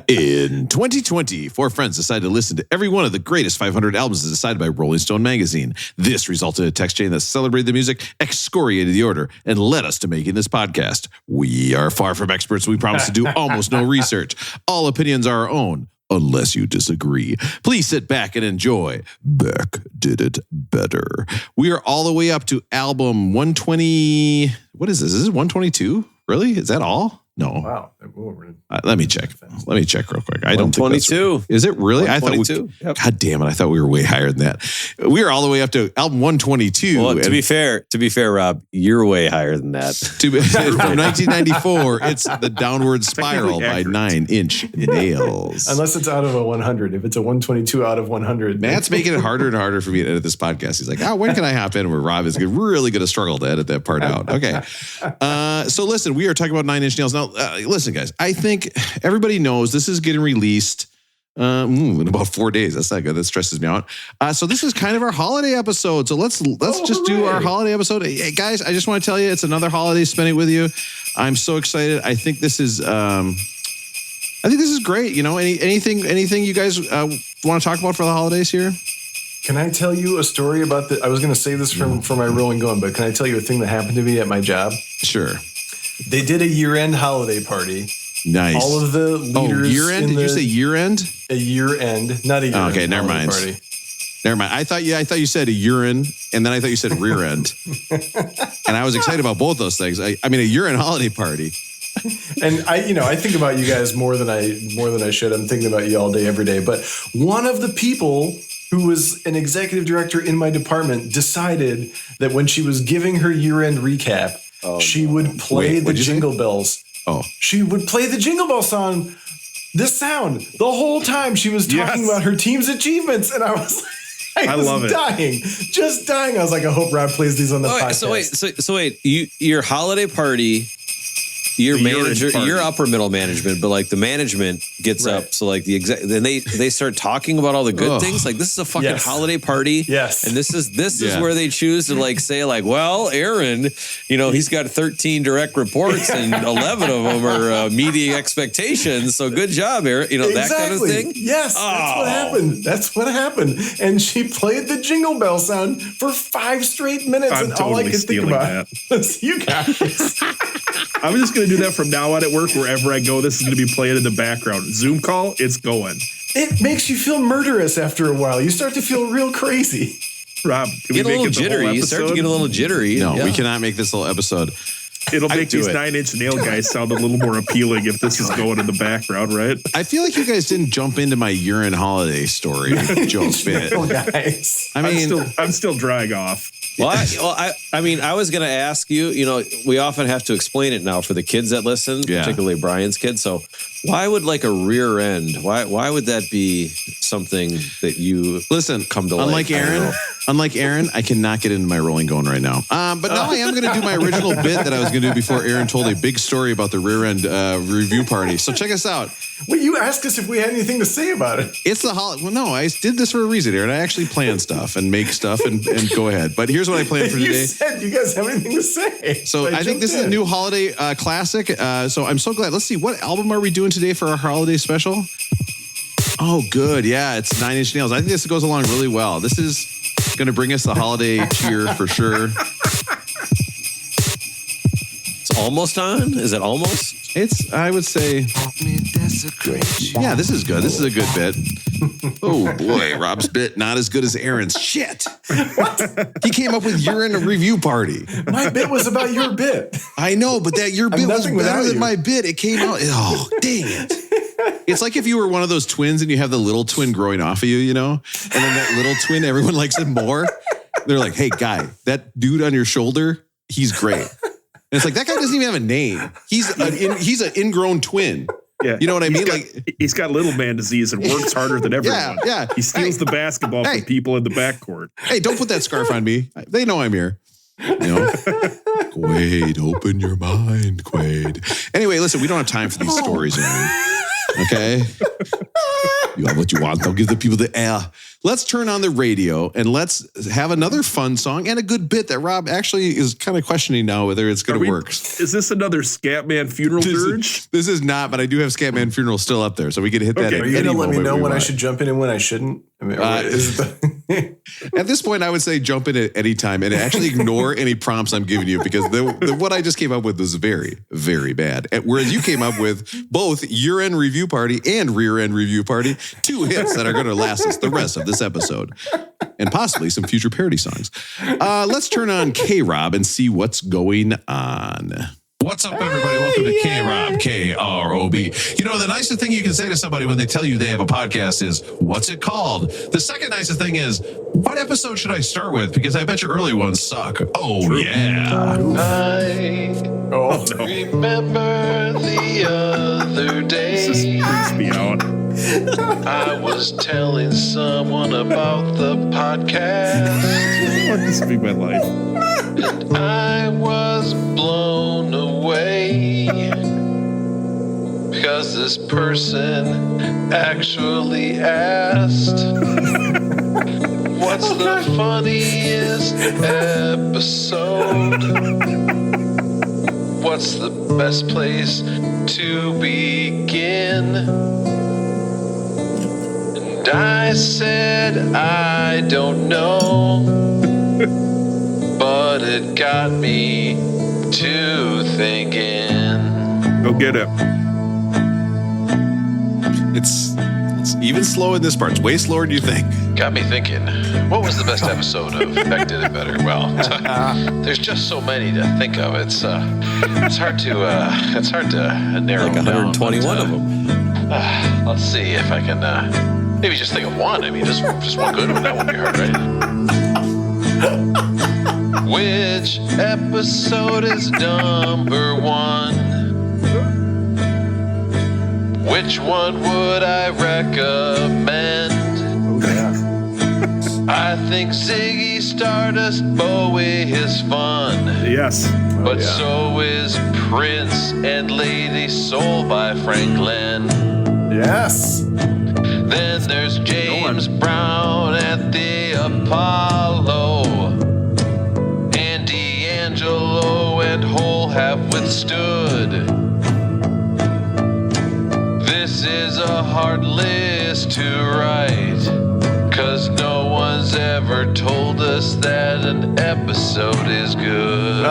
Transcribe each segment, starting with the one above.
In 2020, four friends decided to listen to every one of the greatest 500 albums as decided by Rolling Stone magazine. This resulted in a text chain that celebrated the music, excoriated the order, and led us to making this podcast. We are far from experts. We promise to do almost no research. All opinions are our own, unless you disagree. Please sit back and enjoy Beck Did It Better. We are all the way up to album 120. What is this? Is it 122? Really? Is that all? No. Wow. Let me check. Let me check real quick. I don't think that's 122. Is it really? I thought we. Yep. God damn it! I thought we were way higher than that. We are all the way up to album 122. Well, to be fair, Rob, you're way higher than that. From 1994, it's The Downward Spiral by 9 Inch Nails. Unless it's out of a 100. If it's a 122 out of 100. Matt's making it harder and harder for me to edit this podcast. He's like, when can I hop in where Rob is really going to struggle to edit that part out? Okay. So listen, we are talking about 9 Inch Nails. Now, listen, guys, I think everybody knows this is getting released in about 4 days. That's not good. That stresses me out. So this is kind of our holiday episode. So let's just do our holiday episode. Hey, guys, I just want to tell you, it's another holiday spending with you. I'm so excited. I think this is great. You know, anything you guys want to talk about for the holidays here? Can I tell you a story about I was going to say this for my rolling going, but can I tell you a thing that happened to me at my job? Sure. They did a year-end holiday party. Nice. All of the leaders. Year-end? Did you say year-end? A year-end, not a year-end. Okay, never mind. Party. Never mind. I thought you said a urine, and then I thought you said rear end. And I was excited about both those things. I mean, a year-end holiday party. And I think about you guys more than I should. I'm thinking about you all day, every day. But one of the people who was an executive director in my department decided that when she was giving her year-end recap, she would play the jingle bells. Oh. She would play the jingle bell song, this sound, the whole time she was talking about her team's achievements. And I was like, I was dying. Just dying. I was like, I hope Rob plays these on the podcast. So wait, your holiday party, your manager, your upper middle management, but like the management gets up. So like the then they start talking about all the good things. Like, this is a fucking holiday party. Yes. And this is where they choose to like say like, well, Aaron, he's got 13 direct reports and 11 of them are meeting expectations. So good job, Aaron. That kind of thing. Yes. That's what happened. And she played the jingle bell sound for 5 straight minutes. I'm and totally all I could think about was you guys. I'm just going to do that from now on at work. Wherever I go, this is going to be playing in the background. Zoom call, it's going. It makes you feel murderous after a while. You start to feel real crazy. Rob, can we make it the whole episode? You start to get a little jittery. No, we cannot make this whole episode. It'll make these 9 Inch Nail guys sound a little more appealing if this is going in the background, right? I feel like you guys didn't jump into my urine holiday story joke bit. Guys. I mean, I'm still drying off. Well, I was going to ask you, we often have to explain it now for the kids that listen, particularly Brian's kids. So why would like a rear end, why would that be something that you come to like? Unlike Aaron, I cannot get into my rolling going right now. But now I am going to do my original bit that I was going to do before Aaron told a big story about the rear end review party. So check us out. Well, you asked us if we had anything to say about it. It's the holiday. Well, no, I did this for a reason, Aaron. I actually plan stuff and make stuff and go ahead. But here's what I planned for today. You said you guys have anything to say. So I think this is a new holiday classic. So I'm so glad. Let's see. What album are we doing today for our holiday special? Oh, good. Yeah, it's 9 Inch Nails. I think this goes along really well. This is going to bring us the holiday cheer for sure. It's almost on? Is it almost? I would say, yeah, this is good. This is a good bit. Oh, boy, Rob's bit not as good as Aaron's. Shit. What? He came up with urine review party. My bit was about your bit. I know, but your bit was better than my bit. It came out. Oh, dang it. It's like if you were one of those twins and you have the little twin growing off of you, and then that little twin, everyone likes him more. They're like, hey, guy, that dude on your shoulder, he's great. And it's like, that guy doesn't even have a name. He's an ingrown twin. Yeah. You know what I mean? He's got little man disease and works harder than everyone. Yeah. He steals the basketball from people in the backcourt. Hey, don't put that scarf on me. They know I'm here. Quaid, open your mind, Quaid. Anyway, listen, we don't have time for these stories anymore. Okay? You have what you want. Don't give the people the air. Let's turn on the radio and let's have another fun song and a good bit that Rob actually is kind of questioning now whether it's going to work. Is this another Scatman funeral dirge? This is not, but I do have Scatman Funeral still up there, so we can hit that. Are you going to let me know when I should jump in and when I shouldn't? I mean, at this point, I would say jump in at any time and actually ignore any prompts I'm giving you because what I just came up with was very, very bad. Whereas you came up with both Year-End Review Party and Rear-End Review Party, 2 hits that are going to last us the rest of this episode and possibly some future parody songs. Let's turn on K-Rob and see what's going on. What's up, everybody? Welcome to K-Rob, K-R-O-B. You know, the nicest thing you can say to somebody when they tell you they have a podcast is, what's it called? The second nicest thing is, what episode should I start with? Because I bet your early ones suck. Oh, true. Yeah. I remember the other day. This freaks me out. I was telling someone about the podcast. I want this to be my life. And I was blown away because this person actually asked, what's the funniest episode? What's the best place to begin? And I said, I don't know. But it got me to thinking. Go get it. It's even slow in this part. It's way slower than you think. Got me thinking, what was the best episode of Beck Did It Better? Well, there's just so many to think of. It's hard to narrow like down. 121 of them. Let's see if I can maybe just think of one. I mean, just one good one. That won't be hard, right? Which episode is number 1? Which one would I recommend? Oh, yeah. I think Ziggy Stardust Bowie is fun. Yes. But so is Prince and Lady Soul by Frank Glenn. Yes. Then there's James Brown at the Apollo. And D'Angelo and Hole have withstood. This is a hard list to write, 'cause no one's ever told us that an episode is good.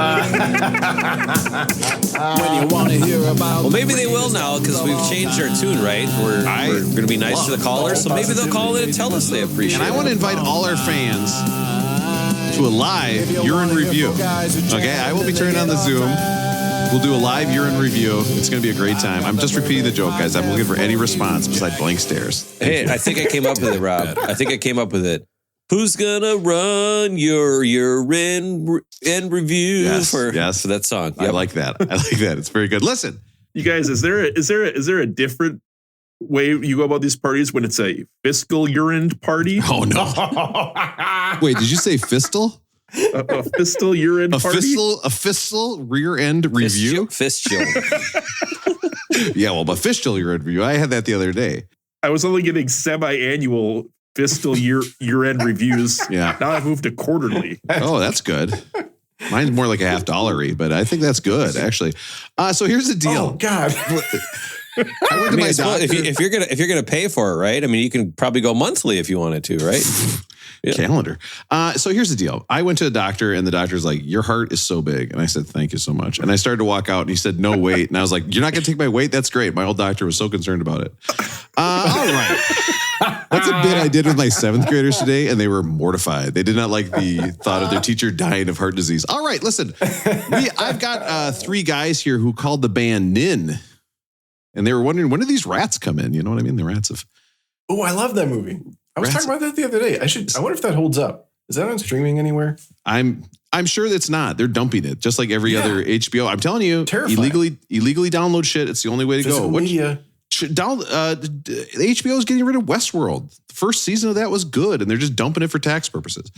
When you want to hear about, well, maybe they will now because we've changed our tune, right? We're going to be nice to the callers, so maybe they'll call in and tell us they appreciate it. And I want to invite all our fans to a live Year-End Review. Okay, I will be turning on the Zoom. We'll do a live Year-End Review. It's going to be a great time. I'm just repeating the joke, guys. I'm looking for any response besides blank stares. Hey, I think I came up with it, Rob. I think I came up with it. Who's gonna run your Year-End Review for that song? Yep. I like that. I like that. It's very good. Listen, you guys, is there a different way you go about these parties when it's a fiscal year-end party? Oh no! Wait, did you say fistal? A fiscal year-end party? A fiscal rear-end review? Fistule. Yeah, well, but fiscal year-end review. I had that the other day. I was only getting semi-annual fiscal year-end reviews. Yeah. Now I've moved to quarterly. Oh, that's good. Mine's more like a $50, but I think that's good, actually. So here's the deal. Oh, God. I went to my doctor. If you're gonna pay for it, right? I mean, you can probably go monthly if you wanted to, right? Yeah. Calendar. So here's the deal. I went to the doctor and the doctor's like, your heart is so big. And I said, thank you so much. And I started to walk out and he said, no weight. And I was like, you're not going to take my weight? That's great. My old doctor was so concerned about it. All right. That's a bit I did with my 7th graders today. And they were mortified. They did not like the thought of their teacher dying of heart disease. All right, listen, I've got 3 guys here who called the band Nin. And they were wondering, when do these rats come in? You know what I mean? The rats of... Oh, I love that movie. I was talking about that the other day. I wonder if that holds up. Is that on streaming anywhere? I'm sure it's not. They're dumping it, just like every other HBO. I'm telling you, illegally download shit. It's the only way to go. Media. HBO is getting rid of Westworld. The first season of that was good, and they're just dumping it for tax purposes.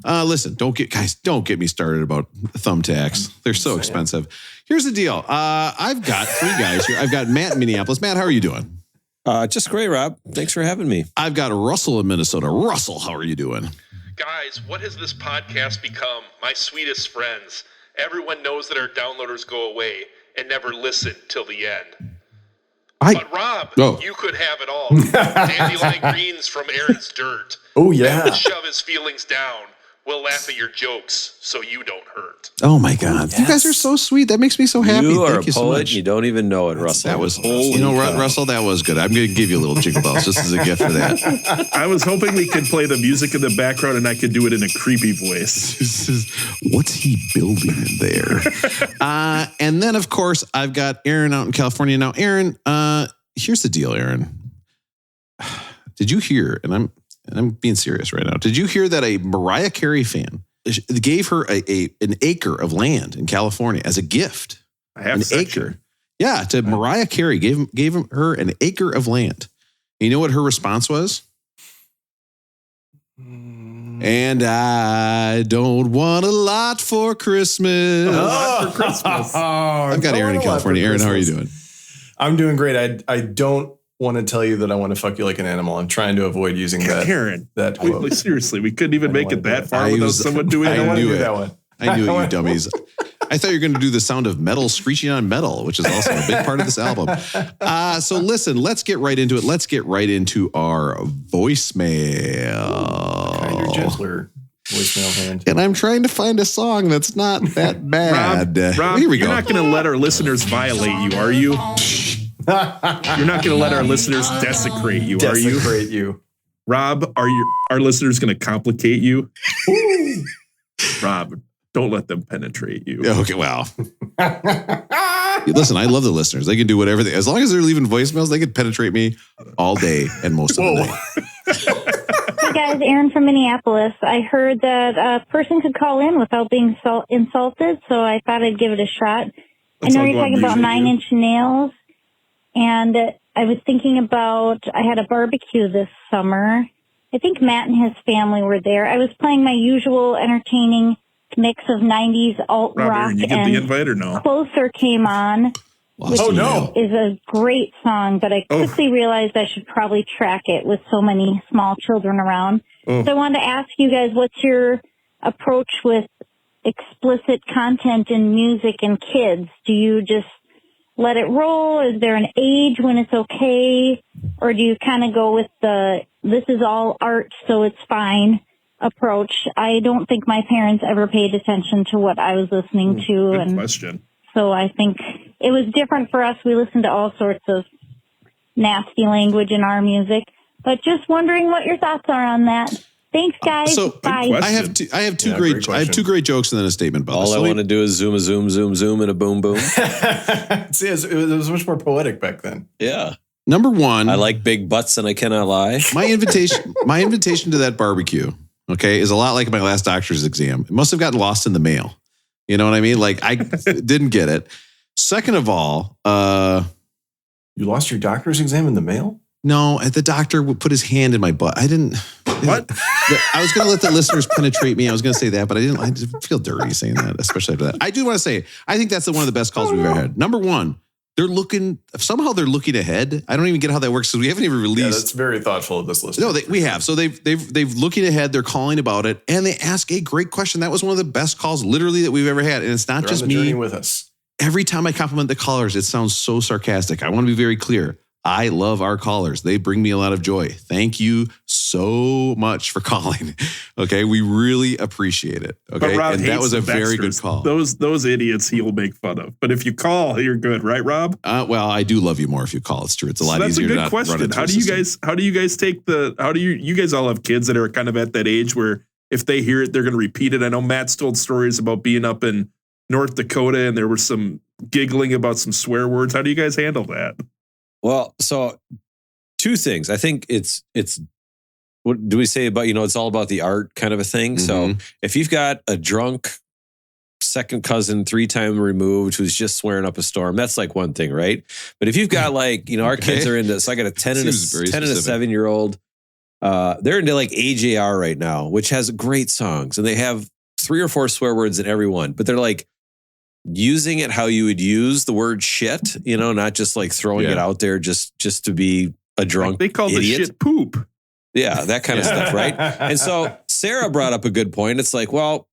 Listen, don't get me started about thumbtacks. They're so expensive. Here's the deal. I've got 3 guys here. I've got Matt in Minneapolis. Matt, how are you doing? Just great, Rob. Thanks for having me. I've got Russell in Minnesota. Russell, how are you doing? Guys, what has this podcast become? My sweetest friends. Everyone knows that our downloaders go away and never listen till the end. But Rob, you could have it all. Dandelion greens from Aaron's dirt. Oh, yeah. Shove his feelings down. We'll laugh at your jokes so you don't hurt. Oh, my God. Yes. You guys are so sweet. That makes me so happy. You are Thank a poet. So you don't even know it, Russell. That was, you know what, Russell? That was good. I'm going to give you a little jingle bells just as a gift for that. I was hoping we could play the music in the background and I could do it in a creepy voice. What's he building in there? And then, of course, I've got Aaron out in California. Now, Aaron, here's the deal, Aaron. Did you hear, and I'm being serious right now. Did you hear that a Mariah Carey fan gave her an acre of land in California as a gift? I have an acre. Yeah, to Mariah Carey gave her an acre of land. You know what her response was? And I don't want a lot for Christmas. A lot for Christmas. I've got Aaron in California. Aaron, how are you doing? I'm doing great. I don't want to tell you that I want to fuck you like an animal. I'm trying to avoid using that. Aaron, that quote. Seriously, we couldn't even make it that far without someone doing it. I knew that one. I knew it, you dummies. I thought you were going to do the sound of metal screeching on metal, which is also a big part of this album. So listen, let's get right into it. Let's get right into our voicemail. Kinder, gentler voicemail hand. And I'm trying to find a song that's not that bad. Rob, here we you're go. not going to let our listeners violate you, are you? You're not going to let our listeners desecrate you, are you? Desecrate you. Rob, are our listeners going to complicate you? Rob, don't let them penetrate you. Okay, wow. Listen, I love the listeners. They can do whatever as long as they're leaving voicemails, they can penetrate me all day and most of the day. Hey guys, Aaron from Minneapolis. I heard that a person could call in without being insulted, so I thought I'd give it a shot. I know you're talking about 9 Inch Nails. And I was thinking about, I had a barbecue this summer. I think Matt and his family were there. I was playing my usual entertaining mix of 90s alt rock. Did you get the invite or no? Closer came on, which is a great song, but I quickly realized I should probably track it with so many small children around. So I wanted to ask you guys, what's your approach with explicit content in music and kids? Do you just let it roll? Is there an age when it's okay? Or do you kind of go with the, this is all art, so it's fine approach? I don't think my parents ever paid attention to what I was listening to. Good question. So I think it was different for us. We listened to all sorts of nasty language in our music. But just wondering what your thoughts are on that. Thanks, guys. Bye. I have two great jokes and then a statement about this. All I want to do is zoom, and a boom, boom. See, it was much more poetic back then. Yeah. Number one, I like big butts and I cannot lie. My invitation to that barbecue, okay, is a lot like my last doctor's exam. It must have gotten lost in the mail. You know what I mean? Like I didn't get it. Second of all, you lost your doctor's exam in the mail? No, the doctor would put his hand in my butt. I didn't. What? I was going to let the listeners penetrate me. I was going to say that, but I didn't. I just feel dirty saying that, especially after that. I do want to say, I think that's one of the best calls we've ever had. Number one, they're looking ahead. I don't even get how that works because we haven't even released. Yeah, that's very thoughtful of this listener. No, we have. So they've looking ahead. They're calling about it, and they ask a great question. That was one of the best calls, literally, that we've ever had. And it's not just on the me journey with us. Every time I compliment the callers, it sounds so sarcastic. I want to be very clear. I love our callers. They bring me a lot of joy. Thank you so much for calling. Okay, we really appreciate it. Okay, Rob, and that was a very good call. Those idiots he'll make fun of. But if you call, you're good, right, Rob? Well, I do love you more if you call. It's true. It's a lot easier. That's a good question. How do you guys take you guys all have kids that are kind of at that age where if they hear it, they're going to repeat it. I know Matt's told stories about being up in North Dakota and there was some giggling about some swear words. How do you guys handle that? Well, so two things. I think it's what do we say about, it's all about the art kind of a thing. Mm-hmm. So if you've got a drunk second cousin 3-time removed who's just swearing up a storm, that's like one thing, right? But if you've got like, our kids are into, so I got a 10 and a 7-year-old. They're into like AJR right now, which has great songs and they have 3 or 4 swear words in every one, but they're like using it how you would use the word shit, not just like throwing it out there just to be a drunk They call the shit poop. Yeah, that kind of stuff, right? And so Sarah brought up a good point. It's like, well,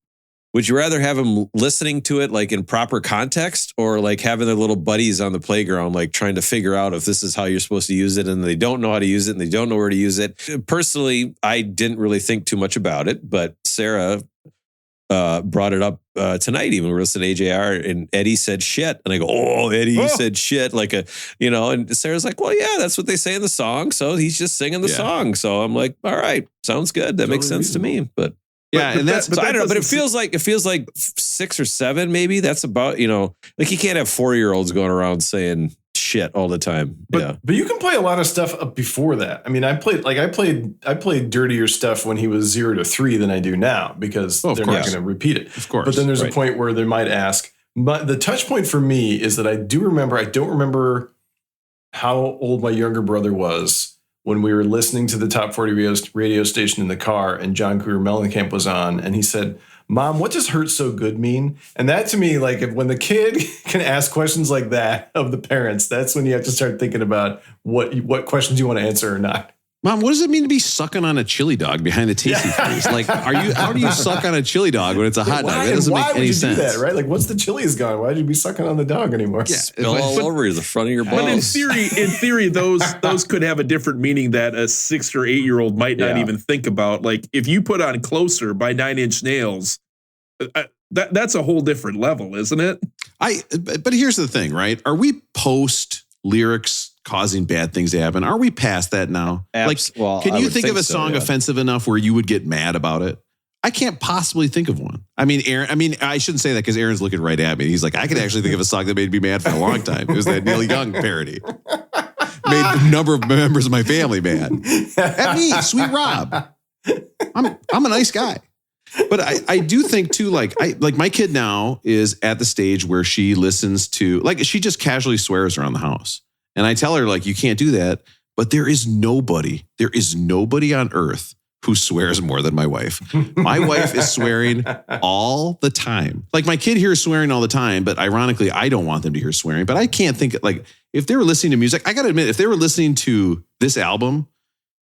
would you rather have them listening to it like in proper context or like having their little buddies on the playground, like trying to figure out if this is how you're supposed to use it and they don't know how to use it and they don't know where to use it? Personally, I didn't really think too much about it, but Sarah brought it up tonight even. We were listening to AJR and Eddie said shit. And I go, oh, Eddie said shit. Like and Sarah's like, well, yeah, that's what they say in the song. So he's just singing the song. So I'm like, all right, sounds good. That makes sense to me. But yeah, and that's I don't know, but it feels like 6 or 7, maybe. That's about, like you can't have 4-year-olds going around saying shit all the time. But you can play a lot of stuff up before that. I mean, I played dirtier stuff when he was 0 to 3 than I do now because they're not going to repeat it. Of course. But then there's a point where they might ask. But the touch point for me is that I don't remember how old my younger brother was when we were listening to the Top 40 radio station in the car and John Cougar Mellencamp was on and he said, Mom, what does hurt so good mean? And that to me, like when the kid can ask questions like that of the parents, that's when you have to start thinking about what questions you want to answer or not. Mom, what does it mean to be sucking on a chili dog behind the Tasty Freeze? Like, how do you suck on a chili dog when it's a hot dog? That doesn't make any sense. Why would you do that, right? Like, once the chili is gone, why would you be sucking on the dog anymore? Yeah, spill all over the front of your balls. But in theory, those could have a different meaning that a 6 or 8-year-old might not even think about. Like, if you put on Closer by 9 Inch Nails, that's a whole different level, isn't it? But here's the thing, right? Are we post lyrics causing bad things to happen? Are we past that now? Can you think of a song offensive enough where you would get mad about it? I can't possibly think of one. I mean, I shouldn't say that because Aaron's looking right at me. He's like, I could actually think of a song that made me mad for a long time. It was that Neil Young parody. Made a number of members of my family mad. At me, Sweet Rob. I'm a nice guy. But I do think too, like my kid now is at the stage where she listens to, like, she just casually swears around the house. And I tell her, like, you can't do that. But there is nobody on earth who swears more than my wife. My wife is swearing all the time. Like, my kid hears swearing all the time, but ironically, I don't want them to hear swearing. But I can't think, like, if they were listening to music, I got to admit, if they were listening to this album,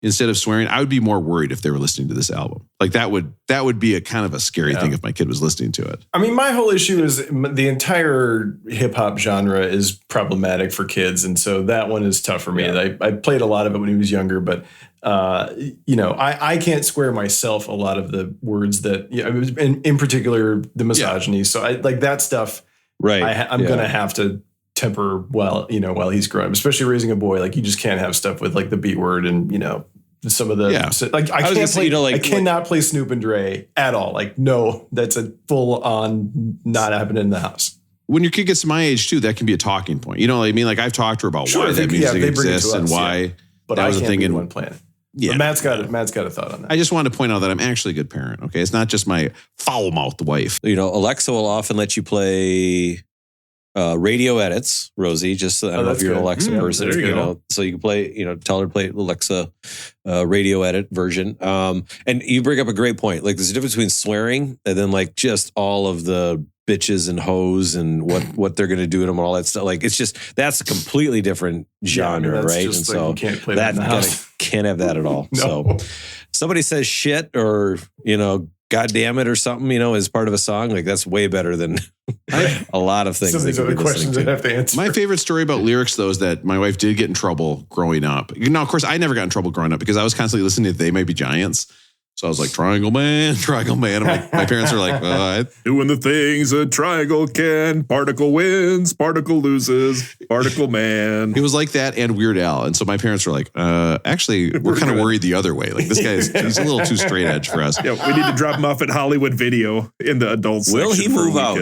instead of swearing, I would be more worried if they were listening to this album. Like that would be a kind of a scary thing if my kid was listening to it. I mean, my whole issue is the entire hip hop genre is problematic for kids. And so that one is tough for me. Yeah. I played a lot of it when he was younger, but I can't swear myself a lot of the words that, in particular, the misogyny. So I like that stuff. Right. I'm going to have to temper while he's growing up, especially raising a boy. Like, you just can't have stuff with like the B word and, some of the like I cannot play Snoop and Dre at all. Like, no, that's a full on not happening in the house. When your kid gets to my age too, that can be a talking point. You know what I mean? Like, I've talked to her about why that music exists and why but that was a thing in one planet. Yeah, but Matt's got a thought on that. I just wanted to point out that I'm actually a good parent. Okay, it's not just my foul-mouthed wife. Alexa will often let you play radio edits, Rosie. Just I don't know if you're an Alexa person, so you can play, tell her to play Alexa radio edit version. And you bring up a great point. Like, there's a difference between swearing and then like just all of the bitches and hoes and what they're going to do to them and all that stuff. Like, it's just, that's a completely different genre, right? And so you can't play that in the house. Can't have that at all. No. So somebody says shit or, God damn it or something, as part of a song, like that's way better than a lot of things. Some of these other questions I have to answer. My favorite story about lyrics, though, is that my wife did get in trouble growing up. Of course, I never got in trouble growing up because I was constantly listening to They Might Be Giants. So I was like, Triangle Man. And my parents are like, doing the things a triangle can. Particle wins, particle loses, particle man. It was like that and Weird Al. And so my parents were like, actually, we're kind of worried the other way. Like, this he's a little too straight edge for us. Yeah, we need to drop him off at Hollywood Video in the adult section. Will he move out?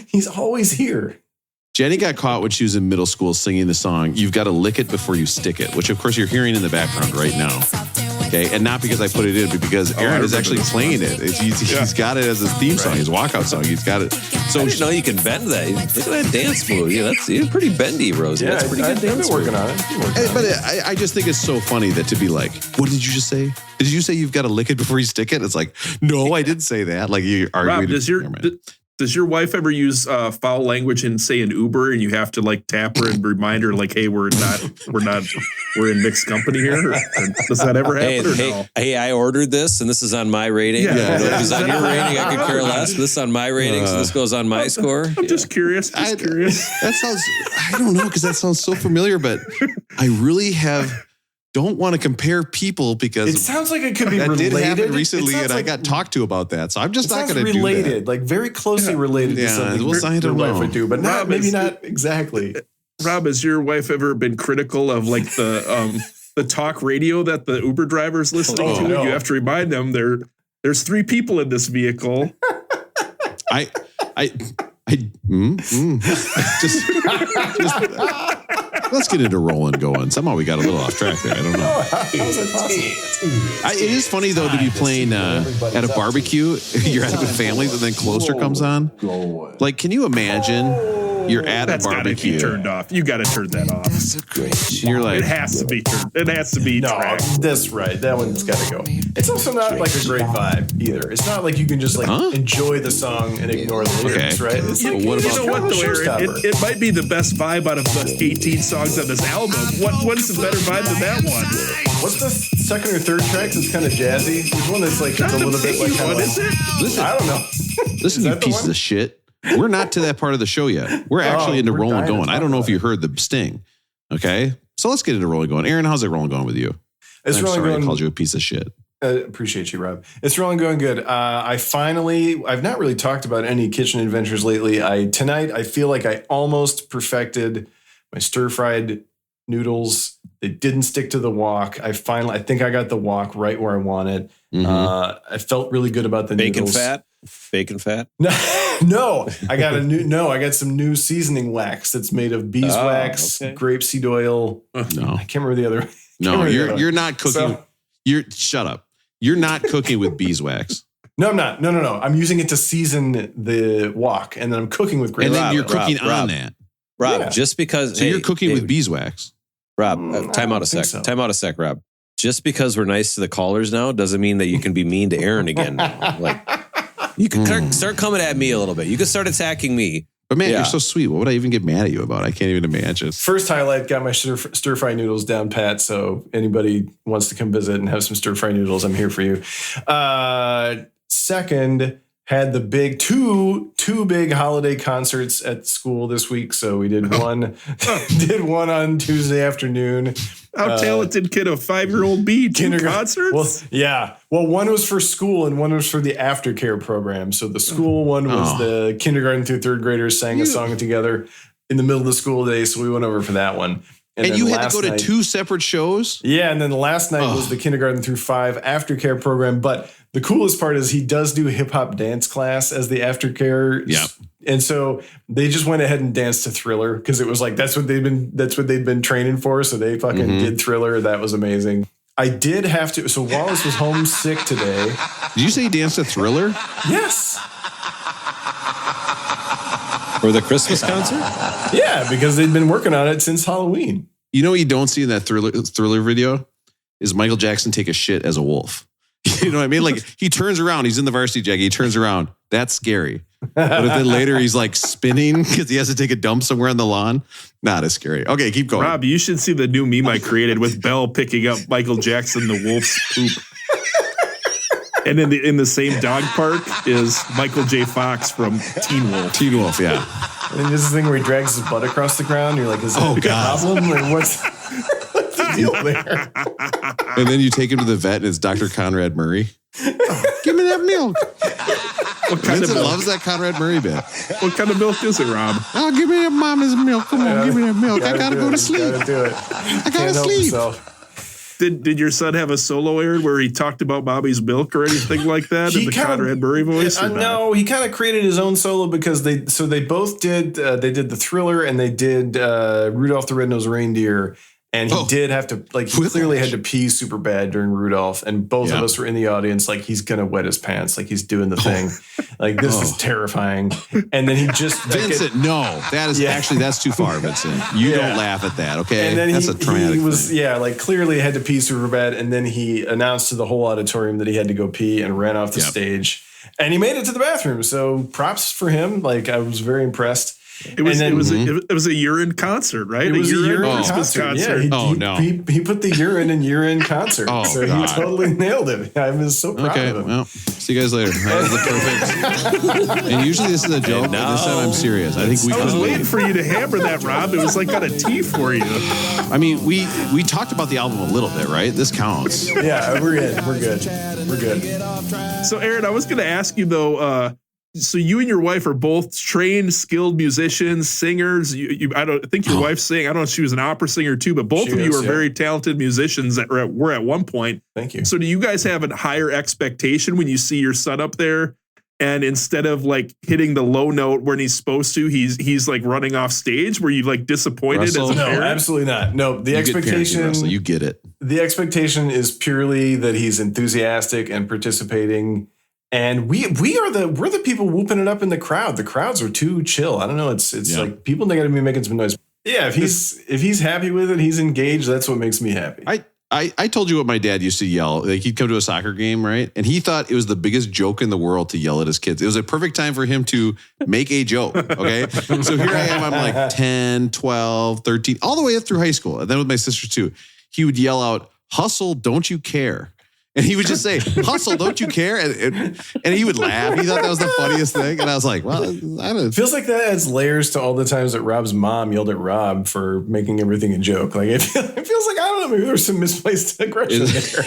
He's always here. Jenny got caught when she was in middle school singing the song, You've Got to Lick It Before You Stick It, which, of course, you're hearing in the background right now. Okay, and not because I put it in, but because Aaron is actually playing it. He's got it as his theme song, his walkout song. He's got it. So I didn't know you can bend that. Look at that dance move. Yeah, that's pretty bendy, Rosie. Yeah, that's pretty good dance. I've been working on it. But I just think it's so funny that to be like, what did you just say? Did you say you've got to lick it before you stick it? It's like, no, I didn't say that. Like, you arguing. Rob, Does your wife ever use foul language in, say, an Uber, and you have to like tap her and remind her like, hey, we're in mixed company here? Or does that ever happen? Hey, I ordered this, and this is on my rating. Yeah. If it was on your rating, I could care less. This is on my rating, so this goes on my score. I'm just curious. That sounds. I don't know, because that sounds so familiar, but I really don't want to compare people because it sounds like it could be that related. did happen recently, and I got talked to about that. So I'm just not going to do that. Like very closely related to something your wife would do, but not exactly. Rob, has your wife ever been critical of like the talk radio that the Uber driver's listening to? No. You have to remind them there's 3 people in this vehicle. Let's get into rolling going. Somehow we got a little off track there. I don't know. How is that possible? It is funny, though, to be playing at a barbecue. You're at a family, and then Closer comes on. Like, can you imagine? You're at a barbecue. That's gotta be turned off. You got to turn that off. That's so great. You're like, it has to be turned. It has to be. No, tracked. that's right. That one's got to go. It's also not like a great vibe either. It's not like you can just enjoy the song and ignore the lyrics, right? It's like, what about it might be the best vibe out of the 18 songs on this album. What is a better vibe than that one? What's the second or third track that's kind of jazzy? There's one that's like a little bit like kind of. Listen, I don't know. Listen, you pieces of shit. We're not to that part of the show yet. We're actually into rolling going. I don't know if you heard the sting. Okay, so let's get into rolling going. Aaron, how's it rolling going with you? It's rolling going. I called you a piece of shit. Appreciate you, Rob. It's rolling going good. I've not really talked about any kitchen adventures lately. Tonight I feel like I almost perfected my stir-fried noodles. They didn't stick to the wok. I think I got the wok right where I want it. I felt really good about the noodles. Bacon fat? No, I got some new seasoning wax that's made of beeswax, grapeseed oil. No, I can't remember the other. No, you're not cooking. Shut up. You're not cooking with beeswax. No, I'm not. No. I'm using it to season the wok, and then I'm cooking with grapeseed. And then you're cooking on that. Rob, just because... So you're cooking with beeswax. Rob, time out a sec. So. Time out a sec, Rob. Just because we're nice to the callers now doesn't mean that you can be mean to Aaron again. You can start coming at me a little bit. You can start attacking me. But man, you're so sweet. What would I even get mad at you about? I can't even imagine. First highlight, got my stir-fry noodles down pat. So anybody wants to come visit and have some stir-fry noodles, I'm here for you. Second, had the big two big holiday concerts at school this week. So we did one on Tuesday afternoon. How talented can a 5-year-old be? Two concerts? Well, yeah. Well, one was for school and one was for the aftercare program. So the school one was the kindergarten through 3rd graders sang a song together in the middle of the school day. So we went over for that one. And you had to go to 2 separate shows? Yeah. And then the last night was the kindergarten through 5 aftercare program. But the coolest part is he does do hip hop dance class as the aftercare. Yeah. And so they just went ahead and danced to Thriller because it was like that's what they've been training for. So they fucking did Thriller. That was amazing. I did have to. So Wallace was homesick today. Did you say he danced to Thriller? Yes. For the Christmas concert? Yeah, because they'd been working on it since Halloween. You know what you don't see in that Thriller video is Michael Jackson take a shit as a wolf. You know what I mean? Like he turns around, he's in the varsity jacket, he turns around. That's scary. But if then later he's like spinning because he has to take a dump somewhere on the lawn, not as scary. Okay, keep going. Rob, you should see the new meme I created with Belle picking up Michael Jackson, the wolf's poop. And in the same dog park is Michael J. Fox from Teen Wolf. Teen Wolf, yeah. And then there's this thing where he drags his butt across the ground. You're like, is that a problem? Or what's the deal there? And then you take him to the vet and it's Dr. Conrad Murray. Give me that milk. What kind Vincent of milk? loves that Conrad Murray bit. What kind of milk is it, Rob? Oh, give me that mama's milk. Come on, give me that milk. I gotta go to sleep. Gotta do it. I gotta sleep. Did your son have a solo aired where he talked about Bobby's milk or anything like that in the Conrad Murray voice? No, he kind of created his own solo because they both did the Thriller and they did Rudolph the Red-Nosed Reindeer. And he did have to, like, he clearly had to pee super bad during Rudolph. And both of us were in the audience, like, he's going to wet his pants. Like, he's doing the thing. Like, this is terrifying. And then he just... Vincent, no. That is actually, that's too far, Vincent. You don't laugh at that, okay? And then that's a traumatic he was, thing. like, clearly had to pee super bad. And then he announced to the whole auditorium that he had to go pee and ran off the stage. And he made it to the bathroom. So props for him. Like, I was very impressed. It was a Yur-End concert, right? It was a Yur-End Christmas concert. Yeah, he put the Yur-End in Yur-End concert. So God. he totally nailed it. I was so proud of him. Well, see you guys later. That was the perfect. And usually this is a joke, but this time I'm serious. I think I was waiting for you to hammer that, Rob. It was like got a T for you. I mean, we talked about the album a little bit, right? This counts. Yeah, we're good. So, Aaron, I was going to ask you though. So you and your wife are both trained, skilled musicians, singers. I think your wife sang. I don't know if she was an opera singer too, but both of you are very talented musicians that were at one point. Thank you. So do you guys have a higher expectation when you see your son up there, and instead of like hitting the low note when he's supposed to, he's like running off stage? Were you like disappointed as a parent? No, absolutely not. No, the expectation. You get it. The expectation is purely that he's enthusiastic and participating. And we're the people whooping it up in the crowd. The crowds are too chill. I don't know. It's like people got to be making some noise. Yeah, if he's happy with it, he's engaged. That's what makes me happy. I told you what my dad used to yell. Like, he'd come to a soccer game, right? And he thought it was the biggest joke in the world to yell at his kids. It was a perfect time for him to make a joke. Okay. So here I am. I'm like 10, 12, 13, all the way up through high school. And then with my sister too, he would yell out, "Hustle, don't you care?" And he would just say, "Hustle, don't you care?" And he would laugh. He thought that was the funniest thing. And I was like, well, I don't know. It feels like that adds layers to all the times that Rob's mom yelled at Rob for making everything a joke. Like, it feels like, I don't know, maybe there's some misplaced aggression there.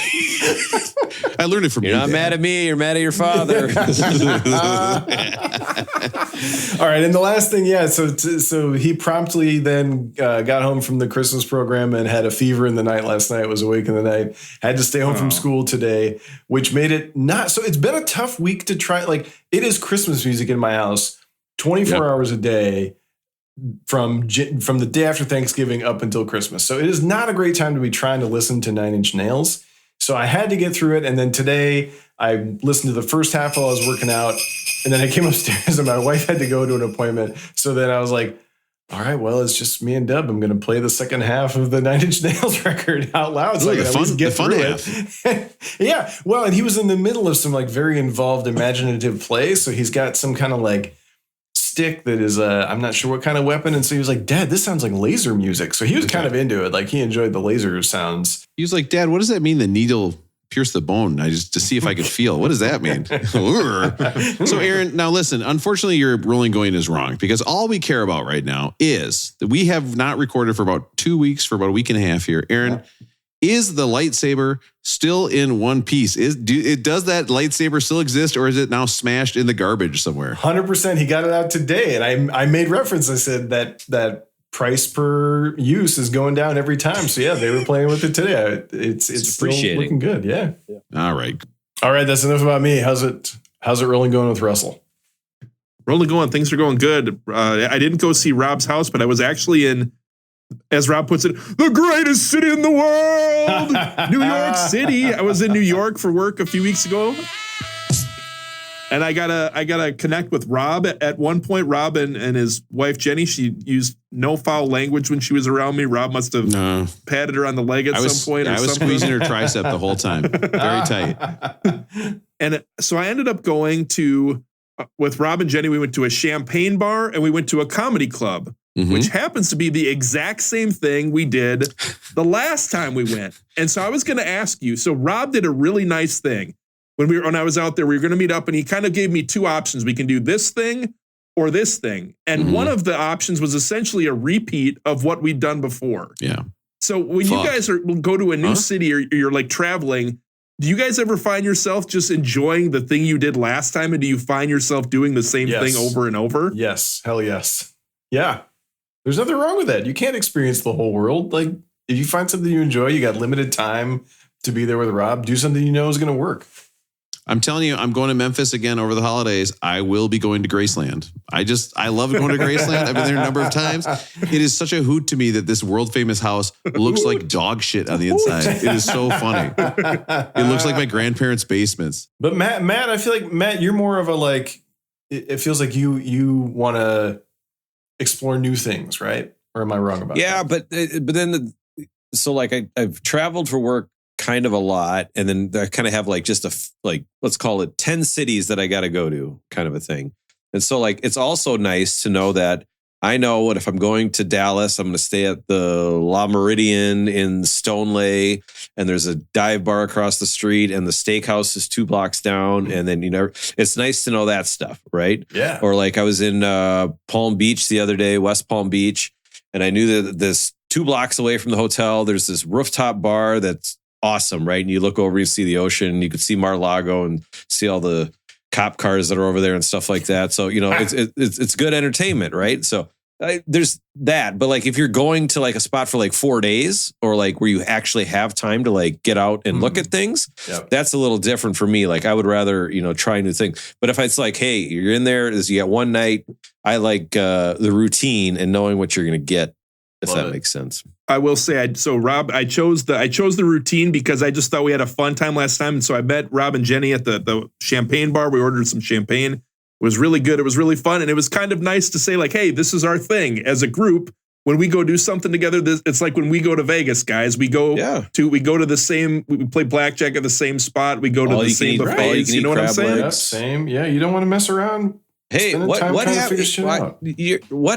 I learned it from you. You're not mad at me. You're mad at your father. All right. And the last thing, so he promptly then got home from the Christmas program and had a fever in the night last night, was awake in the night, had to stay home from school today, which made it not, so it's been a tough week to try. Like, it is Christmas music in my house 24 hours a day from the day after Thanksgiving up until Christmas. So it is not a great time to be trying to listen to Nine Inch Nails. So I had to get through it. And then today I listened to the first half while I was working out. And then I came upstairs and my wife had to go to an appointment. So then I was like, all right, well, it's just me and Dub. I'm going to play the second half of the Nine Inch Nails record out loud. So I can at least get through it. Yeah. Well, and he was in the middle of some like very involved imaginative play. So he's got some kind of like stick that is I'm not sure what kind of weapon. And so he was like, "Dad, this sounds like laser music." So he was kind of into it. Like, he enjoyed the laser sounds. He was like, "Dad, what does that mean? The needle pierced the bone?" To see if I could feel. What does that mean? So, Aaron, now listen, unfortunately, your ruling going is wrong, because all we care about right now is that we have not recorded for about 2 weeks, for about a week and a half here. Aaron, is the lightsaber still in one piece? Does that lightsaber still exist, or is it now smashed in the garbage somewhere? 100%. He got it out today. And I made reference. I said that price per use is going down every time. So yeah, they were playing with it today. It's still looking good. Yeah. All right. That's enough about me. How's it rolling going with Russell? Rolling going. Things are going good. I didn't go see Rob's house, but I was actually in, as Rob puts it, the greatest city in the world, New York City. I was in New York for work a few weeks ago. And I gotta connect with Rob. At one point, Rob and his wife Jenny, she used no foul language when she was around me. Rob must have patted her on the leg at some point. I was squeezing her tricep the whole time, very tight. And so I ended up going to with Rob and Jenny. We went to a champagne bar and we went to a comedy club, which happens to be the exact same thing we did the last time we went. And so I was going to ask you. So Rob did a really nice thing. When I was out there, we were going to meet up, and he kind of gave me two options. We can do this thing or this thing. And one of the options was essentially a repeat of what we'd done before. Yeah. So when you guys go to a new city, or you're like traveling, do you guys ever find yourself just enjoying the thing you did last time? And do you find yourself doing the same thing over and over? Yes. Hell yes. Yeah. There's nothing wrong with that. You can't experience the whole world. Like, if you find something you enjoy, you got limited time to be there with Rob, do something you know is going to work. I'm telling you, I'm going to Memphis again over the holidays. I will be going to Graceland. I love going to Graceland. I've been there a number of times. It is such a hoot to me that this world famous house looks like dog shit on the inside. It is so funny. It looks like my grandparents' basements. But Matt, I feel like Matt, you're more of a like. It feels like you want to explore new things, right? Or am I wrong about that? Yeah, but then so like I've traveled for work kind of a lot. And then I kind of have like just let's call it 10 cities that I got to go to kind of a thing. And so like, it's also nice to know that I know what if I'm going to Dallas, I'm going to stay at the La Meridian in Stoneleigh, and there's a dive bar across the street, and the steakhouse is 2 blocks down. And then, it's nice to know that stuff, right? Yeah. Or like I was in Palm Beach the other day, West Palm Beach, and I knew that this 2 blocks away from the hotel, there's this rooftop bar that's awesome, right? And you look over, you see the ocean, you could see Mar-a-Lago and see all the cop cars that are over there and stuff like that. So, it's good entertainment, right? So there's that. But like, if you're going to like a spot for like 4 days or like where you actually have time to like get out and look at things, that's a little different for me. Like I would rather, try new things. But if it's like, hey, you're in there, you got one night, I like the routine and knowing what you're going to get, if that makes sense. I will say, Rob, I chose the routine because I just thought we had a fun time last time. And so I met Rob and Jenny at the champagne bar. We ordered some champagne. It was really good. It was really fun. And it was kind of nice to say like, hey, this is our thing as a group. When we go do something together, it's like when we go to Vegas, guys, we go to the same, we play blackjack at the same spot. We go to the same buffets. You know what I'm saying? Yeah, same. Yeah. You don't want to mess around. Hey, what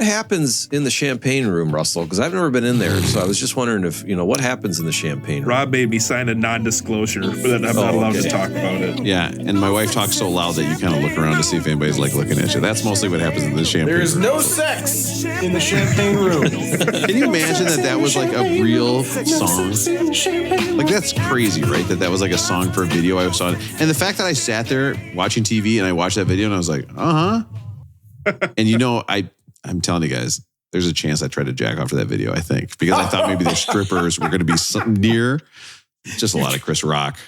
happens in the champagne room, Russell? Because I've never been in there, so I was just wondering if what happens in the champagne room. Rob made me sign a non-disclosure, but I'm not allowed to talk about it. Yeah, and my wife talks so loud that you kind of look around to see if anybody's like looking at you. That's mostly what happens in the champagne room. There is no sex in the champagne room. Can you imagine that was like a real song? Like that's crazy, right? That was like a song for a video I saw. And the fact that I sat there watching TV and I watched that video and I was like, and I'm telling you guys, there's a chance I tried to jack off to that video, I think, because I thought maybe the strippers were going to be near. Just a lot of Chris Rock.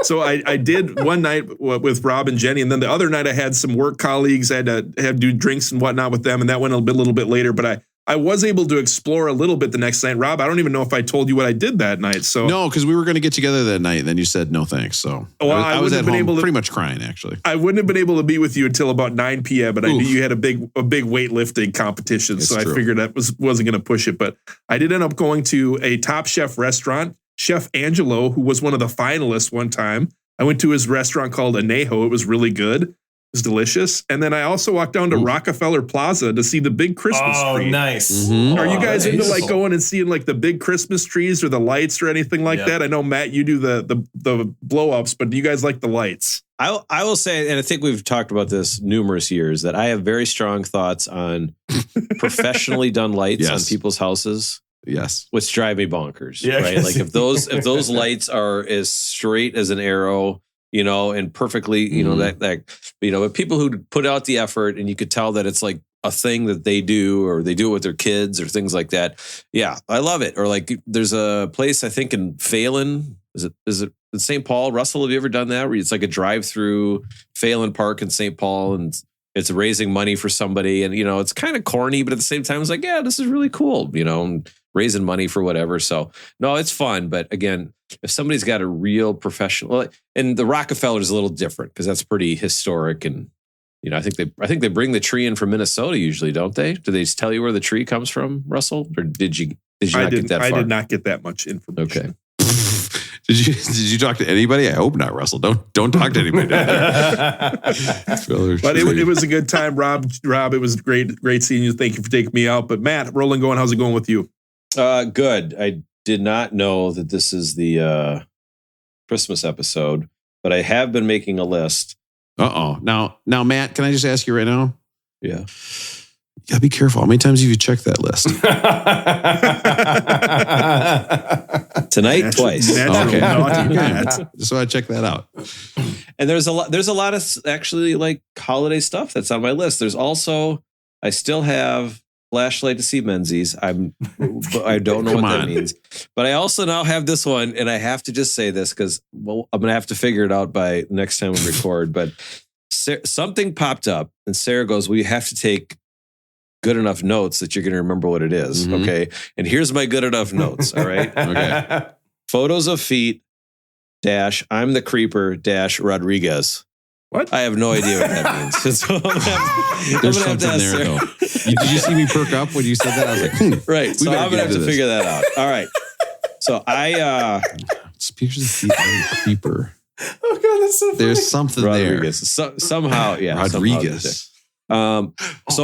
So I did one night with Rob and Jenny, and then the other night I had some work colleagues. I had to do drinks and whatnot with them, and that went a little bit later. But I was able to explore a little bit the next night. Rob, I don't even know if I told you what I did that night. So no, because we were going to get together that night, and then you said no thanks. So I was at home pretty much crying, actually. I wouldn't have been able to be with you until about 9 p.m., but I knew you had a big weightlifting competition, so I figured that wasn't going to push it. But I did end up going to a Top Chef restaurant. Chef Angelo, who was one of the finalists one time, I went to his restaurant called Anejo. It was really good. It was delicious. And then I also walked down to Rockefeller Plaza to see the big Christmas tree. Oh, nice. Mm-hmm. Are you guys into like going and seeing like the big Christmas trees or the lights or anything like that? I know, Matt, you do the blow ups, but do you guys like the lights? I will say, and I think we've talked about this numerous years, that I have very strong thoughts on professionally done lights on people's houses. Yes. Which drive me bonkers, right? Like if those lights are as straight as an arrow, and perfectly, but people who put out the effort and you could tell that it's like a thing that they do, or they do it with their kids or things like that. Yeah, I love it. Or like there's a place, I think in Phelan, is it in St. Paul? Russell, have you ever done that? Where it's like a drive-through Phelan Park in St. Paul, and it's raising money for somebody, and it's kind of corny, but at the same time, it's like, yeah, this is really cool, raising money for whatever. So no, it's fun. But again, if somebody's got a real professional, and the Rockefeller is a little different because that's pretty historic, and I think they bring the tree in from Minnesota usually, don't they? Do they tell you where the tree comes from, Russell, or did you not get that far? I did not get that much information. Okay. Did you talk to anybody? I hope not, Russell. Don't talk to anybody. But it was a good time, Rob. It was great seeing you. Thank you for taking me out. But Matt, rolling going, how's it going with you? Good. I did not know that this is the Christmas episode, but I have been making a list. Now, Matt, can I just ask you right now? Yeah. You gotta be careful. How many times have you checked that list? Tonight, twice. Okay. Just so I check that out. And there's a lot of actually like holiday stuff that's on my list. There's also, I still have Flashlight to see Menzies. I don't know what that means. But I also now have this one, and I have to just say this because I'm going to have to figure it out by next time we record. But something popped up, and Sarah goes, well, you have to take good enough notes that you're going to remember what it is. Mm-hmm. Okay. And here's my good enough notes. All right. Okay. Photos of feet - I'm the creeper - Rodriguez. What? I have no idea what that means. So there's something there, though. Did you see me perk up when you said that? I was like, right. So I'm going to have to figure that out. All right. So Speakers of Feet Creeper. Oh God, that's so funny. There's something Rodriguez. there. Somehow, yeah. Rodriguez. So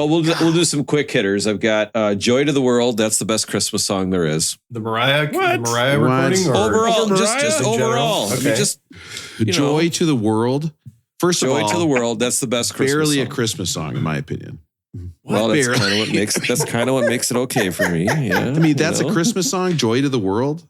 we'll do some quick hitters. I've got "Joy to the World." That's the best Christmas song there is. The Mariah recording, or overall, just overall. Okay. I mean, just Joy to the World. First of all, Joy to the World. That's the best Christmas barely song. a Christmas song, in my opinion. Well, that's kind of what makes it okay for me. Yeah, I mean, that's a Christmas song, Joy to the World.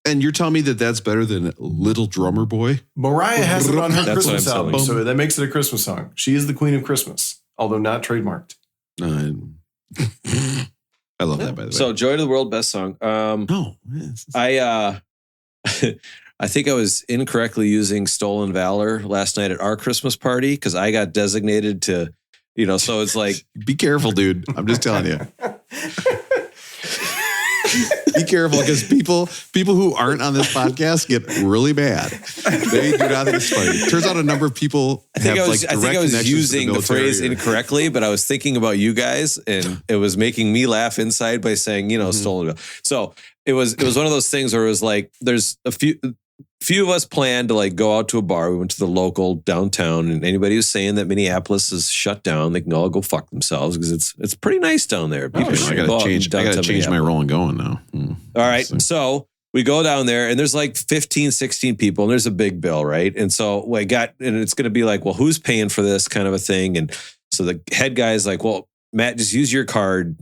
And you're telling me that that's better than Little Drummer Boy? Mariah has it on her That's Christmas what I'm album, saying. so that makes it a Christmas song. She is the queen of Christmas, although not trademarked. I love that, by the way. So, "Joy to the World," best song. No. I think I was incorrectly using "Stolen Valor" last night at our Christmas party because I got designated to, so it's like, be careful, dude. I'm just telling you. Be careful, because people who aren't on this podcast get really mad. They do not think it's funny. Turns out a number of people I think I was using the phrase or... incorrectly, but I was thinking about you guys, and it was making me laugh inside by saying, "Stolen Valor." So it was one of those things where it was like, there's a few of us planned to like go out to a bar. We went to the local downtown, and anybody who's saying that Minneapolis is shut down, they can all go fuck themselves, because it's pretty nice down there. People I gotta change my role and going now. All right. So we go down there, and there's like 15, 16 people, and there's a big bill, right? And so and it's going to be like, well, who's paying for this kind of a thing? And so the head guy is like, well, Matt, just use your card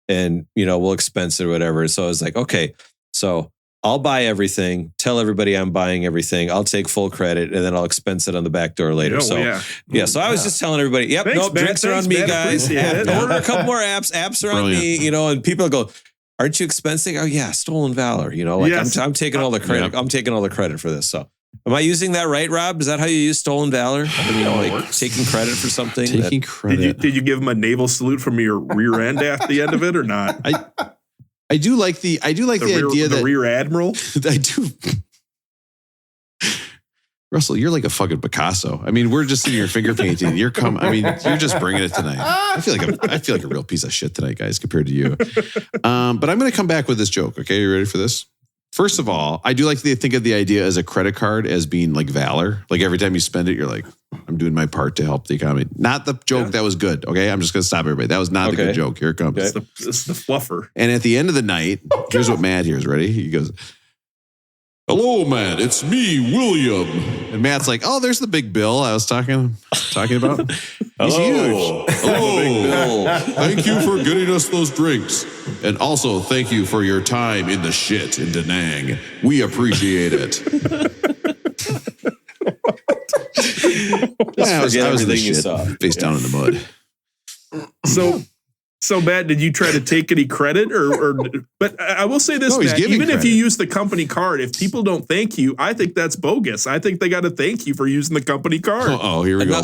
and, we'll expense it or whatever. So I was like, okay, so I'll buy everything, tell everybody I'm buying everything. I'll take full credit, and then I'll expense it on the back door later. So I was just telling everybody, yep, thanks, nope, drinks are on me, guys. Order a couple more apps are on me, and people go, aren't you expensing? Oh yeah, Stolen Valor. I'm taking all the credit. Yeah. I'm taking all the credit for this. So am I using that right, Rob? Is that how you use Stolen Valor? Taking credit for something? Taking credit. Did you give him a naval salute from your rear end at the end of it or not? I do like the idea that the rear admiral. I do. Russell, you're like a fucking Picasso. I mean, we're just sitting here finger painting. You're just bringing it tonight. I feel like a real piece of shit tonight, guys, compared to you. But I'm going to come back with this joke. Okay, you ready for this? First of all, I do like to think of the idea as a credit card as being like valor. Like every time you spend it, you're like, I'm doing my part to help the economy. Not the joke that was good. Okay, I'm just going to stop everybody. That was not the good joke. Here it comes. Okay. It's the fluffer. And at the end of the night, here's what Matt hears. Ready? He goes, "Hello, Matt. It's me, William." And Matt's like, "Oh, there's the big bill I was talking about. He's huge. Hello. Thank you for getting us those drinks. And also, thank you for your time in the shit in Da Nang. We appreciate it." I was in the shit, face down in the mud. So Matt, did you try to take any credit or but I will say this, Matt, even if you use the company card, if people don't thank you, I think that's bogus. I think they got to thank you for using the company card. Oh, here we go.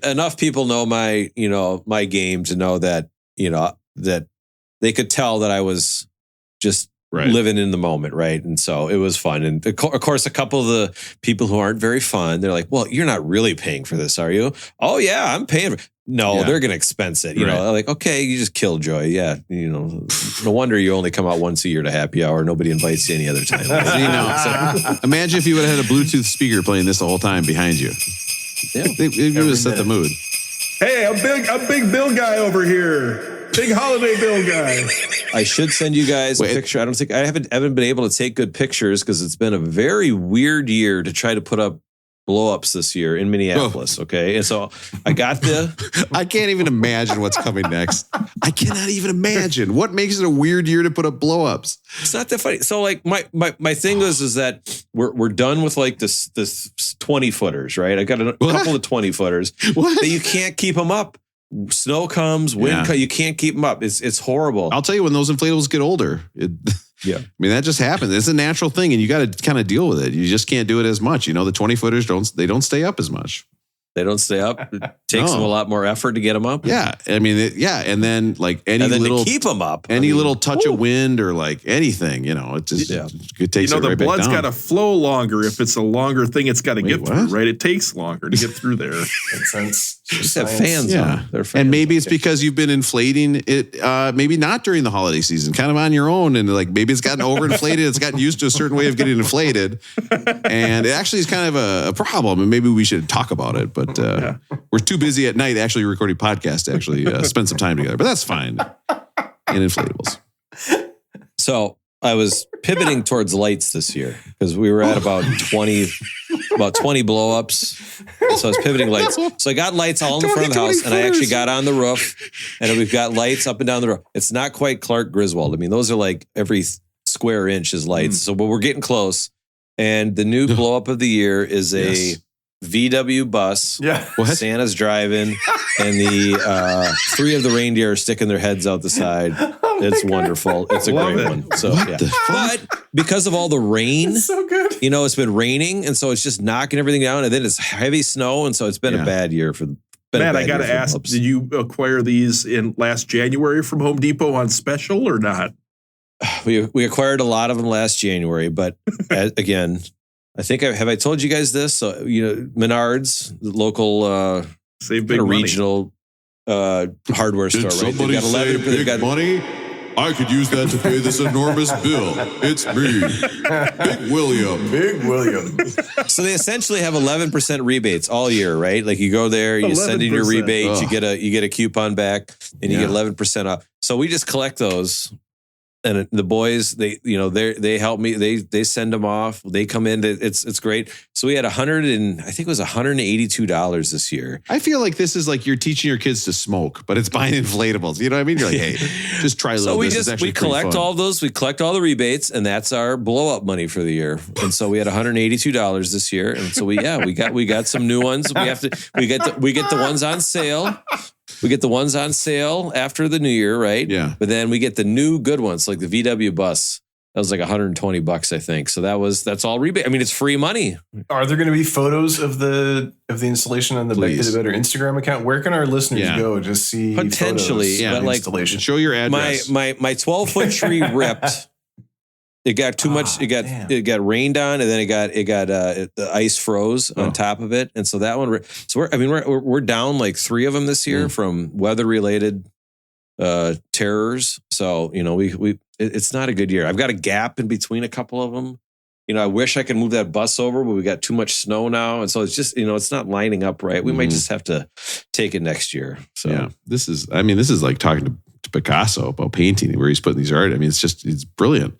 Enough people know my game to know that, that they could tell that I was just living in the moment, right? And so it was fun. And of course, a couple of the people who aren't very fun, they're like, "Well, you're not really paying for this, are you?" "Oh yeah, I'm paying for it." No, they're going to expense it. You know, like, okay, you just killed Joy. Yeah. No wonder you only come out once a year to happy hour. Nobody invites you any other time. So imagine if you would have had a Bluetooth speaker playing this the whole time behind you. Yeah. It would have set the mood. Hey, a big bill guy over here. Big holiday bill guy. I should send you guys a picture. I haven't been able to take good pictures because it's been a very weird year to try to put up blow-ups this year in Minneapolis, okay? And so I got I can't even imagine what's coming next. I ccannot even imagine. What makes it a weird year to put up blow-ups? It's not that funny. So like my thing is that we're done with like this 20-footers, right? I got a couple of 20-footers. But you can't keep them up. Snow comes, wind comes, you can't keep them up. It's horrible. I'll tell you, when those inflatables get older, I mean, that just happens. It's a natural thing, and you got to kind of deal with it. You just can't do it as much. The 20-footers don't stay up as much. They don't stay up. It takes them a lot more effort to get them up. Yeah, I mean, and then like to keep them up, little touch of wind or like anything, it just it takes it right back down. The blood's got to flow longer. If it's a longer thing, it's got to get through, right? It takes longer to get through there. Makes sense. Just have fans on. They're fans. And maybe it's because you've been inflating it, maybe not during the holiday season, kind of on your own. And like maybe it's gotten overinflated. It's gotten used to a certain way of getting inflated. And it actually is kind of a problem. And maybe we should talk about it. But we're too busy at night actually recording podcasts to actually spend some time together. But that's fine. And inflatables. So I was pivoting towards lights this year because we were at about 20 blow-ups. So I was pivoting lights. So I got lights all in the front of the house, and I actually got on the roof, and we've got lights up and down the roof. It's not quite Clark Griswold. I mean, those are like every square inch is lights. So, but we're getting close. And the new blow-up of the year is a VW bus. Yeah. Santa's driving, and the 3 of the reindeer are sticking their heads out the side. It's wonderful. It's a great one. So but because of all the rain, it's so good. It's been raining, and so it's just knocking everything down. And then it's heavy snow, and so it's been a bad year for. Matt, I got to ask: did you acquire these in last January from Home Depot on special or not? We acquired a lot of them last January, but again, I think have I told you guys this? So Menards, the local, save big regional hardware store, right? Somebody they've got money. I could use that to pay this enormous bill. It's me, Big William. Big William. So they essentially have 11% rebates all year, right? Like you go there, you send in your rebate, you get a coupon back, and you get 11% off. So we just collect those. And the boys, they help me. They send them off. They come in. It's great. So we had $182 this year. I feel like this is like you're teaching your kids to smoke, but it's buying inflatables. You know what I mean? You're like, hey, just try a little. So we collect all of those. We collect all the rebates, and that's our blow up money for the year. And so we had $182 this year. And so we got some new ones. We get the ones on sale. We get the ones on sale after the new year, right? Yeah. But then we get the new good ones, like the VW bus. That was like $120, I think. So that's all rebate. I mean, it's free money. Are there going to be photos of the installation on the Beck Did Better Instagram account? Where can our listeners go to see potentially? Photos but like installation? Show your address. My 12-foot tree ripped. It got too much. It got rained on, and then it got the ice froze on top of it, and so that one. So we're down like 3 of them this year from weather related terrors. So it's not a good year. I've got a gap in between a couple of them. I wish I could move that bus over, but we got too much snow now, and so it's just it's not lining up right. We might just have to take it next year. So this is like talking to Picasso about painting, where he's putting these art. I mean, it's brilliant.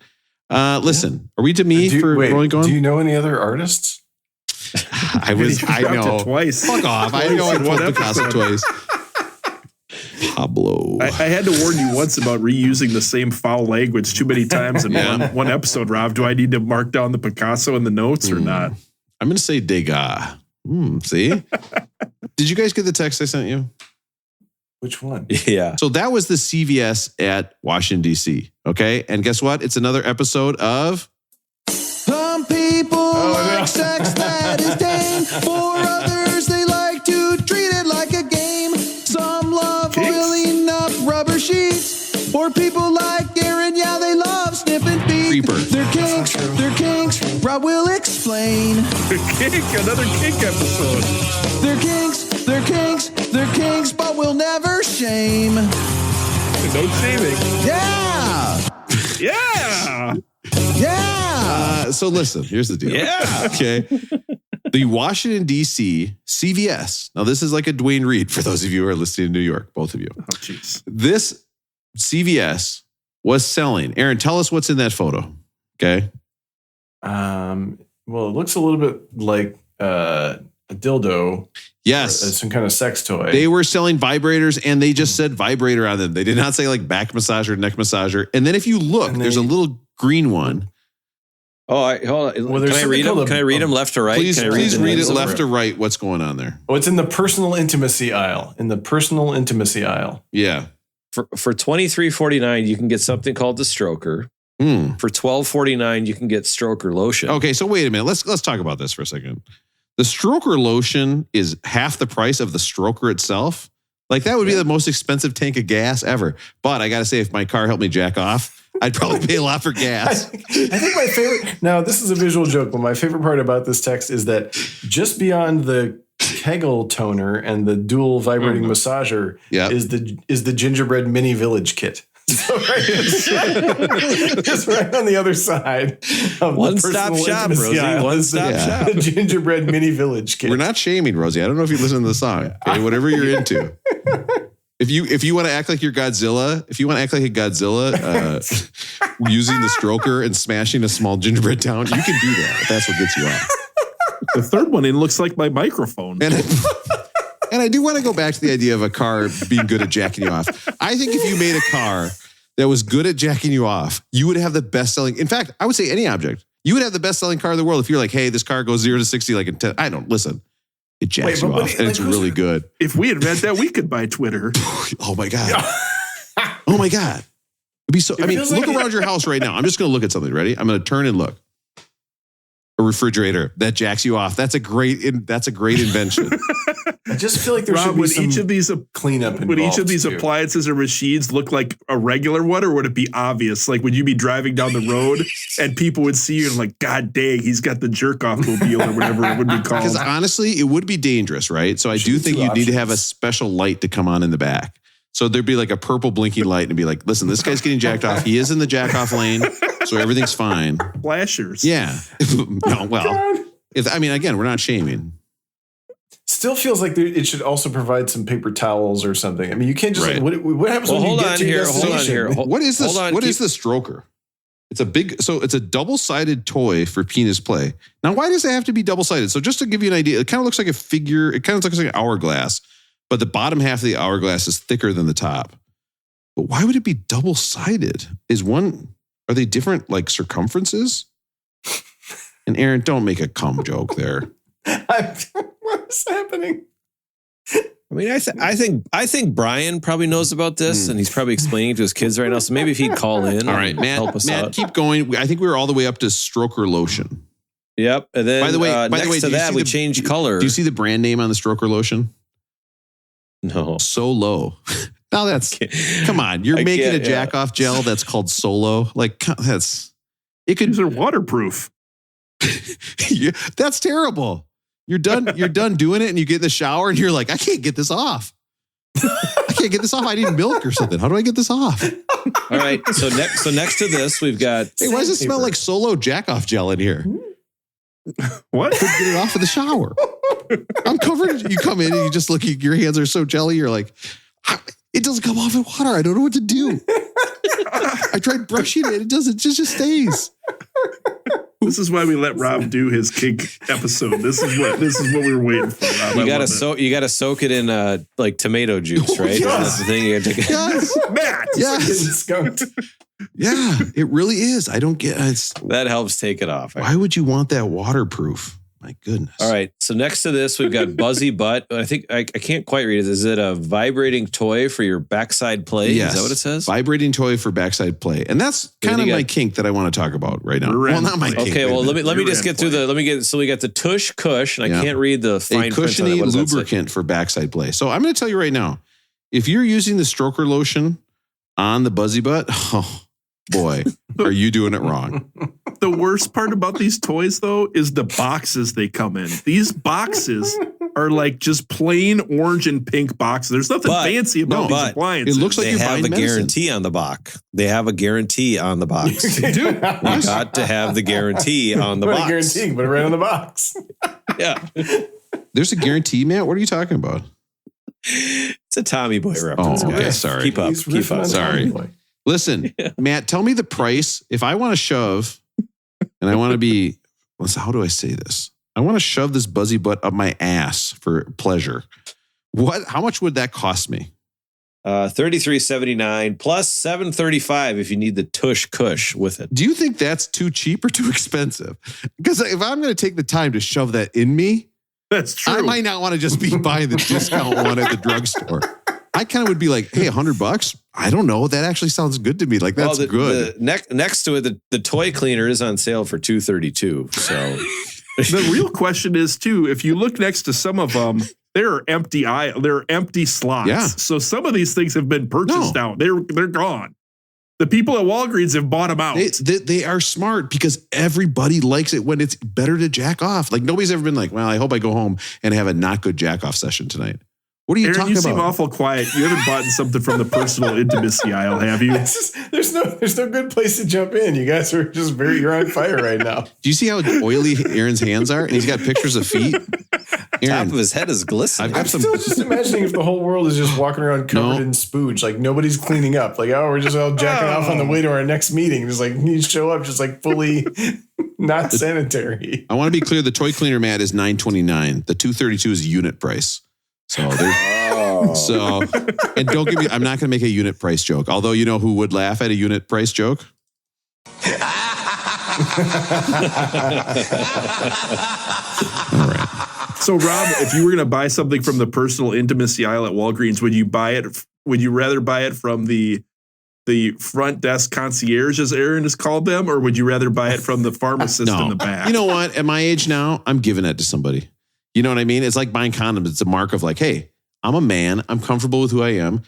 Listen, are we to me for Rolling Gone? Do you know any other artists? I know. Twice. Fuck off. I know I quote Picasso twice. Pablo. I had to warn you once about reusing the same foul language too many times in one episode, Rob. Do I need to mark down the Picasso in the notes or not? I'm going to say Degas. See? Did you guys get the text I sent you? Which one? Yeah. So that was the CVS at Washington, D.C. Okay. And guess what? It's another episode of Some people like sex that is tame. For others, they like to treat it like a game. Some love oiling up rubber sheets. Or people like Aaron, they love sniffing feet. Creeper. They're kinks. Rob will explain. Another kink episode. They're kinks, but we'll never shame. No shaming. Yeah. So listen, here's the deal. Yeah. Okay. The Washington, D.C. CVS. Now, this is like a Dwayne Reed for those of you who are listening in New York, both of you. Oh, jeez. This CVS was selling. Aaron, tell us what's in that photo. Okay. Well, it looks a little bit like a dildo. Yes. Some kind of sex toy. They were selling vibrators, and they just said vibrator on them. They did not say like back massager, neck massager. And then if you look, there's a little green one. Oh, hold on. Can I read them? Can I read them left to right? Please read it left to right. right. What's going on there? Oh, it's in the personal intimacy aisle. Yeah. For $23.49, you can get something called the Stroker. For $12.49, you can get Stroker lotion. Okay, so wait a minute. Let's talk about this for a second. The Stroker lotion is half the price of the Stroker itself. Like that would be the most expensive tank of gas ever. But I got to say, if my car helped me jack off, I'd probably pay a lot for gas. I think my favorite, now this is a visual joke, but my favorite part about this text is that just beyond the Kegel toner and the dual vibrating massager is the gingerbread mini village kit. So just right on the other side of one-stop shop, Rosie. One-stop shop. The gingerbread mini village kit. We're not shaming, Rosie. I don't know if you listen to the song. Okay, whatever you're into. If you want to act like you're Godzilla, if you want to act like a Godzilla, using the stroker and smashing a small gingerbread town, you can do that. If that's what gets you off. The third one, it looks like my microphone. And I do want to go back to the idea of a car being good at jacking you off. I think if you made a car that was good at jacking you off, you would have the best selling. In fact, I would say any object. You would have the best selling car in the world if you're like, hey, this car goes 0 to 60 like in 10. I don't listen. It jacks you off, and it's really good. If we invent that, we could buy Twitter. Oh my god! Oh my god! It'd be so. I mean, look around your house right now. I'm just going to look at something. Ready? I'm going to turn and look. A refrigerator that jacks you off. That's a great invention. I just feel like there should be some each of these cleanup involved. Would each of these appliances or machines look like a regular one, or would it be obvious? Like, would you be driving down the road and people would see you and like, God dang, he's got the jerk off mobile or whatever it would be called? Because honestly, it would be dangerous, right? So I do think you'd need to have a special light to come on in the back. So there'd be like a purple blinking light and be like, listen, this guy's getting jacked off. He is in the jack off lane, so everything's fine. Flashers. Yeah. No, well, again, we're not shaming. Still feels like it should also provide some paper towels or something. I mean, you can't just what happens when you get to your destination? What is this? What is the stroker? It's a double-sided toy for penis play. Now, why does it have to be double-sided? So just to give you an idea, it kind of looks like a figure. It kind of looks like an hourglass, but the bottom half of the hourglass is thicker than the top. But why would it be double-sided? Are they different like circumferences? And Aaron, don't make a cum joke there. What is happening? I mean, I think Brian probably knows about this, and he's probably explaining it to his kids right now. So maybe if he'd call in, all right, Matt, help us out. Keep going. I think we were all the way up to stroker lotion. Yep. And then, by the way, next to that, we changed color. Do you see the brand name on the stroker lotion? No. Solo. Now come on. You're making a jack off gel that's called Solo. Like These are waterproof. That's terrible. You're done doing it, and you get in the shower, and you're like, I can't get this off. I need milk or something. How do I get this off? All right. So next to this, we've got. Hey, why does it smell like Solo jack off gel in here? What? Couldn't get it off in the shower. I'm covered. You come in and you just look. Your hands are so jelly. You're like, it doesn't come off in water. I don't know what to do. I tried brushing it. It doesn't. It just stays. This is why we let Rob do his kink episode. This is what we were waiting for, Rob. You gotta soak it in like tomato juice, right? Yes. That's the thing. You gotta take yes. Matt. Yes. Yeah, it really is. I don't get it. That helps take it off. Why would you want that waterproof? My goodness. All right. So next to this, we've got Buzzy Butt. I think I can't quite read it. Is it a vibrating toy for your backside play? Yes. Is that what it says? Vibrating toy for backside play. And that's kind of my kink that I want to talk about right now. Well, not my kink. Okay, well, let me just get through so we got the tush cush, and I can't read the fine print. A cushiony lubricant for backside play. So I'm going to tell you right now, if you're using the stroker lotion on the Buzzy Butt, oh boy, are you doing it wrong. The worst part about these toys, though, is the boxes they come in. These boxes are like just plain orange and pink boxes. There's nothing fancy about these appliances. It looks like they have a guarantee on the box. They have a guarantee on the box. They do. You got to have the guarantee on the box. Guarantee, put it right on the box. Yeah. There's a guarantee, Matt? What are you talking about? It's a Tommy Boy reference. Oh, okay. Guys. Sorry. Keep up. Sorry. Listen, Matt, tell me the price. If I want to shove and I want to be, how do I say this? I want to shove this Buzzy Butt up my ass for pleasure. How much would that cost me? $33.79 plus $7.35 if you need the tush cush with it. Do you think that's too cheap or too expensive? Because if I'm going to take the time to shove that in me, that's true. I might not want to just be buying the discount one at the drugstore. I kind of would be like, hey, $100? I don't know. That actually sounds good to me. Like, that's good. Next to it, the toy cleaner is on sale for $232. So the real question is, too, if you look next to some of them, there are empty slots. Yeah. So some of these things have been purchased out. They're gone. The people at Walgreens have bought them out. They are smart because everybody likes it when it's better to jack off. Like nobody's ever been like, well, I hope I go home and have a not good jack off session tonight. What are you talking about? You seem awful quiet. You haven't bought something from the personal intimacy aisle, have you? There's no good place to jump in. You guys are just you're on fire right now. Do you see how oily Aaron's hands are? And he's got pictures of feet. Aaron, top of his head is glistening. I'm still just imagining if the whole world is just walking around covered in spooge, like nobody's cleaning up. Like, we're just all jacking off on the way to our next meeting. Just like you show up just like fully not sanitary. I want to be clear. The toy cleaner mat is $9.29. The $232 is unit price. So and don't give me, I'm not going to make a unit price joke. Although, you know who would laugh at a unit price joke? All right. So, Rob, if you were going to buy something from the personal intimacy aisle at Walgreens, would you rather buy it from the front desk concierge, as Aaron has called them, or would you rather buy it from the pharmacist in the back? You know what? At my age now, I'm giving it to somebody. You know what I mean? It's like buying condoms. It's a mark of like, hey, I'm a man. I'm comfortable with who I am.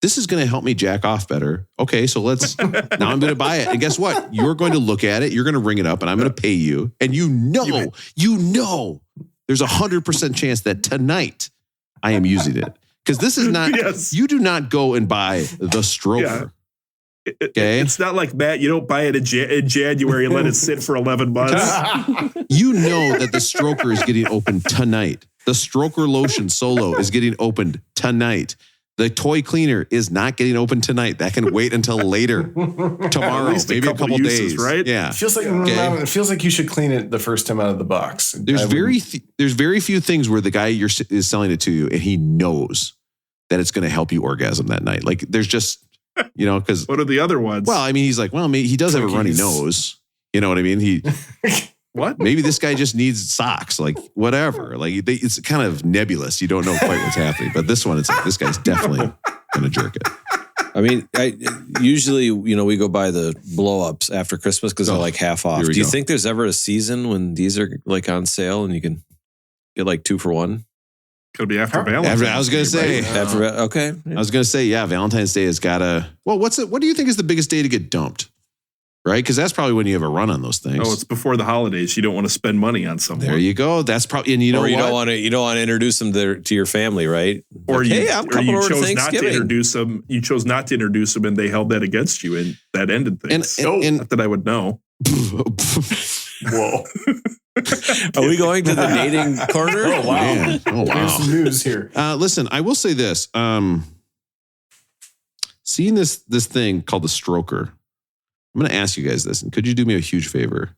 This is going to help me jack off better. Okay, so now I'm going to buy it. And guess what? You're going to look at it. You're going to ring it up and I'm going to pay you. And you know, there's 100% chance that tonight I am using it. Because this is not, you do not go and buy the stroker. Yeah. It's not like Matt. You don't buy it in January and let it sit for 11 months. You know that the stroker is getting opened tonight. The stroker lotion solo is getting opened tonight. The toy cleaner is not getting opened tonight. That can wait until later, tomorrow, maybe a couple days. Right? Yeah. It feels like you should clean it the first time out of the box. There's very few things where the guy is selling it to you and he knows that it's going to help you orgasm that night. Like there's just. You know, because what are the other ones? Well, I mean, he's like, well, maybe he does have a runny nose. You know what I mean? What? Maybe this guy just needs socks, like whatever. Like it's kind of nebulous. You don't know quite what's happening. But this one, it's like this guy's definitely going to jerk it. I mean, usually, we go buy the blow-ups after Christmas because they're like half off. Do you think there's ever a season when these are like on sale and you can get like 2 for $1? Could be after Valentine's Day. I was going to say. Right? Okay. I was going to say, Valentine's Day has got to. Well, what do you think is the biggest day to get dumped? Right? Because that's probably when you have a run on those things. Oh, it's before the holidays. You don't want to spend money on someone. There you go. That's probably, and you don't want to introduce them to your family, right? Or I'm coming over to Thanksgiving. You chose not to introduce them, and they held that against you, and that ended things. Not that I would know. Whoa. Are we going to the dating corner? Oh, wow. Man. Oh, wow. There's some news here. Listen, I will say this. Seeing this thing called the stroker, I'm going to ask you guys this. And could you do me a huge favor?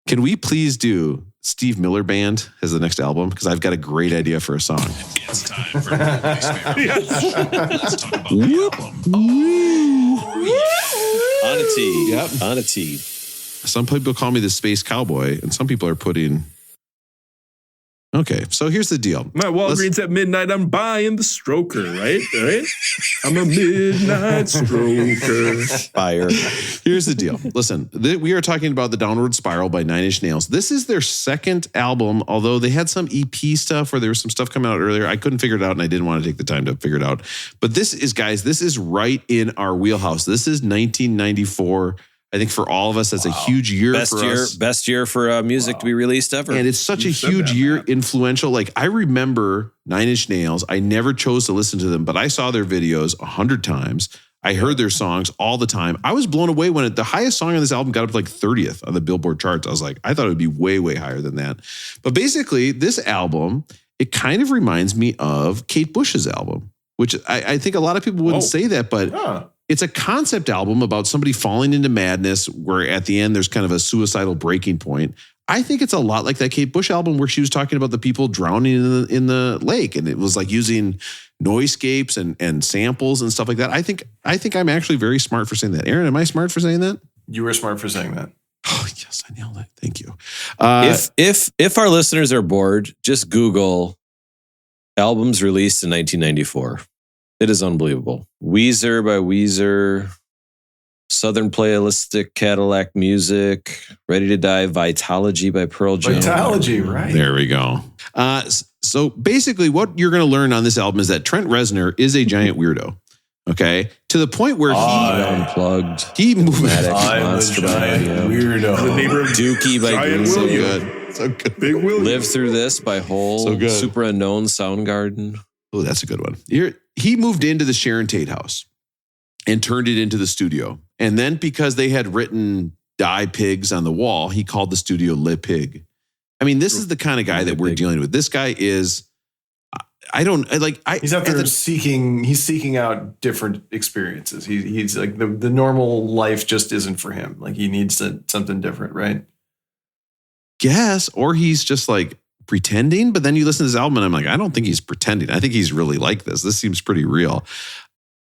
Can we please do Steve Miller Band as the next album? Because I've got a great idea for a song. It's time for Let's talk about the album. On a tee. Yep. On a tee. Some people call me the space cowboy, and some people are putting. Okay, so here's the deal. My Walgreens at midnight, I'm buying the stroker, right? I'm a midnight stroker. Fire. Here's the deal. Listen, we are talking about The Downward Spiral by Nine Inch Nails. This is their second album, although they had some EP stuff where there was some stuff coming out earlier. I couldn't figure it out, and I didn't want to take the time to figure it out. But this is right in our wheelhouse. This is 1994. I think for all of us, that's a huge year for us. Best year for music to be released ever. And it's such a huge year, influential. Like I remember Nine Inch Nails. I never chose to listen to them, but I saw their videos 100 times. I heard their songs all the time. I was blown away when the highest song on this album got up to like 30th on the Billboard charts. I was like, I thought it would be way, way higher than that. But basically, this album, it kind of reminds me of Kate Bush's album, which I think a lot of people wouldn't say that, but it's a concept album about somebody falling into madness where at the end there's kind of a suicidal breaking point. I think it's a lot like that Kate Bush album where she was talking about the people drowning in the lake, and it was like using noisescapes and samples and stuff like that. I think I'm actually very smart for saying that. Aaron, am I smart for saying that? You were smart for saying that. Oh, yes, I nailed it. Thank you. If our listeners are bored, just Google albums released in 1994. It is unbelievable. Weezer by Weezer, Southern Playalistic Cadillac Music, Ready to Die, Vitalogy by Pearl Jam. Vitalogy, right. There we go. So basically what you're going to learn on this album is that Trent Reznor is a giant weirdo. Okay, to the point where he unplugged. He moved. I'm a giant weirdo. The neighbor of Dookie by Giant Green. William. So good. Big William. Live Through This by Hole. So good. Super Unknown, Soundgarden. Oh, that's a good one. He moved into the Sharon Tate house and turned it into the studio. And then because they had written "Die Pigs" on the wall, he called the studio Le Pig. I mean, this is the kind of guy that we're dealing with. This guy is. He's out there seeking out different experiences. He's like the normal life just isn't for him. Like he needs something different, right? Guess, or he's just like pretending. But then you listen to this album and I'm like, I don't think he's pretending. I think he's really like this. This seems pretty real.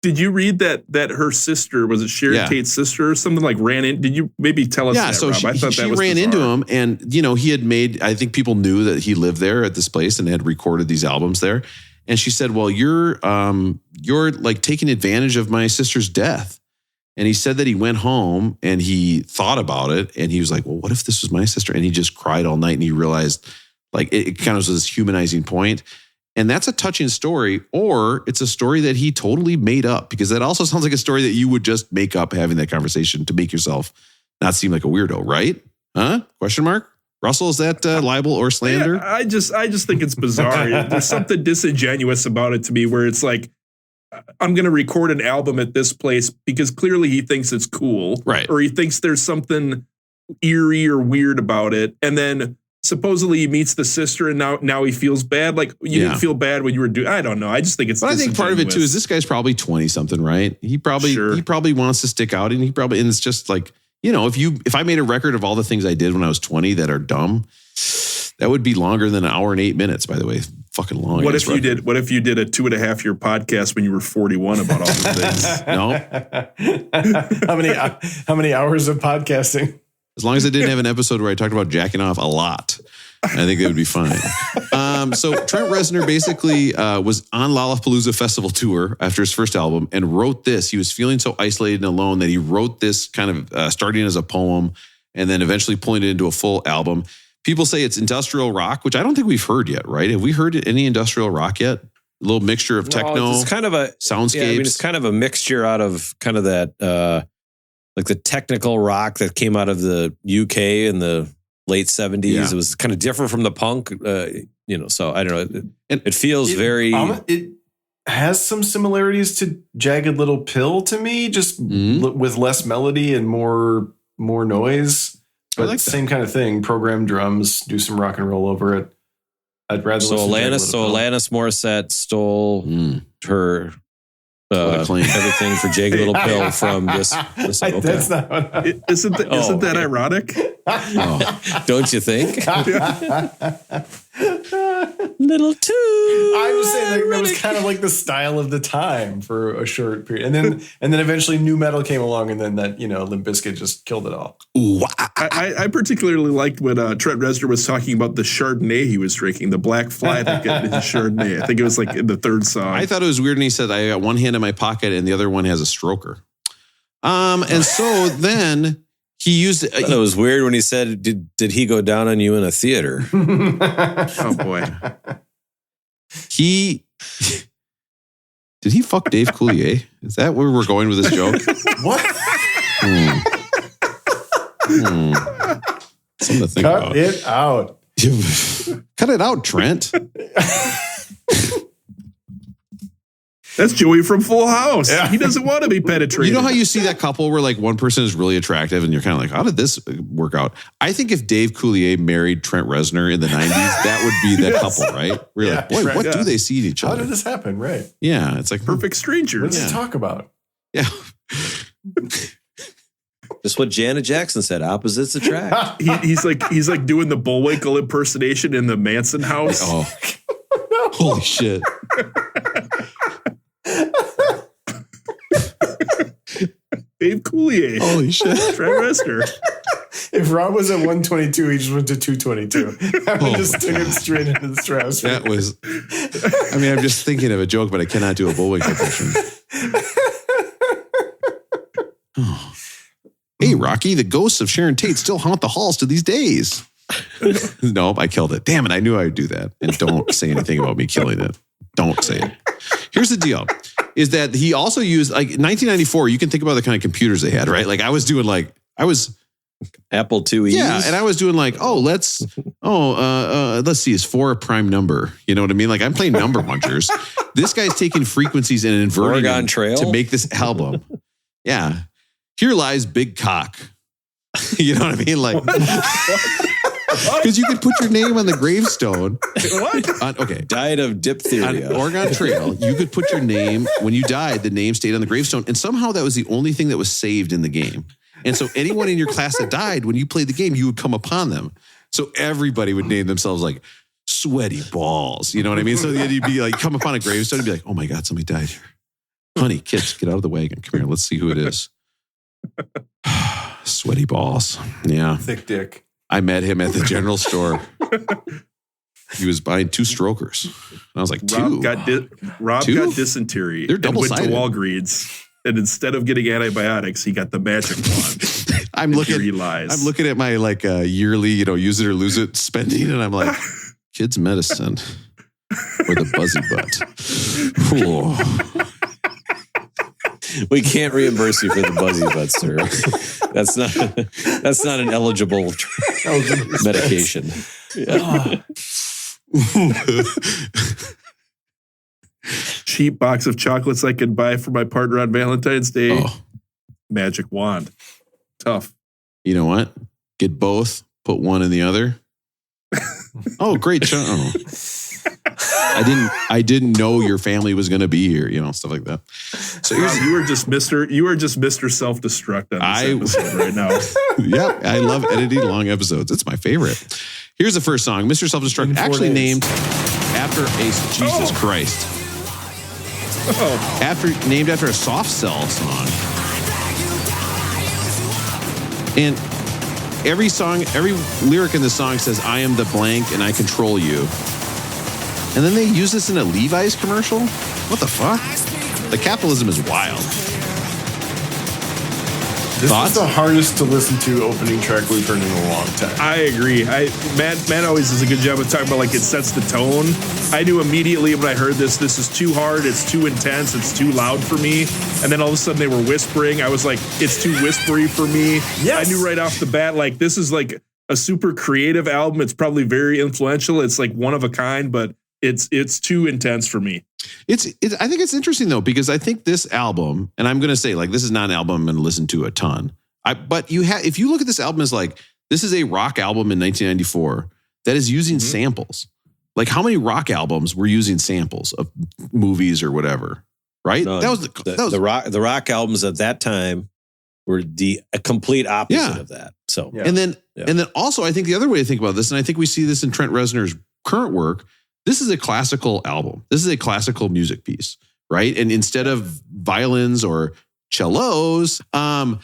Did you read that her sister, was it Sharon Tate's sister or something, like ran in? Did you maybe tell us that, so Rob? I thought she that was ran bizarre. into him and, he had made, I think people knew that he lived there at this place and had recorded these albums there. And she said, well, you're like taking advantage of my sister's death. And he said that he went home and he thought about it. And he was like, well, what if this was my sister? And he just cried all night and he realized like it kind of was this humanizing point. And that's a touching story, or it's a story that he totally made up, because that also sounds like a story that you would just make up having that conversation to make yourself not seem like a weirdo, right? Huh? Question mark? Russell, is that libel or slander? Yeah, I just think it's bizarre. There's something disingenuous about it to me, where it's like, I'm going to record an album at this place because clearly he thinks it's cool, right? Or he thinks there's something eerie or weird about it, and then supposedly he meets the sister and now he feels bad. Like you didn't feel bad when you were doing, I don't know. I just think it's, but I think part of it too is this guy's probably 20 something, right? He probably wants to stick out, and and it's just like, if I made a record of all the things I did when I was 20 that are dumb, that would be longer than an hour and 8 minutes, by the way. Fucking long. What if you did a 2.5 year podcast when you were 41 about all the things? No. How many hours of podcasting? As long as I didn't have an episode where I talked about jacking off a lot, I think that would be fine. So Trent Reznor basically was on Lollapalooza Festival tour after his first album and wrote this. He was feeling so isolated and alone that he wrote this kind of starting as a poem and then eventually pulling it into a full album. People say it's industrial rock, which I don't think we've heard yet, right? Have we heard any industrial rock yet? A little mixture of techno, it's kind of a soundscapes. Yeah, I mean, it's kind of a mixture out of kind of that... like the technical rock that came out of the UK in the late 70s. Yeah. It was kind of different from the punk, so I don't know. It feels very... it has some similarities to Jagged Little Pill to me, just with less melody and more noise. But like same kind of thing. Program drums, do some rock and roll over it. I'd rather Alanis Morissette stole her... everything for Jagged Little Pill from this okay. That's not isn't that ironic? Oh, don't you think? Little too. I was saying that was kind of like the style of the time for a short period, and then eventually new metal came along, and then that Limp Bizkit just killed it all. I particularly liked when Trent Reznor was talking about the Chardonnay he was drinking, the Black Fly that got into Chardonnay. I think it was like in the third song. I thought it was weird, and he said, "I got one hand in my pocket, and the other one has a stroker." And so then. He used it. It was weird when he said, did he go down on you in a theater? Oh, boy. Did he fuck Dave Coulier? Is that where we're going with this joke? What? Something to think about. Cut it out. Cut it out, Trent. That's Joey from Full House. Yeah. He doesn't want to be penetrated. You know how you see that couple where like one person is really attractive and you're kind of like, how did this work out? I think if Dave Coulier married Trent Reznor in the 90s, that would be that couple, right? We're like, boy, what do they see in each other? How did this happen? Right. Yeah. It's like perfect strangers. What does he talk about? Yeah. Just what Janet Jackson said, opposites attract. He's like doing the Bullwinkle impersonation in the Manson house. Oh, no. Holy shit. Dave Coulier. Holy shit. Trent Reznor. If Rob was at 122, he just went to 222. I would just took him straight into the stratosphere. That was, I mean, I'm just thinking of a joke, but I cannot do a Bullwinkle impression. Oh. Hey, Rocky, the ghosts of Sharon Tate still haunt the halls to these days. Nope, I killed it. Damn it, I knew I would do that. And don't say anything about me killing it. Don't say it. Here's the deal. is that he also used, like, 1994, you can think about the kind of computers they had, right? Like, I was doing Apple IIe's. Yeah, and I was doing like, let's see, is 4 a prime number? You know what I mean? Like, I'm playing number munchers. This guy's taking frequencies and inverting them to make this album. Yeah. Here lies Big Cock. You know what I mean? Like, because you could put your name on the gravestone. What? Died of diphtheria. On Oregon Trail, you could put your name, when you died, the name stayed on the gravestone. And somehow that was the only thing that was saved in the game. And so anyone in your class that died, when you played the game, you would come upon them. So everybody would name themselves like Sweaty Balls. You know what I mean? So you'd be like, come upon a gravestone and be like, oh my God, somebody died here. Honey, kids, get out of the wagon. Come here. Let's see who it is. Sweaty Balls. Yeah. Thick dick. I met him at the general store. He was buying 2 strokers. And I was like, 2? Rob got dysentery. They're double-sided. And went to Walgreens. And instead of getting antibiotics, he got the magic wand. I'm looking at my like yearly, use it or lose it spending, and I'm like, kids' medicine or the buzzy butt. We can't reimburse you for the buzzy butt, sir. That's not an eligible medication. Yeah. Cheap box of chocolates I could buy for my partner on Valentine's Day. Oh. Magic wand. Tough. You know what? Get both, put one in the other. Oh, great. I didn't know your family was going to be here, stuff like that. So you were just Mr. Self-Destruct on this episode right now. Yeah, I love editing long episodes. It's my favorite. Here's the first song, Mr. Self-Destruct, actually named after Jesus Christ. Named after a Soft Cell song. And every lyric in the song says, I am the blank and I control you. And then they use this in a Levi's commercial? What the fuck? The capitalism is wild. This is the hardest to listen to opening track we've heard in a long time. I agree. Matt always does a good job of talking about, like, it sets the tone. I knew immediately when I heard this is too hard, it's too intense, it's too loud for me. And then all of a sudden they were whispering. I was like, it's too whispery for me. Yes. I knew right off the bat, like, this is like a super creative album. It's probably very influential. It's like one of a kind, but it's too intense for me. I think it's interesting though, because I think this album, and I'm going to say, like, this is not an album I'm going to listen to a ton. But if you look at this album as like, this is a rock album in 1994 that is using samples. Like, how many rock albums were using samples of movies or whatever? Right? The rock albums at that time were a complete opposite of that. So, and then also, I think the other way to think about this, and I think we see this in Trent Reznor's current work, this is a classical album. This is a classical music piece, right? And instead of violins or cellos, and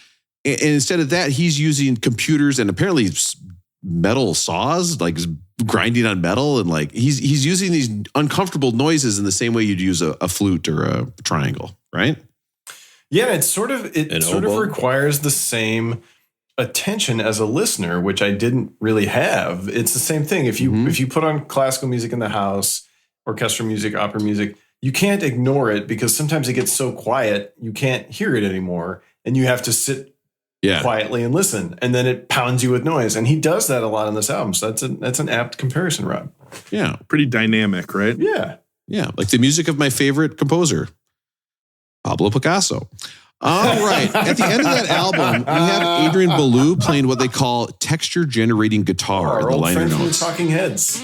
instead of that, he's using computers and apparently metal saws, like grinding on metal, and like he's using these uncomfortable noises in the same way you'd use a flute or a triangle, right? Yeah, it sort of requires the same attention as a listener, which I didn't really have. It's the same thing. If you put on classical music in the house, orchestral music, opera music, you can't ignore it because sometimes it gets so quiet you can't hear it anymore, and you have to sit quietly and listen, and then it pounds you with noise. And he does that a lot on this album. So that's an apt comparison, Rob. Yeah, pretty dynamic, right? Yeah, like the music of my favorite composer, Pablo Picasso. All right. At the end of that album, we have Adrian Belew playing what they call texture-generating guitar in the liner notes. Talking Heads.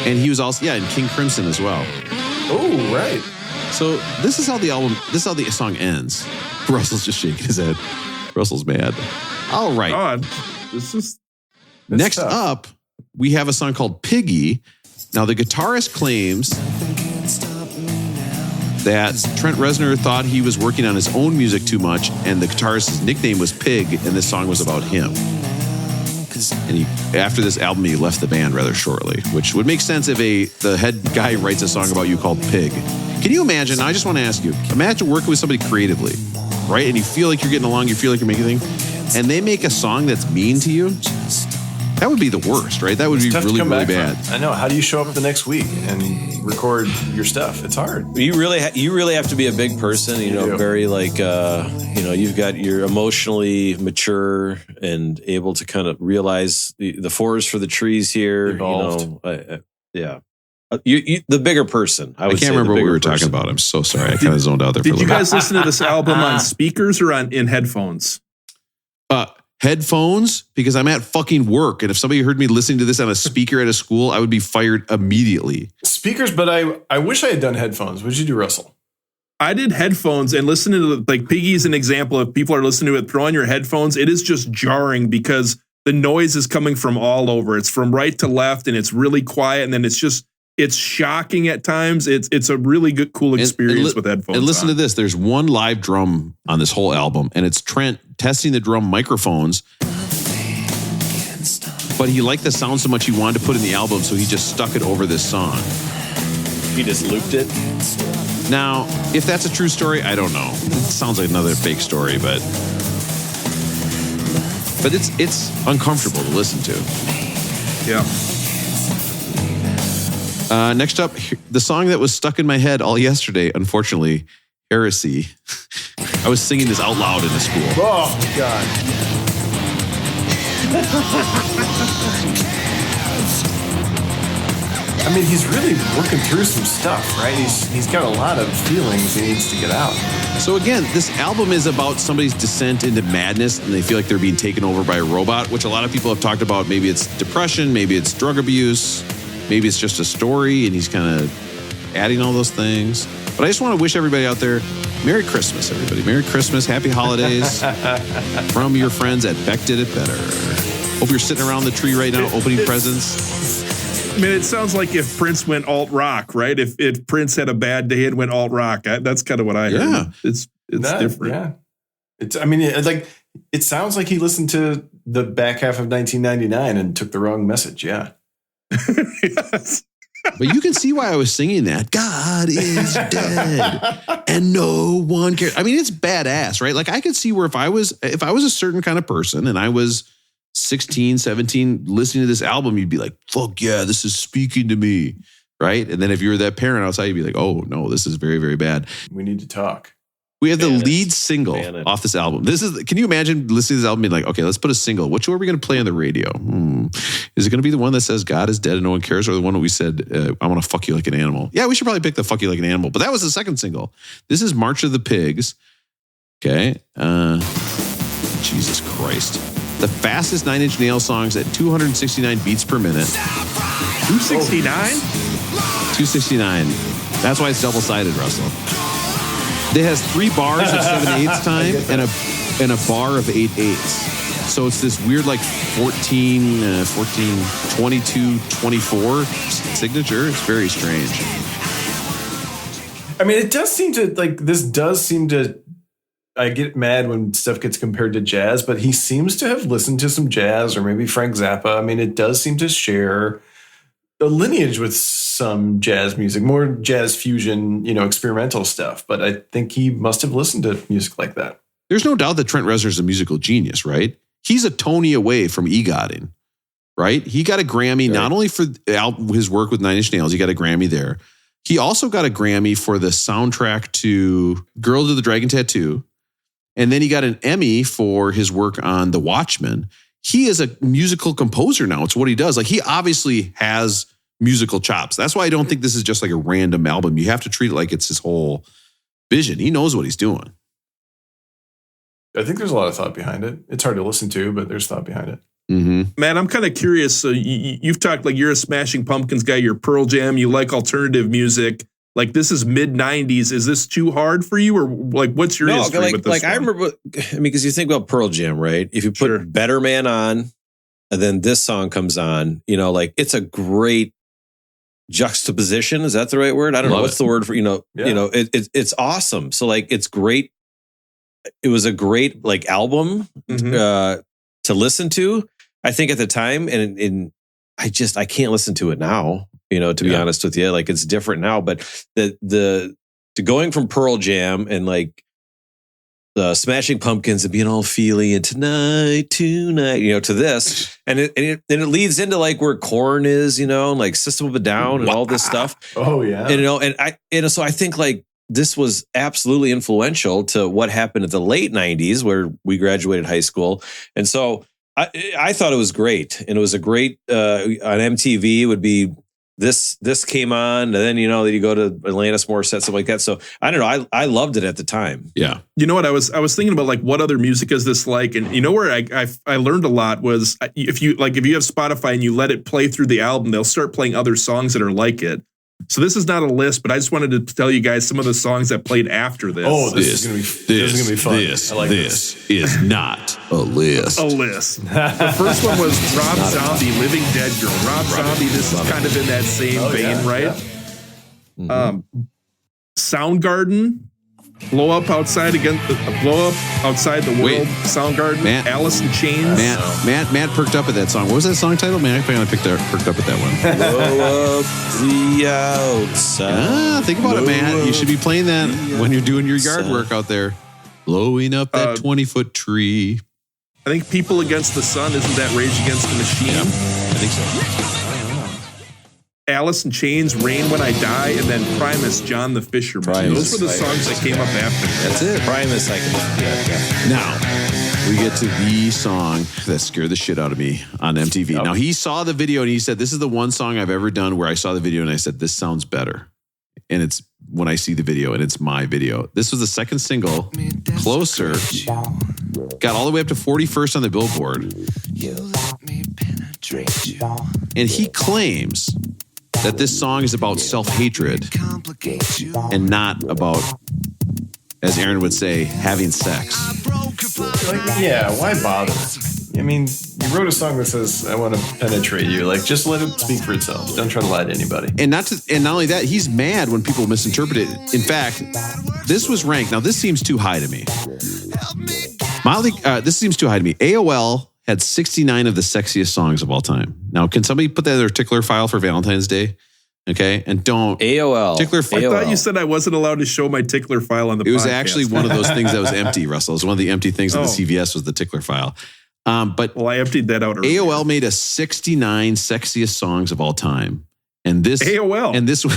And he was also, in King Crimson as well. Oh, right. So this is how the song ends. Russell's just shaking his head. Russell's mad. All right. God, Next up, we have a song called Piggy. Now, the guitarist claims that Trent Reznor thought he was working on his own music too much, and the guitarist's nickname was Pig, and this song was about him. And after this album, he left the band rather shortly, which would make sense if the head guy writes a song about you called Pig. Can you imagine? I just want to ask you, imagine working with somebody creatively, right? And you feel like you're getting along, you feel like you're making things, and they make a song that's mean to you. That would be the worst, right? That would be really, really bad. I know. How do you show up the next week and record your stuff? It's hard. You really have to be a big person, very like, you're emotionally mature and able to kind of realize the forest for the trees here. Evolved. Yeah. The bigger person. I can't remember what we were talking about. I'm so sorry. I kind of zoned out there for a little bit. Did you guys listen to this album on speakers or in headphones? Headphones, because I'm at fucking work. And if somebody heard me listening to this on a speaker at a school, I would be fired immediately. Speakers, but I wish I had done headphones. What did you do, Russell? I did headphones and listen to like Piggy's an example. If people are listening to it, throw on your headphones. It is just jarring because the noise is coming from all over. It's from right to left and it's really quiet. And then it's shocking at times. It's a really good, cool experience with headphones. And listen to this. There's one live drum on this whole album, and it's Trent testing the drum microphones. But he liked the sound so much he wanted to put in the album, so he just stuck it over this song. He just looped it? Now, if that's a true story, I don't know. It sounds like another fake story, but it's uncomfortable to listen to. Yeah. Next up, the song that was stuck in my head all yesterday, unfortunately, Heresy. I was singing this out loud in the school. Oh, God. I mean, he's really working through some stuff, right? He's got a lot of feelings he needs to get out. So again, this album is about somebody's descent into madness, and they feel like they're being taken over by a robot, which a lot of people have talked about. Maybe it's depression, maybe it's drug abuse, maybe it's just a story, and he's kind of adding all those things. But I just want to wish everybody out there, Merry Christmas, everybody. Merry Christmas, Happy Holidays from your friends at Beck Did It Better. Hope you're sitting around the tree right now opening presents. I mean, it sounds like if Prince went alt-rock, right? If Prince had a bad day and went alt-rock, that's kind of what I heard. Yeah. It's different. Yeah. It sounds like he listened to the back half of 1999 and took the wrong message. Yeah. Yes. But you can see why I was singing that. God is dead and no one cares. I mean, it's badass, right? Like I could see where if I was a certain kind of person and I was 16, 17, listening to this album, you'd be like, fuck yeah, this is speaking to me, right? And then if you were that parent outside, you'd be like, oh no, this is very, very bad. We need to talk. We have the lead single off this album. Can you imagine listening to this album and being like, okay, let's put a single. Which one are we going to play on the radio? Is it going to be the one that says God is dead and no one cares, or the one that we said, I want to fuck you like an animal? Yeah, we should probably pick the fuck you like an animal. But that was the second single. This is March of the Pigs. Okay. Jesus Christ. The fastest Nine Inch Nails songs at 269 beats per minute. 269? 269. That's why it's double-sided, Russell. It has 3 bars of 7/8 time and a bar of 8/8. So it's this weird like 14, 22, 24 signature. It's very strange. I mean, this does seem to, I get mad when stuff gets compared to jazz, but he seems to have listened to some jazz or maybe Frank Zappa. I mean, it does seem to share a lineage with some jazz music, more jazz fusion, experimental stuff. But I think he must have listened to music like that. There's no doubt that Trent Reznor is a musical genius, right? He's a Tony away from EGOTing, right? He got a Grammy not only for his work with Nine Inch Nails, he got a Grammy there. He also got a Grammy for the soundtrack to Girl with the Dragon Tattoo. And then he got an Emmy for his work on The Watchmen. He is a musical composer now. It's what he does. Like he obviously has musical chops. That's why I don't think this is just like a random album. You have to treat it like it's his whole vision. He knows what he's doing. I think there's a lot of thought behind it. It's hard to listen to, but there's thought behind it. Mm-hmm. Man, I'm kind of curious. So you've talked like you're a Smashing Pumpkins guy, you're Pearl Jam, you like alternative music. Like this is mid 90s. Is this too hard for you, or like what's your history with this? Like I remember, because you think about Pearl Jam, right? If you put Better Man on, and then this song comes on, like it's a great juxtaposition. Is that the right word? I don't know what's the word for it's awesome. So like it's great. It was a great like album to listen to. I think at the time, and I can't listen to it now. To be honest with you, like it's different now. But the going from Pearl Jam and like Smashing Pumpkins and being all feely and tonight, to this. And it leads into like where Korn is, like System of a Down and all this stuff. Oh yeah. And so I think like this was absolutely influential to what happened at the late 90s where we graduated high school. And so I thought it was great. And it was a great, on MTV would be, This came on, and then you go to Atlantis Morissette, stuff like that. So I don't know. I loved it at the time. Yeah. You know what? I was thinking about like what other music is this like, and where I learned a lot was if you have Spotify and you let it play through the album, they'll start playing other songs that are like it. So this is not a list, but I just wanted to tell you guys some of the songs that played after this. Oh, this is gonna be fun. This is not a list. A list. The first one was Rob Zombie, Living Dead Girl. Rob Zombie. This is kind of in that same vein, right? Yeah. Soundgarden. Blow up outside the world. Soundgarden. Alice in Chains. Matt perked up at that song. What was that song title? Man, I kind of perked up at that one. Blow up the outside. Think about it, Matt. You should be playing that when you're doing your yard work out there. Blowing up that 20-foot tree. I think People Against the Sun. Isn't that Rage Against the Machine? Yeah, I think so. Alice in Chains, Rain When I Die, and then Primus, John the Fisherman. Those were the songs that came up after. That's it. Primus, I can listen to that. Now, we get to the song that scared the shit out of me on MTV. Yep. Now, he saw the video and he said, this is the one song I've ever done where I saw the video and I said, this sounds better. And it's when I see the video and it's my video. This was the second single, Closer. Got all the way up to 41st on the Billboard. And he claims that this song is about self-hatred and not about, as Aaron would say, having sex. Yeah, why bother? I mean, you wrote a song that says, I want to penetrate you. Like, just let it speak for itself. Don't try to lie to anybody. And not only that, he's mad when people misinterpret it. In fact, this was ranked. Now, this seems too high to me. This seems too high to me. AOL had 69 of the sexiest songs of all time. Now, can somebody put that in their tickler file for Valentine's Day? Okay, and don't AOL. Tickler file. I thought you said I wasn't allowed to show my tickler file on the podcast. It was actually one of those things that was empty, Russell. It was one of the empty things on the CVS was the tickler file. But I emptied that out earlier. AOL made a 69 sexiest songs of all time. And this AOL. And this one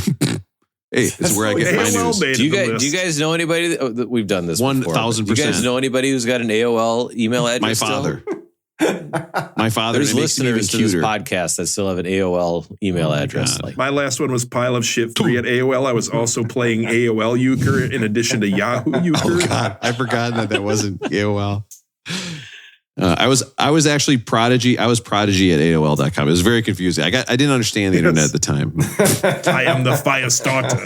hey, this is where I get my news. Do you guys know anybody that we've done this 1,000%. Do you guys know anybody who's got an AOL email address? My father. My father. There's listeners to this podcast that still have an AOL email address. My last one was Pile of Shit 3 at AOL. I was also playing AOL Euchre in addition to Yahoo Euchre. Oh God, I forgot that wasn't AOL. I was actually Prodigy. I was Prodigy at AOL.com. It was very confusing. I didn't understand the internet at the time. I am the fire starter.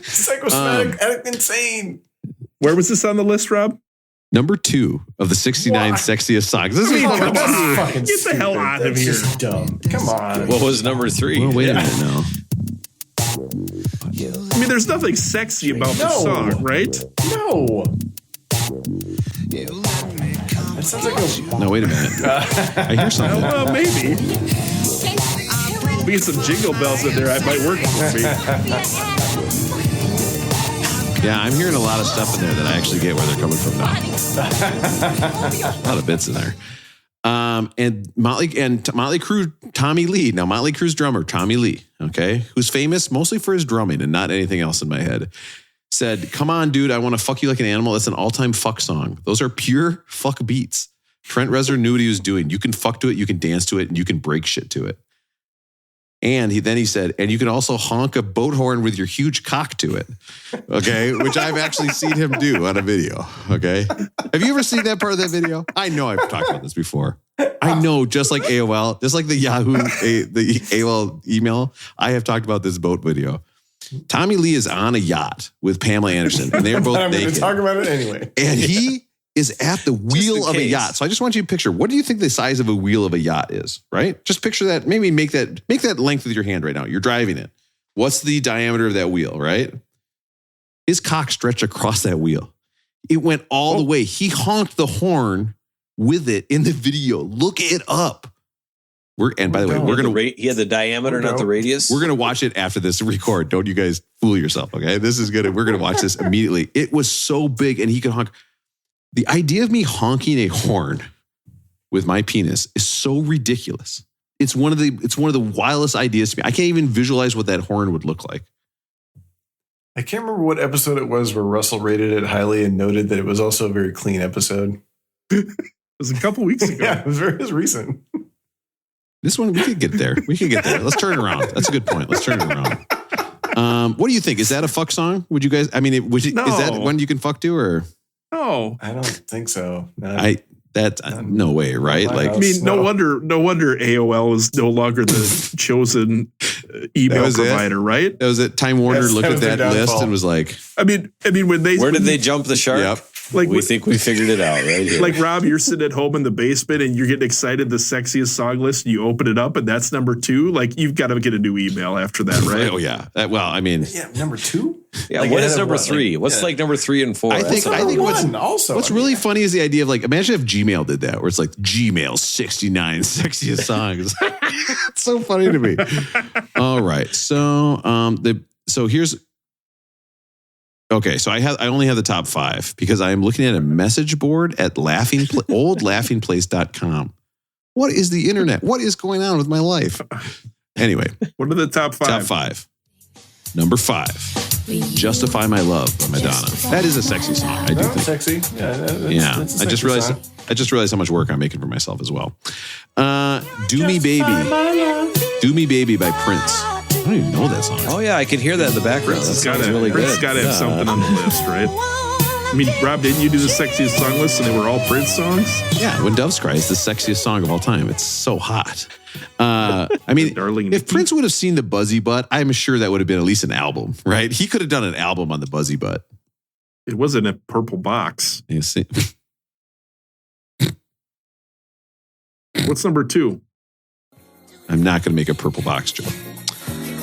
Psychosomatic, insane. Where was this on the list, Rob? Number 2 of the 69 sexiest songs. This is fucking get the hell out of here. Just dumb. Come on. What was number 3? Well, wait a minute now. I mean, there's nothing sexy about the song, right? No. That sounds like a... No, wait a minute. I hear something. Well, maybe. We get some jingle bells in there. I might work for me. Yeah, I'm hearing a lot of stuff in there that I actually get where they're coming from now. A lot of bits in there. And Motley Crue, Tommy Lee. Now, Motley Crue's drummer, Tommy Lee, okay, who's famous mostly for his drumming and not anything else in my head, said, come on, dude, I want to fuck you like an animal. That's an all-time fuck song. Those are pure fuck beats. Trent Reznor knew what he was doing. You can fuck to it, you can dance to it, and you can break shit to it. And he said, and you can also honk a boat horn with your huge cock to it. Okay. Which I've actually seen him do on a video. Okay. Have you ever seen that part of that video? I know I've talked about this before. I know, just like AOL, just like the Yahoo, the AOL email, I have talked about this boat video. Tommy Lee is on a yacht with Pamela Anderson, and they're both I'm naked. going to talk about it anyway. And he is at the wheel of a yacht. So I just want you to picture, what do you think the size of a wheel of a yacht is, right? Just picture that. Maybe make that length with your hand right now. You're driving it. What's the diameter of that wheel, right? His cock stretched across that wheel. It went all the way. He honked the horn with it in the video. Look it up. And by the way, we're going to... He had the diameter, not the radius? We're going to watch it after this record. Don't you guys fool yourself, okay? This is good. We're going to watch this immediately. It was so big, and he could honk... The idea of me honking a horn with my penis is so ridiculous. It's one of the wildest ideas to me. I can't even visualize what that horn would look like. I can't remember what episode it was where Russell rated it highly and noted that it was also a very clean episode. It was a couple weeks ago. Yeah, it was recent. This one, we could get there. Let's turn it around. That's a good point. Let's turn it around. What do you think? Is that a fuck song? Would you guys, is that one you can fuck to or? No. I don't think so. No. No way, right? Like, no wonder AOL is no longer the chosen email provider, right? That was it. Time Warner looked at that list and was like, where did they jump the shark? Yep. Like we think we figured it out right here. Like Rob, you're sitting at home in the basement and you're getting excited. The sexiest song list. And you open it up and that's number 2. Like you've got to get a new email after that, right? Oh yeah. Number 2. Yeah. Like, what is number 3? What's like number 3 and 4? I think what's really funny is the idea of like, imagine if Gmail did that, where it's like Gmail 69 sexiest songs. It's so funny to me. All right, so here's. Okay, so I only have the top 5 because I am looking at a message board at oldlaughingplace.com. What is the internet? What is going on with my life? Anyway. What are the top 5? Top 5. Number 5. Justify My Love by Madonna. That is a sexy song. I do think. Sexy. I just realized how much work I'm making for myself as well. Do Me Baby by Prince. I don't even know that song. Oh yeah, I can hear that in the background. That sounds really good. Prince got to have something on the list, right? I mean, Rob, didn't you do the sexiest song list and they were all Prince songs? Yeah, When Doves Cry is the sexiest song of all time. It's so hot. If Prince would have seen the Buzzy Butt, I'm sure that would have been at least an album, right? He could have done an album on the Buzzy Butt. It wasn't a purple box. You see? What's number 2? I'm not going to make a purple box joke.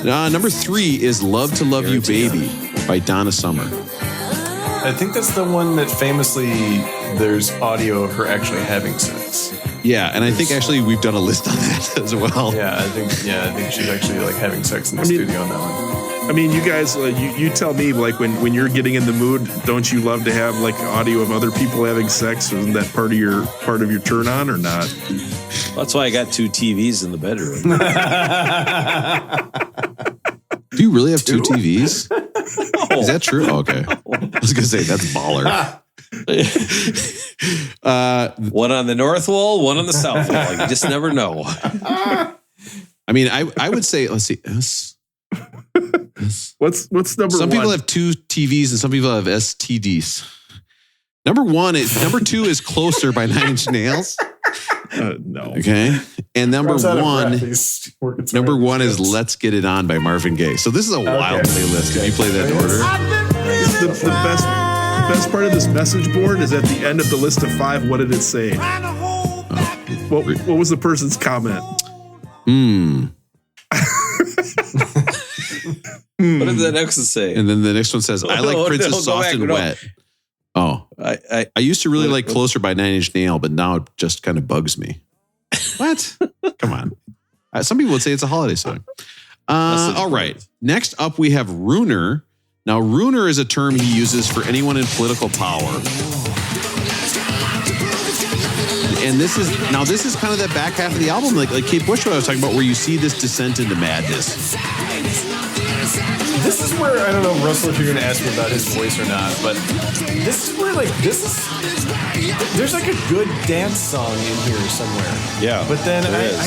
Number 3 is Love to Love You Baby by Donna Summer. I think that's the one that famously there's audio of her actually having sex. Yeah, and I think actually we've done a list on that as well. Yeah, I think she's actually like having sex in the studio on that one. I mean, you guys, you tell me, like when you're getting in the mood, don't you love to have like audio of other people having sex? Isn't that part of your turn on or not? That's why I got 2 TVs in the bedroom. Do you really have 2 TVs? Oh. Is that true? Oh, okay. I was going to say, that's baller. One on the north wall, one on the south wall. You just never know. I mean, I would say, let's see. What's number 1? Some people have 2 TVs and some people have STDs. Number 2 is Closer by 9 Inch Nails. No. Okay. And number 1 is Let's Get It On by Marvin Gaye. So this is a wild playlist. If you play that in order. The best part of this message board is at the end of the list of 5. What did it say? What was the person's comment? What did the next one say? And then the next one says, I like Prince's Soft and Wet. Oh, I used to really like Closer by 9 Inch Nail, but now it just kind of bugs me. What? Come on. Some people would say it's a holiday song. All right. Next up, we have Ruiner. Now, Ruiner is a term he uses for anyone in political power. And this is kind of that back half of the album, like Kate Bush, what I was talking about, where you see this descent into madness. This is where, I don't know, Russell, if you're going to ask me about his voice or not, but this is where, there's like a good dance song in here somewhere. Yeah. But then I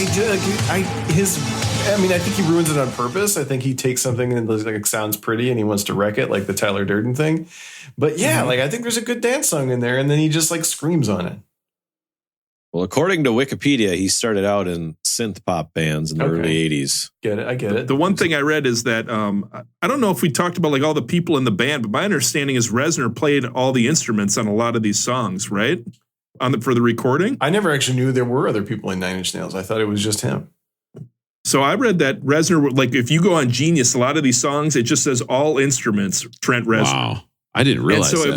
think he ruins it on purpose. I think he takes something and it sounds pretty and he wants to wreck it, like the Tyler Durden thing. But yeah, I think there's a good dance song in there and then he just screams on it. Well, according to Wikipedia, he started out in synth pop bands in the early 80s. I get it. The one thing I read is that I don't know if we talked about all the people in the band, but my understanding is Reznor played all the instruments on a lot of these songs, right? For the recording. I never actually knew there were other people in 9 Inch Nails. I thought it was just him. So I read that Reznor, if you go on Genius, a lot of these songs, it just says all instruments, Trent Reznor. Wow. I didn't realize that. And so it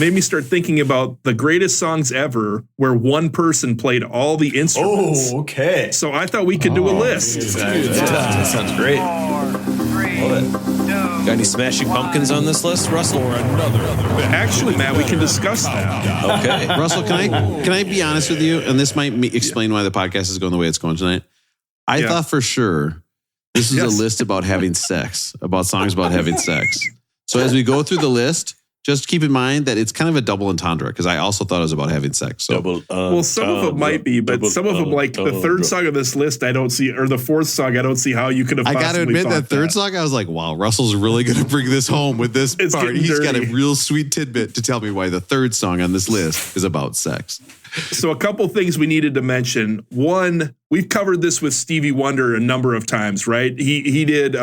made me start thinking about the greatest songs ever where one person played all the instruments. Oh, okay. So I thought we could do a list. That sounds great. Got any Smashing Pumpkins on this list, Russell? Or another? Actually, Matt, we can discuss that. Okay. Russell, can I be honest with you? And this might explain why the podcast is going the way it's going tonight. I thought for sure this is a list about having sex, about songs about having sex. So as we go through the list, just keep in mind that it's kind of a double entendre because I also thought it was about having sex. So, well, some of them might be, but some of them, like the third song of this list, I don't see, or the fourth song, I don't see how you could have. I got to admit that third song, I was like, wow, Russell's really going to bring this home with this part. He's got a real sweet tidbit to tell me why the third song on this list is about sex. So a couple things we needed to mention. One, we've covered this with Stevie Wonder a number of times, right? He did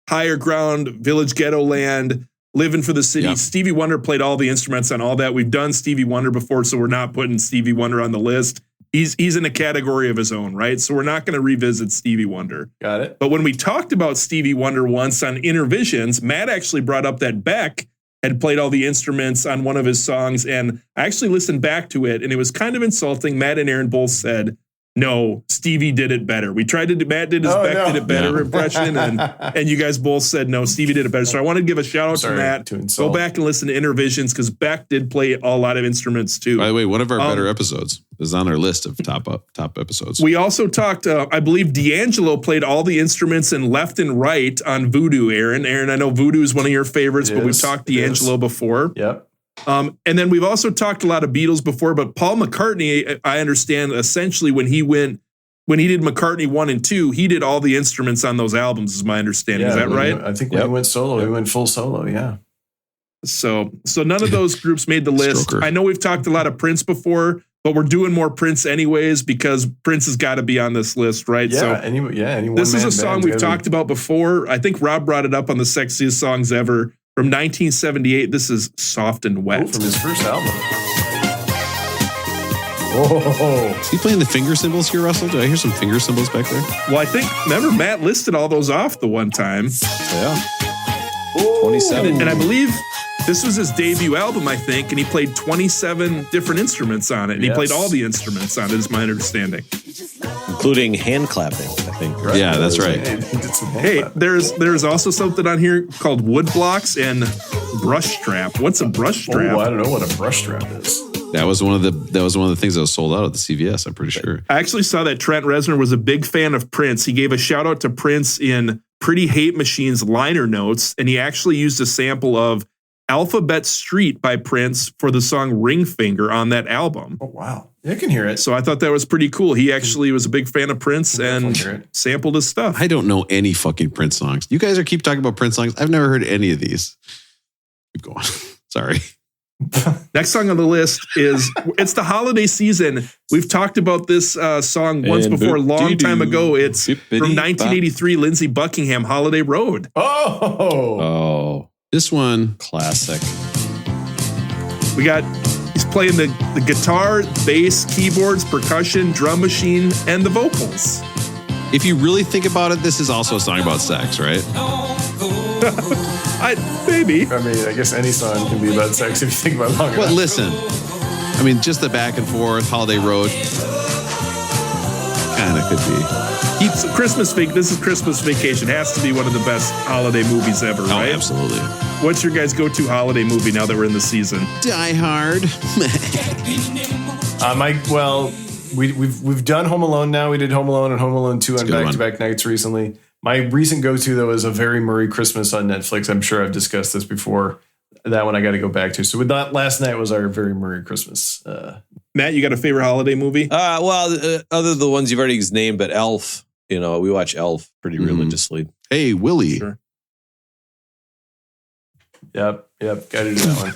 Higher Ground, Village Ghetto Land, Living for the City. Yep. Stevie Wonder played all the instruments on all that. We've done Stevie Wonder before, so we're not putting Stevie Wonder on the list. He's in a category of his own, right? So we're not going to revisit Stevie Wonder. Got it. But when we talked about Stevie Wonder once on Intervisions, Matt actually brought up that Beck had played all the instruments on one of his songs, and I actually listened back to it, and it was kind of insulting. Matt and Aaron both said, no, Stevie did it better. We tried to do, Matt did his Beck did it better impression, and you guys both said, no, Stevie did it better. So I want to give a shout out to Matt. Go back and listen to Intervisions because Beck did play a lot of instruments too. By the way, one of our better episodes is on our list of top episodes. We also talked, I believe D'Angelo played all the instruments in Left and Right on Voodoo, Aaron. Aaron, I know Voodoo is one of your favorites, but we've talked D'Angelo before. Yep. And then we've also talked a lot of Beatles before, but Paul McCartney, I understand essentially when he did McCartney 1 and 2, he did all the instruments on those albums, is my understanding. Is that right? I think when he went solo, he went full solo. Yeah. So none of those groups made the list. Stroker. I know we've talked a lot of Prince before, but we're doing more Prince anyways because Prince has got to be on this list, right? Yeah. So this is a song we've talked about before. I think Rob brought it up on the Sexiest Songs Ever. From 1978, this is Soft and Wet. From his first album. Is he playing the finger cymbals here, Russell? Did I hear some finger cymbals back there? Well, remember Matt listed all those off the one time. Yeah. 27. And I believe this was his debut album, I think, and he played 27 different instruments on it. And he played all the instruments on it, is my understanding. Including hand clapping, I think. Right? Yeah, that's right. Hey, there's also something on here called wood blocks and brush strap. What's a brush strap? Oh, I don't know what a brush strap is. That was one of the things that was sold out at the CVS, I'm pretty sure. I actually saw that Trent Reznor was a big fan of Prince. He gave a shout out to Prince in Pretty Hate Machine's liner notes, and he actually used a sample of Alphabet Street by Prince for the song Ring Finger on that album. Oh, wow. You can hear it. So I thought that was pretty cool. He actually was a big fan of Prince and sampled his stuff. I don't know any fucking Prince songs. You guys keep talking about Prince songs. I've never heard any of these. Keep going. Sorry. Next song on the list it's the holiday season. We've talked about this song once before, a long time ago. It's from 1983, Lindsey Buckingham, Holiday Road. Oh. This one. Classic. He's playing the guitar, bass, keyboards, percussion, drum machine, and the vocals. If you really think about it, this is also a song about sex, right? Maybe. I mean, I guess any song can be about sex if you think about it long enough. But listen, I mean, just the back and forth, Holiday Road, kind of could be. This is Christmas Vacation. Has to be one of the best holiday movies ever, right? Oh, absolutely. What's your guys' go-to holiday movie now that we're in the season? Die Hard. We've done Home Alone now. We did Home Alone and Home Alone 2 on back-to-back nights recently. My recent go-to, though, is A Very Merry Christmas on Netflix. I'm sure I've discussed this before. That one I got to go back to. So with that, last night was our Very Merry Christmas. Matt, you got a favorite holiday movie? Other than the ones you've already named, but Elf. You know, we watch Elf pretty religiously. Hey, Willie. Sure. Yep. Got to do that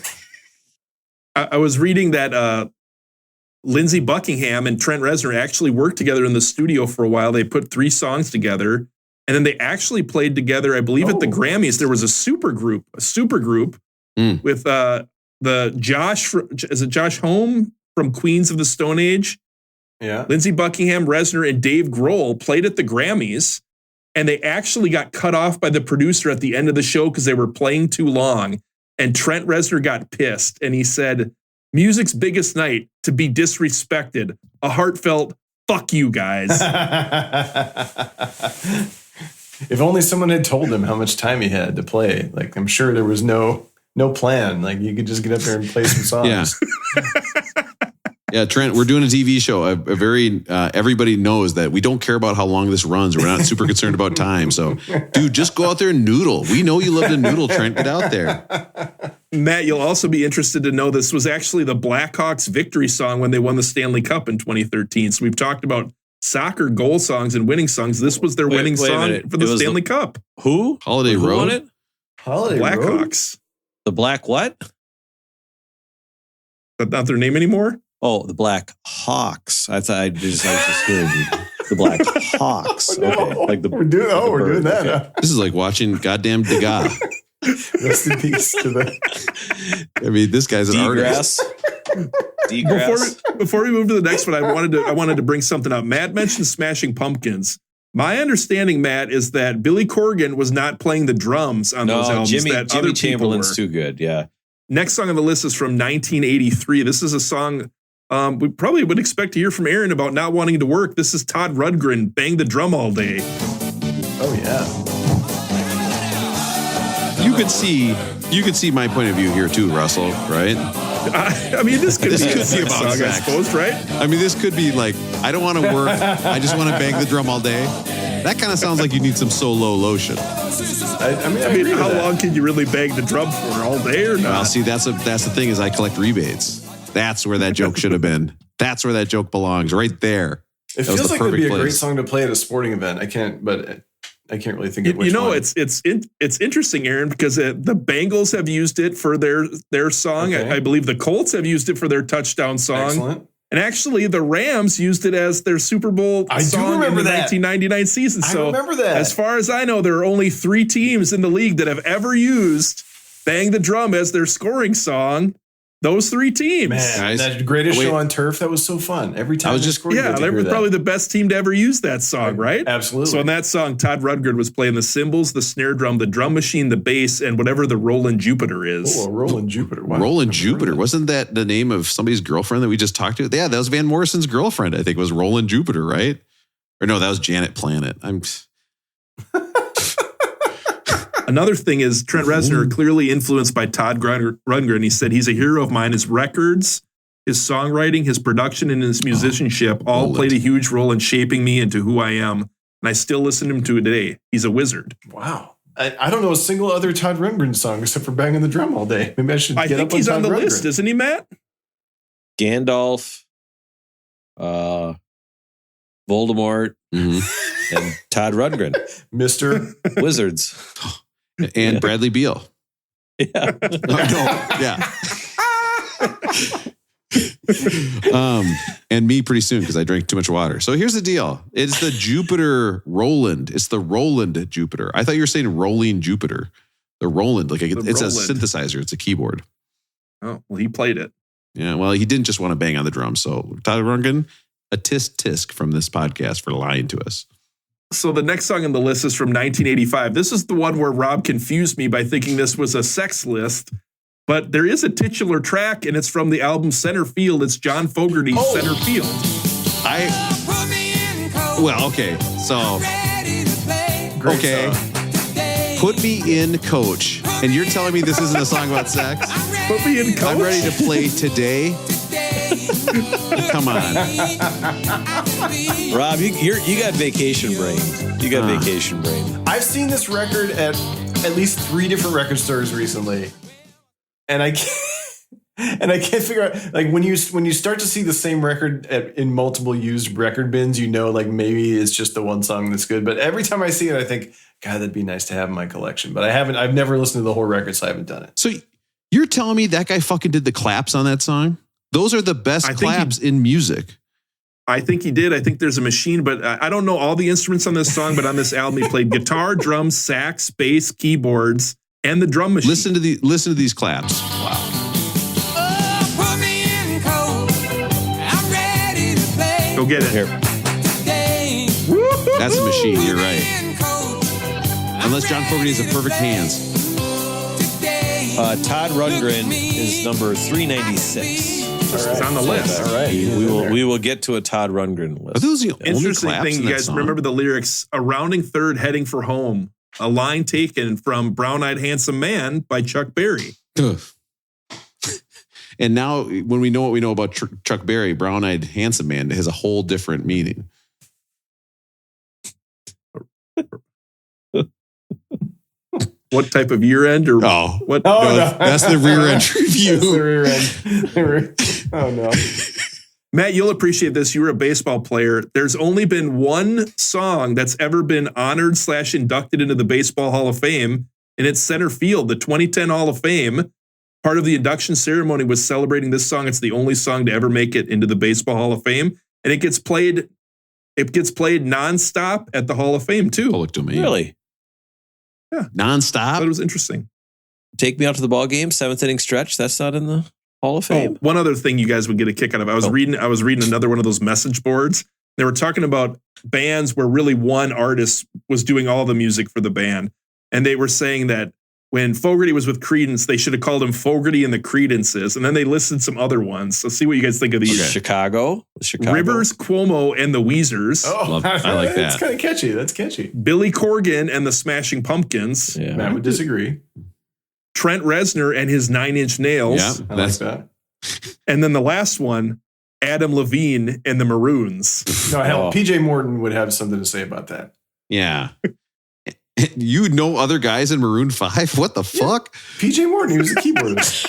one. I was reading that Lindsey Buckingham and Trent Reznor actually worked together in the studio for a while. They put 3 songs together, and then they actually played together, I believe, at the Grammys. There was a super group with Josh Homme from Queens of the Stone Age. Yeah. Lindsey Buckingham, Reznor, and Dave Grohl played at the Grammys, and they actually got cut off by the producer at the end of the show because they were playing too long. And Trent Reznor got pissed, and he said, "Music's biggest night, to be disrespected. A heartfelt fuck you guys." If only someone had told him how much time he had to play. Like, I'm sure there was no plan. Like, you could just get up there and play some songs. Yeah, Trent, we're doing a TV show. Everybody knows that we don't care about how long this runs. We're not super concerned about time. So, dude, just go out there and noodle. We know you love to noodle, Trent. Get out there. Matt, you'll also be interested to know this was actually the Blackhawks victory song when they won the Stanley Cup in 2013. So we've talked about soccer goal songs and winning songs. This was their winning song for the Stanley Cup. Who? Holiday Road? Who won it? Holiday Blackhawks. The Black what? That's not their name anymore? Oh, the Black Hawks. I thought I was just hearing the Black Hawks. No. Okay. Like we're doing that. Okay. This is like watching goddamn Degas. Rest in peace to the. I mean, this guy's an artist. Before we move to the next one, I wanted to bring something up. Matt mentioned Smashing Pumpkins. My understanding, Matt, is that Billy Corgan was not playing the drums on those albums. Jimmy Chamberlain's too good. Yeah. Next song on the list is from 1983. This is a song we probably would expect to hear from Aaron about not wanting to work. This is Todd Rundgren, Bang the Drum All Day. Oh, yeah. You could see my point of view here too, Russell, right? I mean, this could be about song, sex, I suppose, right? I mean, this could be like, I don't want to work. I just want to bang the drum all day. That kind of sounds like you need some solo lotion. I mean, how long can you really bang the drum for? All day or not? Well, see, that's the thing is I collect rebates. That's where that joke should have been. That's where that joke belongs, right there. It feels like it'd be a great song to play at a sporting event. I can't really think of which one. It's interesting, Aaron, because the Bengals have used it for their song. Okay. I believe the Colts have used it for their touchdown song. Excellent. And actually, the Rams used it as their Super Bowl song in the 1999 season. So, I remember that. As far as I know, there are only 3 teams in the league that have ever used Bang the Drum as their scoring song. Those 3 teams. Man, that greatest show on turf, that was so fun. Every time they were probably the best team to ever use that song, right? Absolutely. So in that song, Todd Rundgren was playing the cymbals, the snare drum, the drum machine, the bass, and whatever the Roland Jupiter is. Oh, a Roland Jupiter. Wow. Roland Jupiter. Wasn't that the name of somebody's girlfriend that we just talked to? Yeah, that was Van Morrison's girlfriend, I think, was Roland Jupiter, right? Or no, that was Janet Planet. Another thing is Trent Reznor, clearly influenced by Todd Rundgren. He said, he's a hero of mine. His records, his songwriting, his production, and his musicianship all played a huge role in shaping me into who I am. And I still listen to him today. He's a wizard. Wow. I don't know a single other Todd Rundgren song except for Banging the Drum All Day. Maybe I should get up on he's Todd on the Rundgren. list, isn't he, Matt? Gandalf, Voldemort, and Todd Rundgren. Mr. Wizards. And Bradley Beal. Yeah. And me pretty soon because I drank too much water. So here's the deal. It's the Jupiter Roland. It's the Roland Jupiter. I thought you were saying rolling Jupiter. The Roland, it's Roland. a synthesizer. It's a keyboard. Oh, well, he played it. Yeah, well, he didn't just want to bang on the drums. So Todd Rundgren, a tisk from this podcast for lying to us. So the next song on the list is from 1985. This is the one where Rob confused me by thinking this was a sex list. But there is a titular track, and it's from the album Center Field. It's John Fogerty's Center Field. Okay. So, Put Me In, Coach. And you're telling me this isn't a song about sex? Put me in, Coach. I'm ready to play today. Come on. Rob, you got vacation brain. You got vacation brain. I've seen this record at least 3 different record stores recently. And I can't figure out, like, when you start to see the same record in multiple used record bins, like maybe it's just the one song that's good. But every time I see it, I think, God, that'd be nice to have in my collection. But I've never listened to the whole record, so I haven't done it. So you're telling me that guy fucking did the claps on that song? Those are the best claps in music. I think he did. I think there's a machine, but I don't know all the instruments on this song. But on this album, he played guitar, drums, sax, bass, keyboards, and the drum machine. Listen to these claps. Wow. Go get it. Here. That's a machine. You're right. Unless John Fogerty has a perfect hands. Todd Rundgren is number 396. It's on the list. All right. We will get to a Todd Rundgren list. Are those the only Interesting claps thing, in you that guys song? remember the lyrics, a rounding third heading for home, a line taken from Brown-Eyed Handsome Man by Chuck Berry. Ugh. And now when we know what we know about Chuck Berry, Brown-Eyed Handsome Man has a whole different meaning. What type of year end or what? Oh, no. That's the rear end review. That's the rear end. Oh, no. Matt, you'll appreciate this. You were a baseball player. There's only been one song that's ever been honored / inducted into the Baseball Hall of Fame, and it's Center Field, the 2010 Hall of Fame. Part of the induction ceremony was celebrating this song. It's the only song to ever make it into the Baseball Hall of Fame, and it gets played nonstop at the Hall of Fame too. Public domain. Really? Yeah. Nonstop? I thought it was interesting. Take Me Out to the Ball Game, 7th inning stretch. That's not in the Hall of Fame. Oh, one other thing you guys would get a kick out of. I was reading another one of those message boards. They were talking about bands where really one artist was doing all the music for the band. And they were saying that when Fogerty was with Creedence, they should have called him Fogerty and the Creedences. And then they listed some other ones. So see what you guys think of these. Okay. Chicago. Rivers, Cuomo, and the Weezers. Oh, I like that. That's kind of catchy. That's catchy. Billy Corgan and the Smashing Pumpkins. Yeah. Matt would disagree. Trent Reznor and his 9 Inch Nails. Yeah, I like that. And then the last one, Adam Levine and the Maroons. No, hell, PJ Morton would have something to say about that. Yeah. You know other guys in Maroon 5? What the fuck? PJ Morton, he was the keyboardist.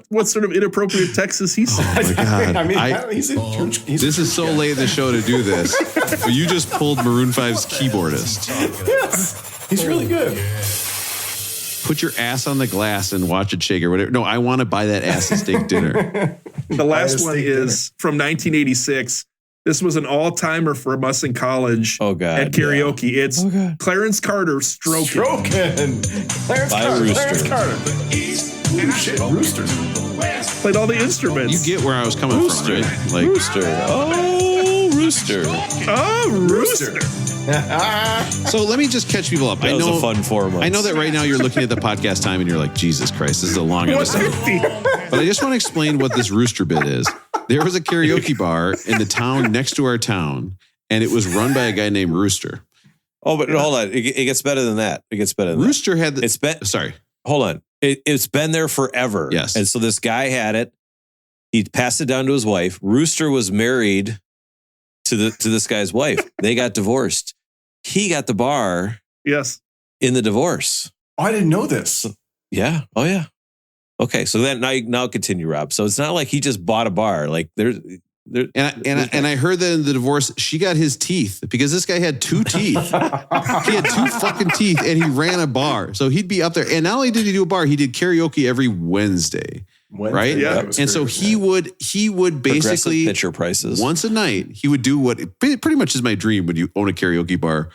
What sort of inappropriate text is he saying? Oh my God. I mean, he's a church. This is so late in the show to do this. But you just pulled Maroon 5's keyboardist. Yes, he's really good. Put your ass on the glass and watch it shake or whatever. No, I want to buy that ass and steak dinner. The last one is from 1986. This was an all-timer for us in college at karaoke. Yeah. It's Clarence Carter, Stroking. Clarence By Carter. Rooster. Clarence Carter. Ooh, shit, Rooster. Played all the instruments. You get where I was coming from, right? Like, Rooster. Oh, Rooster. Oh, Rooster. So let me just catch people up. That was a fun 4 months. I know that right now you're looking at the podcast time and you're like, Jesus Christ, this is a long episode. But I just want to explain what this Rooster bit is. There was a karaoke bar in the town next to our town, and it was run by a guy named Rooster. Oh, but hold on. It gets better than that. It gets better than Rooster that. had the... It's been... Sorry. Hold on. It's been there forever. Yes. And so this guy had it. He passed it down to his wife. Rooster was married to this guy's wife. They got divorced. He got the bar. Yes. In the divorce. Oh, I didn't know this. Yeah. Oh, yeah. Okay. So then now continue, Rob. So it's not like he just bought a bar. Like there's I heard that in the divorce, she got his teeth because this guy had 2 teeth. He had 2 fucking teeth and he ran a bar. So he'd be up there. And not only did he do a bar, he did karaoke every Wednesday. Right? Yeah. And so he would basically pitcher prices once a night. He would do what pretty much is my dream when you own a karaoke bar.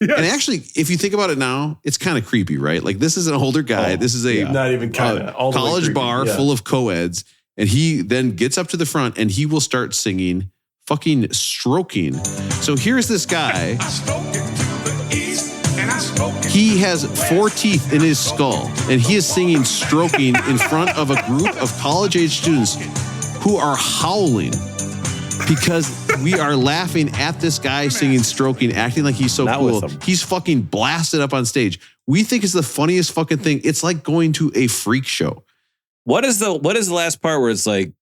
Yes. And actually, if you think about it now, it's kind of creepy, right? Like this is an older guy. This is a not even kind of college bar full of co-eds. And he then gets up to the front and he will start singing fucking Stroking. So here's this guy. He has 4 teeth in his skull and he is singing Stroking in front of a group of college-age students who are howling because we are laughing at this guy singing Stroking, acting like he's so cool. He's fucking blasted up on stage. We think it's the funniest fucking thing. It's like going to a freak show. What is the last part where it's like,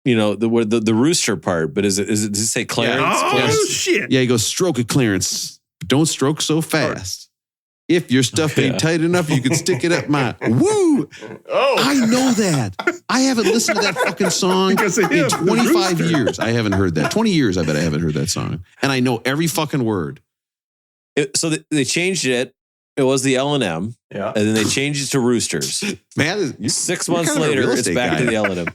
you know, the Rooster part, but does it say Clarence? Yeah. Clarence? Shit. Yeah, he goes, stroke it, Clarence. Don't stroke so fast. If your stuff ain't tight enough, you can stick it up my woo. Oh, I know that. I haven't listened to that fucking song in 25 years. I haven't heard that. 20 years, I bet I haven't heard that song. And I know every fucking word. So they changed it. It was the L&M. Yeah. And then they changed it to Roosters. Man, 6 months later, it's back to the L&M.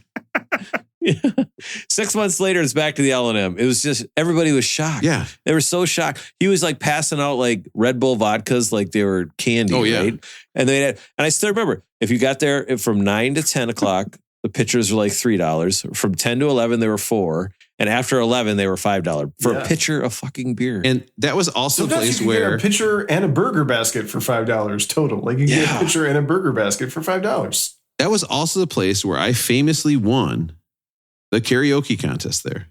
6 months later, it's back to the L&M. It was just, everybody was shocked. Yeah. They were so shocked. He was like passing out like Red Bull vodkas like they were candy, right? And and I still remember, if you got there from 9 to 10 o'clock, the pitchers were like $3. From 10 to 11, they were $4. And after 11, they were $5 for a pitcher of fucking beer. And that was also sometimes a place you can where get a pitcher and a burger basket for $5 total. Like you can get a pitcher and a burger basket for $5. That was also the place where I famously won the karaoke contest there.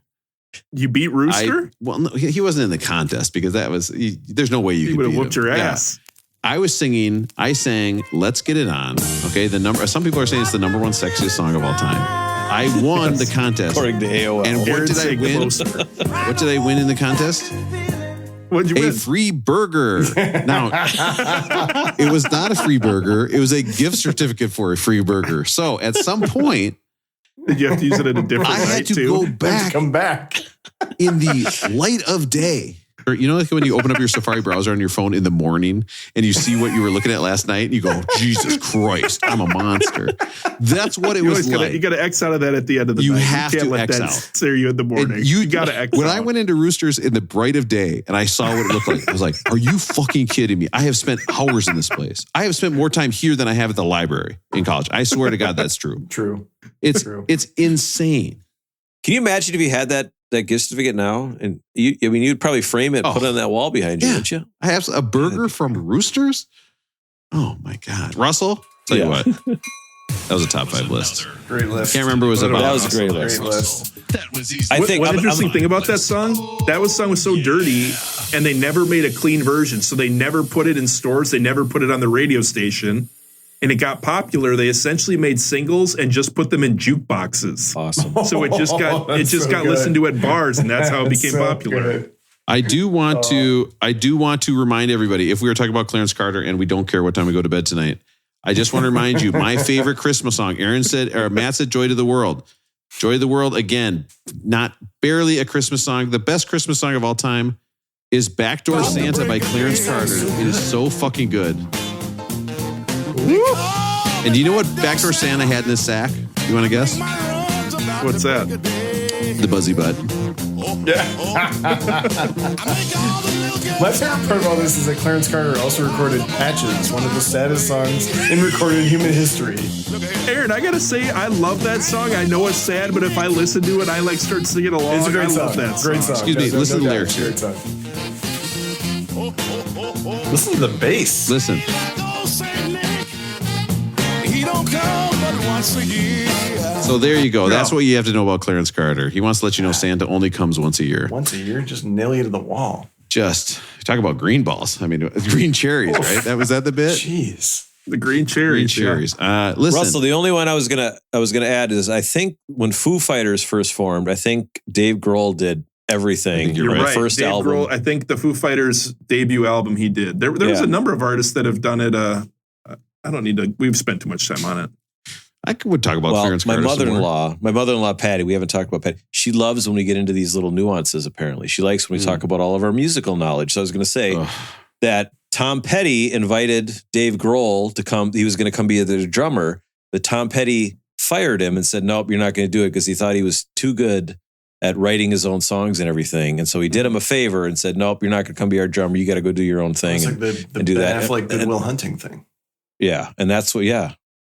You beat Rooster? No, he wasn't in the contest because there's no way you would have whooped your ass. Yeah. I sang Let's Get It On. Okay. Some people are saying it's the number one sexiest song of all time. I won the contest. According to AOL. And what did I win? What did I win in the contest? What'd you win? A free burger. Now, it was not a free burger. It was a gift certificate for a free burger. So at some point, did you have to use it at a different night? I had to go back. Come back in the light of day. Or, you know, like when you open up your Safari browser on your phone in the morning and you see what you were looking at last night and you go, Jesus Christ, I'm a monster. That's what it was like. You got to X out of that at the end of the night. You have can't to let X that out. Stare you in the morning. You got to X when out. I went into Roosters in the bright of day and I saw what it looked like, I was like, are you fucking kidding me? I have spent hours in this place. I have spent more time here than I have at the library in college. I swear to God, that's true. True. It's insane. Can you imagine if you had that gift certificate now? And you'd probably frame it, put it on that wall behind you, wouldn't you? I have a burger from Roosters. Oh my God. Russell, tell you what. That was a top 5 list. Great list. Can't remember what it was about. That was a great list. That was easy. I think one interesting thing about that song was so dirty and they never made a clean version. So they never put it in stores. They never put it on the radio station. And it got popular. They essentially made singles and just put them in jukeboxes. Awesome. So it just got listened to at bars, and that's how it became popular. Good. I do want to remind everybody, if we were talking about Clarence Carter and we don't care what time we go to bed tonight, I just want to remind you, my favorite Christmas song, Matt said Joy to the World. Joy to the World, again, not barely a Christmas song. The best Christmas song of all time is Backdoor Santa by Clarence Carter. It is so fucking good. And do you know what Backdoor Santa had in his sack? You want to guess? What's that? The Buzzy Butt. My favorite part of all this is that Clarence Carter also recorded Patches, one of the saddest songs in recorded human history. Aaron, I gotta say, I love that song. I know it's sad, but if I listen to it, I start singing along. It's a great I song. love that song. Great song. Excuse me, listen to the lyrics. Great song. Listen to the bass. Listen. So there you go. That's what you have to know about Clarence Carter. He wants to let you know Santa only comes once a year. Once a year, just nail you to the wall. Just talk about green balls. I mean, green cherries, right? Was that the bit? Jeez, the green cherries. Listen, Russell. The only one I was gonna add is I think when Foo Fighters first formed, I think Dave Grohl did everything. You're right. First Dave album. Grohl, I think the Foo Fighters debut album he did. There was a number of artists that have done it. I don't need to. We've spent too much time on it. I would talk about Clarence Carter. My mother-in-law, Patty, we haven't talked about Patty. She loves when we get into these little nuances, apparently. She likes when we talk about all of our musical knowledge. So I was going to say that Tom Petty invited Dave Grohl to come. He was going to come be the drummer, but Tom Petty fired him and said, nope, you're not going to do it because he thought he was too good at writing his own songs and everything. And so he did him a favor and said, nope, you're not going to come be our drummer. You got to go do your own thing and do that. Affleck Good Will Hunting thing. Yeah. And that's what,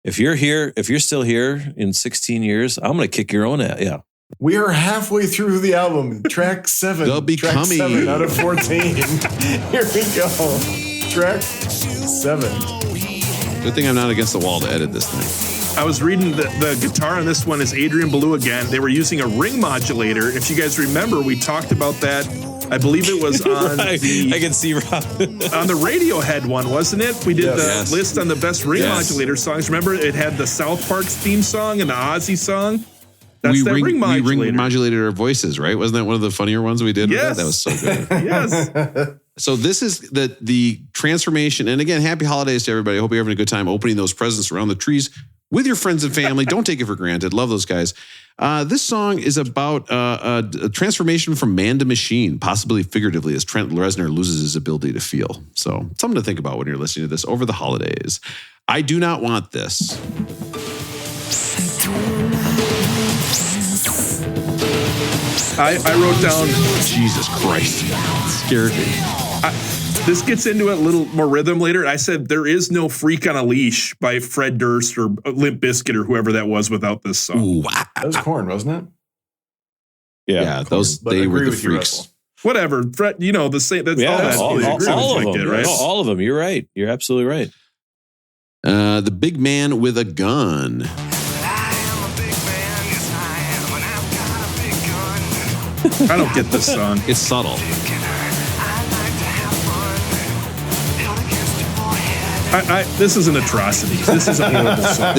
If you're still here in 16 years, I'm going to kick your own ass. Yeah. We are halfway through the album. Track 7. The Becoming. Track 7 out of 14. Here we go. Track 7. Good thing I'm not against the wall to edit this thing. I was reading the guitar on this one is Adrian Belew again. They were using a ring modulator. If you guys remember, we talked about that. I believe it was on I can see Rob. on the Radiohead one, wasn't it? We did the list on the best ring modulator songs. Remember, it had the South Park theme song and the Ozzy song. That's ring modulator. We ring modulated our voices, right? Wasn't that one of the funnier ones we did? Yes. That was so good. Yes. So this is the transformation. And again, happy holidays to everybody. I hope you're having a good time opening those presents around the trees with your friends and family. Don't take it for granted. Love those guys. This song is about a transformation from man to machine, possibly figuratively, as Trent Reznor loses his ability to feel. So something to think about when you're listening to this over the holidays. I do not want this. I wrote down, Jesus Christ. Scared me. This gets into a little more rhythm later. I said there is no Freak on a Leash by Fred Durst or Limp Bizkit or whoever that was without this song. Ooh, that was Korn, wasn't it? Yeah, they were the freaks. Whatever, Fred. You know the same. That's all of them. right? All of them. You're right. You're absolutely right. The Big Man with a Gun. I don't get this song. It's subtle. This is an atrocity. This is a horrible song.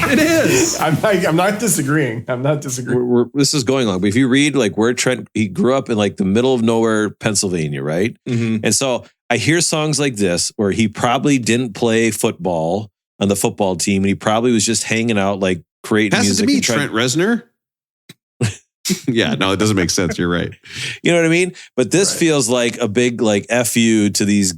It is. I'm not disagreeing. This is going on. But if you read like where Trent, he grew up in like the middle of nowhere, Pennsylvania, right? Mm-hmm. And so I hear songs like this where he probably didn't play football on the football team, and he probably was just hanging out, like creating music. Has it to be Trent Reznor? Yeah, no, it doesn't make sense. You're right. You know what I mean? But this feels like a big like FU to these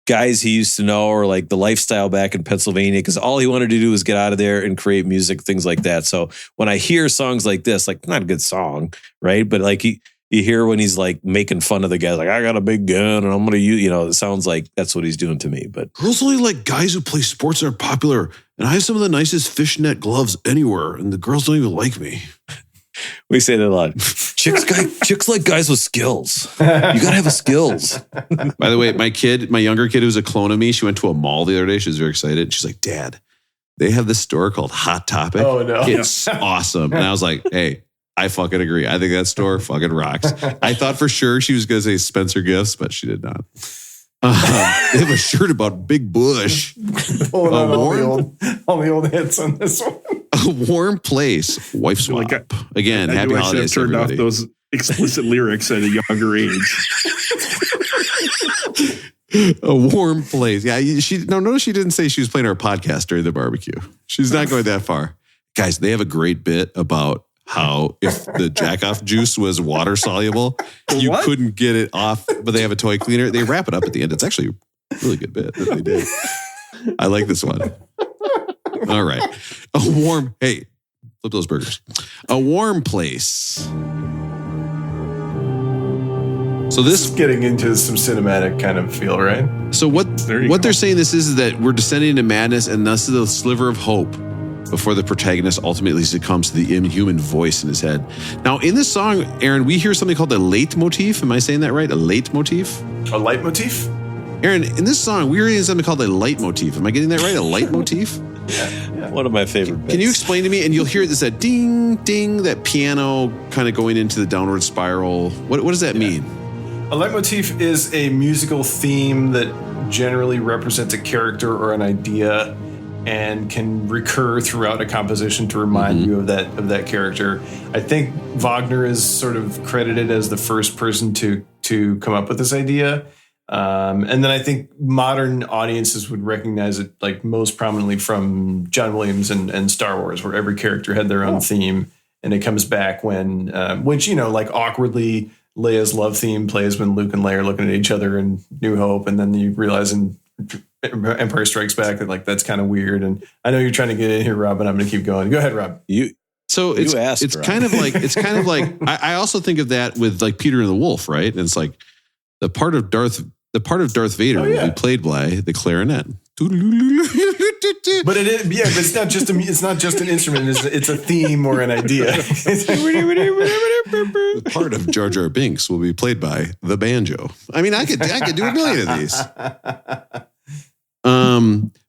guys he used to know, or like the lifestyle back in Pennsylvania, because all he wanted to do was get out of there and create music, things like that. So when I hear songs like this, like not a good song, right? But like you hear when he's like making fun of the guys, like I got a big gun and I'm going to use, it sounds like that's what he's doing to me. But girls only like guys who play sports that are popular, and I have some of the nicest fishnet gloves anywhere, and the girls don't even like me. We say that a lot. Chicks like guys with skills. You gotta have skills. By the way, my younger kid who's a clone of me, she went to a mall the other day. She was very excited. She's like, Dad, they have this store called Hot Topic. Oh no. It's awesome. And I was like, hey, I fucking agree. I think that store fucking rocks. I thought for sure she was going to say Spencer Gifts, but she did not. They have a shirt about Big Bush. Pulling on all the old hits on this one. A warm place. Wife swap. Again, happy holidays. I should have turned off those explicit lyrics at a younger age. A warm place. Yeah, notice she didn't say she was playing our podcast during the barbecue. She's not going that far. Guys, they have a great bit about how if the jack-off juice was water soluble, you couldn't get it off, but they have a toy cleaner. They wrap it up at the end. It's actually a really good bit that they did. I like this one. All right. Hey, flip those burgers. A warm place. So this is getting into some cinematic kind of feel, right? So what they're saying this is that we're descending into madness, and thus the sliver of hope before the protagonist ultimately succumbs to the inhuman voice in his head. Now, in this song, Aaron, we hear something called a leitmotif. Am I saying that right? A leitmotif? A leitmotif? Aaron, in this song, we're hearing something called a leitmotif. Am I getting that right? A leitmotif? Yeah. One of my favorite bits. Can you explain to me? And you'll hear this, that ding, ding, that piano kind of going into the downward spiral. What does that mean? A leitmotif is a musical theme that generally represents a character or an idea and can recur throughout a composition to remind you of that character. I think Wagner is sort of credited as the first person to come up with this idea. And then I think modern audiences would recognize it like most prominently from John Williams and Star Wars, where every character had their own theme, and it comes back when, which, like awkwardly Leia's love theme plays when Luke and Leia are looking at each other in New Hope, and then you realize in Empire Strikes Back that like that's kind of weird. And I know you're trying to get in here, Rob, but I'm going to keep going. Go ahead, Rob. It's kind of like I also think of that with like Peter and the Wolf, right? And it's like the part of Darth Vader will be played by the clarinet. But it is, but it's not just an instrument. It's a theme or an idea. The part of Jar Jar Binks will be played by the banjo. I mean, I could do a million of these.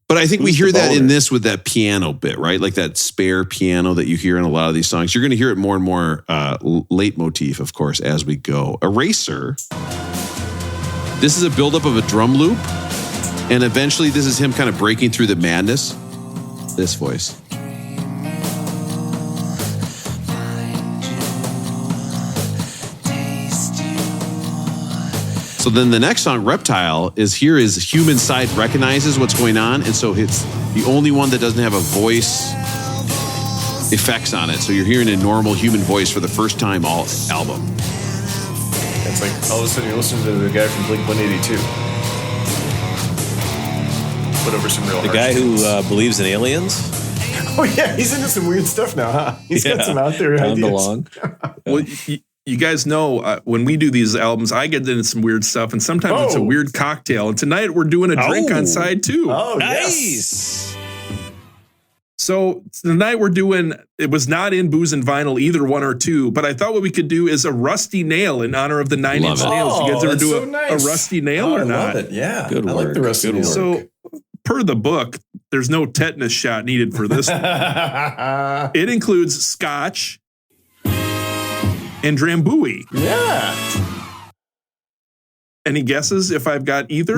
But I think we hear that in this with that piano bit, right? Like that spare piano that you hear in a lot of these songs. You're going to hear it more and more leitmotif, of course, as we go. Eraser. This is a buildup of a drum loop. And eventually this is him kind of breaking through the madness. This voice. So then the next song, Reptile, is human side recognizes what's going on. And so it's the only one that doesn't have a voice effects on it. So you're hearing a normal human voice for the first time all album. It's like all of a sudden you're listening to the guy from Blink-182. Put over some real. The guy who believes in aliens. Oh yeah, he's into some weird stuff now, huh? He's got some out there ideas. Well, you guys know when we do these albums, I get into some weird stuff, and sometimes it's a weird cocktail. And tonight we're doing a drink on side 2. Oh, nice. Yes. So tonight we're doing, it was not in Booze and Vinyl, either one or two, but I thought what we could do is a Rusty Nail in honor of the 9 Inch Nails. You guys ever do a Rusty Nail or not? I love it. Yeah. Good work. I like the Rusty Nail. So per the book, there's no tetanus shot needed for this. It includes scotch and Drambuie. Yeah. Any guesses if I've got either?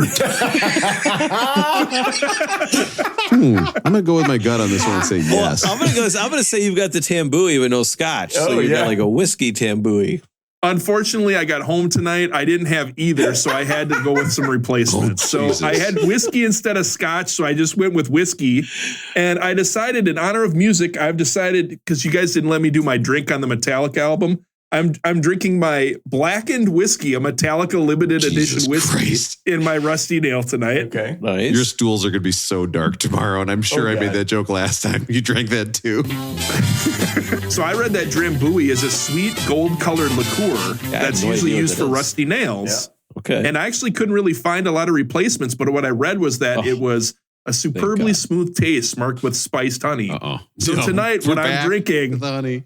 I'm going to go with my gut on this one and say yes. I'm going to say you've got the Tambui with no scotch. So you've got like a whiskey Tambui. Unfortunately, I got home tonight. I didn't have either, so I had to go with some replacements. So I had whiskey instead of scotch, so I just went with whiskey. And I decided, in honor of music, I've decided, because you guys didn't let me do my drink on the Metallica album, I'm drinking my blackened whiskey, a Metallica limited edition whiskey, in my Rusty Nail tonight. Okay, nice. Your stools are going to be so dark tomorrow, and I'm sure I made that joke last time. You drank that too. So I read that Drambuie is a sweet gold-colored liqueur that's usually used for rusty nails. Yeah. Okay. And I actually couldn't really find a lot of replacements, but what I read was that it was a superbly smooth taste marked with spiced honey. So tonight, what I'm drinking honey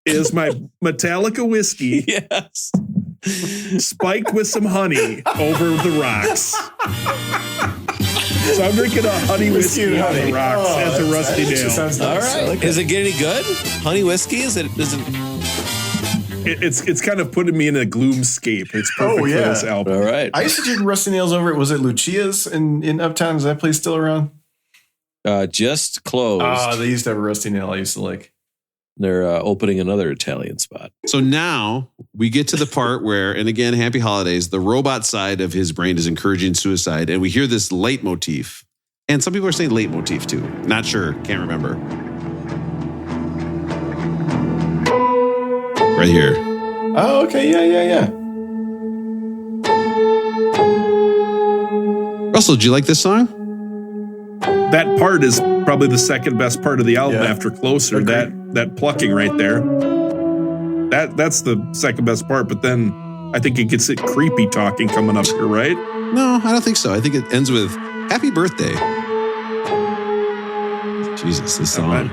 is my Metallica whiskey, yes, spiked with some honey over the rocks. So I'm drinking a honey whiskey on the rocks at the Rusty Nail. Nice. All right. Is it getting good? Honey whiskey? It's kind of putting me in a gloomscape. It's perfect for this album. All right. I used to drink Rusty Nails over it. Was it Lucia's in Uptown? Is that place still around? Just closed. They used to have a Rusty Nail I used to like. They're opening another Italian spot. So now we get to the part where, and again, happy holidays, the robot side of his brain is encouraging suicide. And we hear this leitmotif. And some people are saying leitmotif too. Not sure. Can't remember. Right here. Oh, okay. Yeah. Russell, do you like this song? That part is probably the second best part of the album after Closer. Okay. That plucking right there. That's the second best part, but then I think it gets creepy talking coming up here, right? No, I don't think so. I think it ends with happy birthday. Jesus, this song.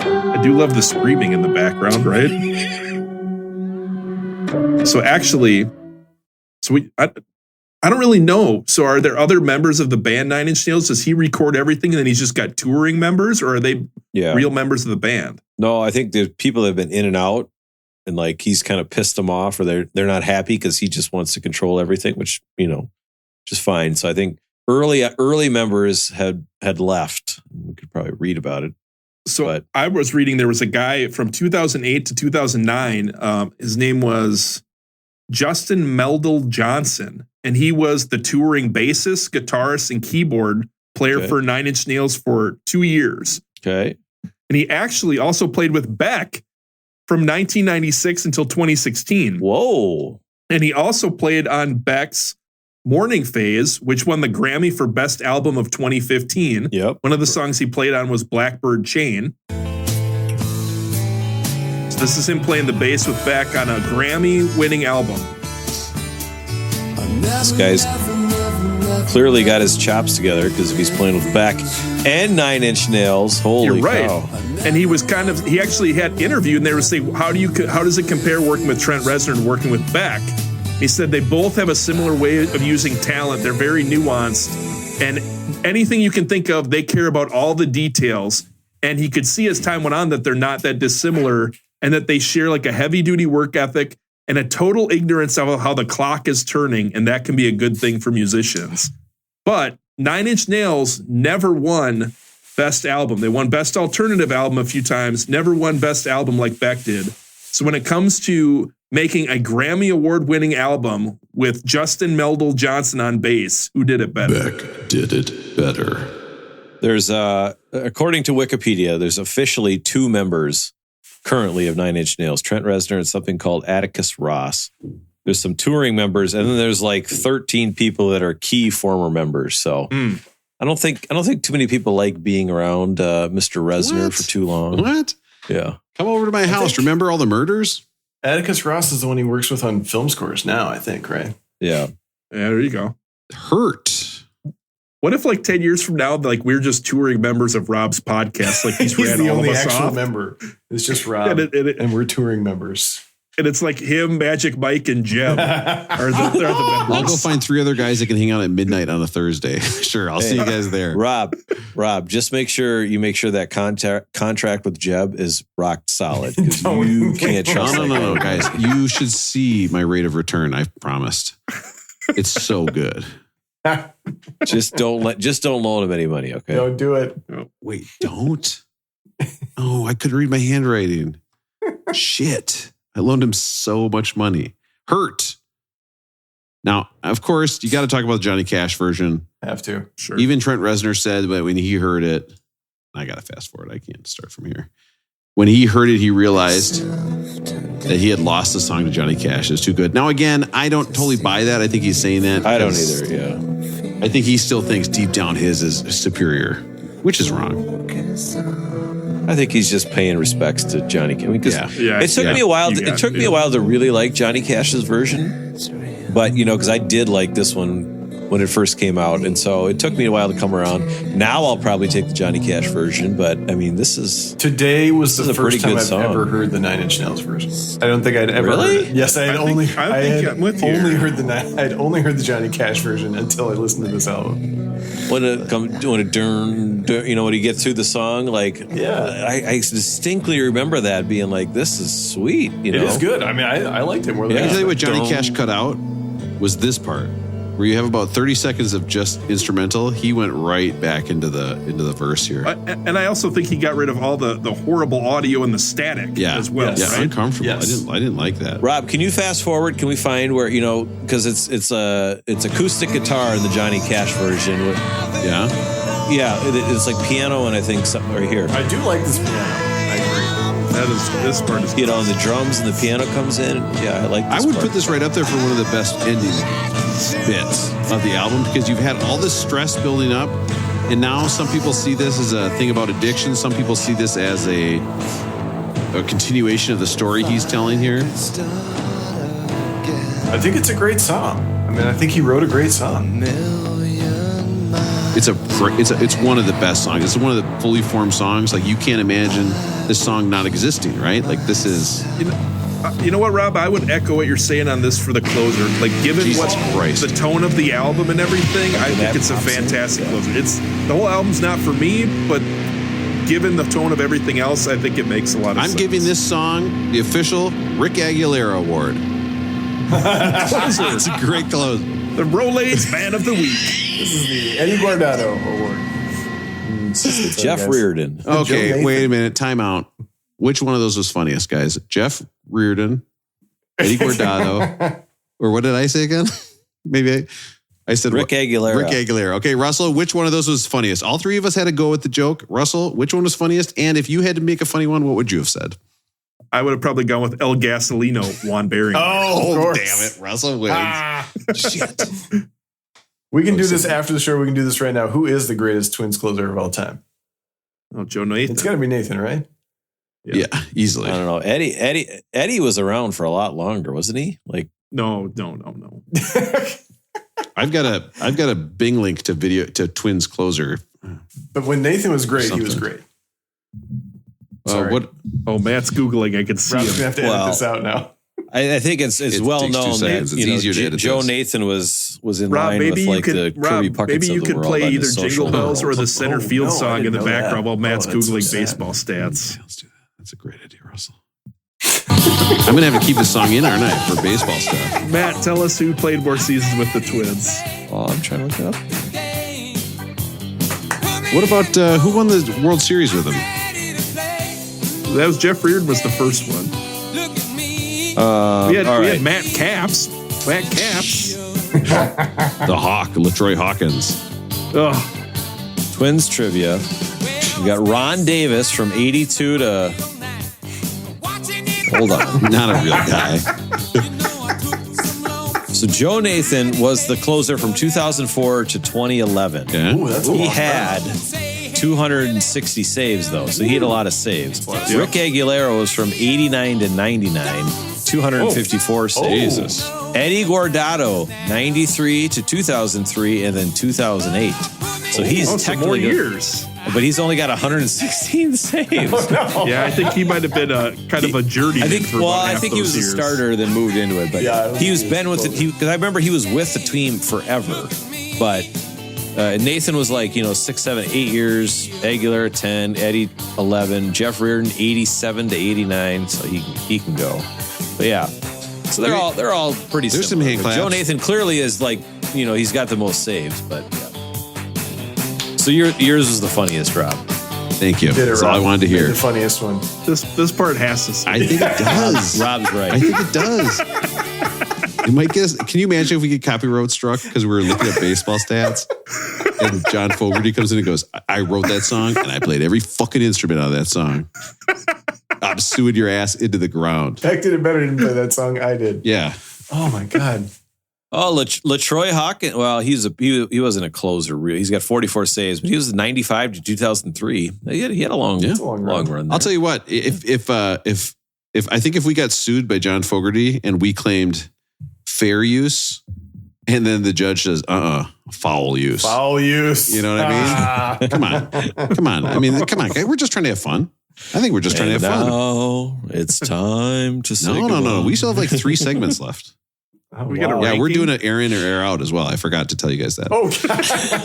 I do love the screaming in the background, right? So actually, I don't really know. So are there other members of the band Nine Inch Nails? Does he record everything and then he's just got touring members, or are they real members of the band? No, I think there's people that have been in and out, and like he's kind of pissed them off, or they're not happy because he just wants to control everything, which is fine. So I think early members had left. We could probably read about it. So I was reading there was a guy from 2008 to 2009. His name was Justin Meldal Johnson. And he was the touring bassist, guitarist, and keyboard player for Nine Inch Nails for 2 years. Okay. And he actually also played with Beck from 1996 until 2016. Whoa. And he also played on Beck's Morning Phase, which won the Grammy for Best Album of 2015. Yep. One of the songs he played on was Blackbird Chain. So this is him playing the bass with Beck on a Grammy-winning album. This guy's clearly got his chops together, because if he's playing with Beck and Nine Inch Nails, holy cow. And he actually had interviewed, and they were saying, how does it compare working with Trent Reznor and working with Beck? He said they both have a similar way of using talent. They're very nuanced, and anything you can think of, they care about all the details. And he could see as time went on that they're not that dissimilar, and that they share like a heavy duty work ethic and a total ignorance of how the clock is turning, and that can be a good thing for musicians. But Nine Inch Nails never won Best Album. They won Best Alternative Album a few times, never won Best Album like Beck did. So when it comes to making a Grammy Award-winning album with Justin Meldal Johnson on bass, who did it better? Beck did it better. There's, according to Wikipedia, there's officially 2 members currently of Nine Inch Nails, Trent Reznor and something called Atticus Ross. There's some touring members, and then there's like 13 people that are key former members. So I don't think too many people like being around Mr. Reznor for too long. What? Yeah. Come over to my house. Remember all the murders? Atticus Ross is the one he works with on film scores now, I think, right? Yeah. Yeah, there you go. Hurt. What if like 10 years from now, like we're just touring members of Rob's podcast? Like he's ran the all only of us actual off. member. It's just Rob, and we're touring members. And it's like him, Magic Mike, and Jeb are the members. I'll go find 3 other guys that can hang out at midnight on a Thursday. Sure, I'll see you guys there. Rob, just make sure that contract with Jeb is rock solid, because you can't trust. No, guys. You should see my rate of return. I've promised. It's so good. Just don't loan him any money, okay? Don't do it. Wait, don't. Oh, I couldn't read my handwriting. Shit. I loaned him so much money. Hurt. Now, of course, you got to talk about the Johnny Cash version. Have to. Sure. Even Trent Reznor said that when he heard it, I got to fast forward. I can't start from here. When he heard it, he realized that he had lost the song to Johnny Cash. It's too good. Now, again, I don't totally buy that. I think he's saying that. I don't either, yeah. I think he still thinks deep down his is superior, which is wrong. I think he's just paying respects to Johnny Cash. Yeah. It took me a while. It took me a while to really like Johnny Cash's version, but because I did like this one when it first came out, and so it took me a while to come around. Now I'll probably take the Johnny Cash version, but I mean, today was the first time I've ever heard the 9 Inch Nails version. I don't think I'd ever. Really? Heard it. Yes, I'd only heard the Johnny Cash version until I listened to this album. When you get through the song, I distinctly remember that being like, this is sweet. It is good. I mean, I liked it more than I can tell you what Johnny Cash cut out was this part, where you have about 30 seconds of just instrumental. He went right back into the verse here. And I also think he got rid of all the horrible audio and the static as well. Yes. Right? Uncomfortable. Yes. I didn't like that. Rob, can you fast forward? Can we find where, because it's acoustic guitar in the Johnny Cash version. Yeah? Yeah, it's like piano and I think something right here. I do like this piano. I agree. This part is and the drums and the piano comes in. Yeah, I like this I would part. put this right up there for one of the best ending bits of the album, because you've had all this stress building up, and now some people see this as a thing about addiction. Some people see this as a continuation of the story he's telling here. I think it's a great song. I mean, I think he wrote a great song. It's one of the best songs. It's one of the fully formed songs. Like, you can't imagine this song not existing, right? Like, this is... You know what, Rob? I would echo what you're saying on this for the closer. Like, given the tone of the album and everything, I think it's a fantastic closer. The whole album's not for me, but given the tone of everything else, I think it makes a lot of sense. I'm giving this song the official Rick Aguilera Award. It's a great close. The Rolaids Man of the Week. This is the Eddie Guardado Award. Jeff Reardon. Okay, wait a minute. Time out. Which one of those was funniest, guys? Jeff Reardon, Eddie Guardado, or what did I say again? Maybe I said Rick Aguilera. Rick Aguilera. Okay, Russell, which one of those was funniest? All three of us had to go with the joke. Russell, which one was funniest? And if you had to make a funny one, what would you have said? I would have probably gone with El Gasolino, Juan Barry. Oh, damn it. Russell wins. Shit. We can do this after the show. We can do this right now. Who is the greatest Twins closer of all time? Oh, Joe Nathan. It's got to be Nathan, right? Yeah, easily. I don't know. Eddie was around for a lot longer, wasn't he? Like, no. I've got a Bing link to Twins closer. But when Nathan was great, he was great. Sorry. What? Oh, Matt's Googling. I can see him. Rob's gonna have to edit this out now. I think it's well known that easier to edit Joe this. Nathan was in Rob, line with like the Kirby Puckets maybe you of the could world play on either his social Jingle Bells or the networks. center field song in the background while Matt's that's Googling so baseball stats. Let's do that. That's a great idea, Russell. I'm going to have to keep this song in, aren't I, for baseball stuff? Matt, tell us who played more seasons with the Twins. Oh, I'm trying to look it up. What about who won the World Series with him? That was Jeff Reardon was the first one. We had Matt Capps. The Hawk, LaTroy Hawkins. Oh. Twins trivia. We got Ron Davis from 82 to... Hold on. Not a real guy. So Joe Nathan was the closer from 2004 to 2011. Okay. Ooh, that's a He long had 260 saves, though, so he had a lot of saves. Rick Aguilera was from 89 to 99, 254 saves. Jesus. Eddie Guardado, 93 to 2003, and then 2008. So he's more technically years. but he's only got 116 saves. No. Yeah, I think he might have been a kind of a journeyman. I think he was a starter, then moved into it. But he was been with it. Because I remember he was with the team forever. But Nathan was 6, 7, 8 years. Aguilar 10, Eddie 11, Jeff Reardon 87 to 89. So he can go. But yeah, so they're all pretty. There's similar. Some hand claps. Joe Nathan clearly is he's got the most saves, but. Yeah. So yours was the funniest, Rob. Thank you. That's all I wanted to hear. The funniest one. This part has to say. I think it does. Rob's right. I think it does. It might get us. Can you imagine if we get copyright struck because we were looking at baseball stats and John Fogerty comes in and goes, I wrote that song and I played every fucking instrument out of that song. I'm suing your ass into the ground. Beck did it better than play that song I did. Yeah. Oh my God. Oh, LaTroy Hawkins. Well, he wasn't a closer. Really, he's got 44 saves, but he was 95 to 2003. He had a long run. There. I'll tell you what. If I think if we got sued by John Fogerty and we claimed fair use, and then the judge says, foul use. Foul use. You know what I mean? Come on. I mean, come on. We're just trying to have fun. I think we're just trying to have fun. No, it's time to say No. We still have 3 segments left. Oh, wow. Yeah, we're doing an air in or air out as well. I forgot to tell you guys that. Oh,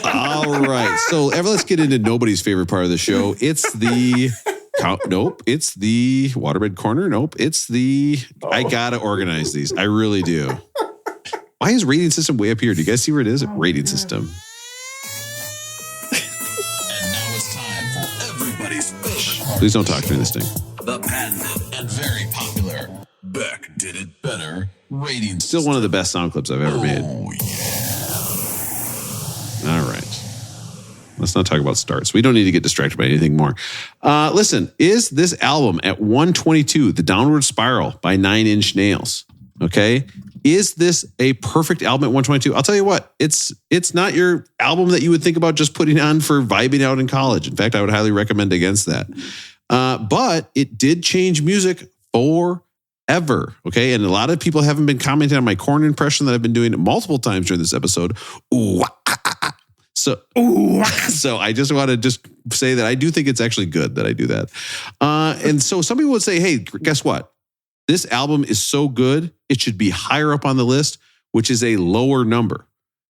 all right. So let's get into nobody's favorite part of the show. It's the nope. It's the Waterbed Corner. Nope. It's the I gotta organize these. I really do. Why is rating system way up here? Do you guys see where it is? Rating system. And now it's time for everybody's fish. Please don't talk during this thing. The patented and very popular Beck Did It Better rating. Still one of the best sound clips I've ever made. Oh, yeah. All right. Let's not talk about starts. We don't need to get distracted by anything more. Listen, is this album at 122, The Downward Spiral by 9 Inch Nails? Okay. Is this a perfect album at 122? I'll tell you what, it's not your album that you would think about just putting on for vibing out in college. In fact, I would highly recommend against that. But it did change music forever. Okay. And a lot of people haven't been commenting on my corn impression that I've been doing multiple times during this episode. So I just want to just say that I do think it's actually good that I do that. And so some people would say, hey, guess what? This album is so good, it should be higher up on the list, which is a lower number.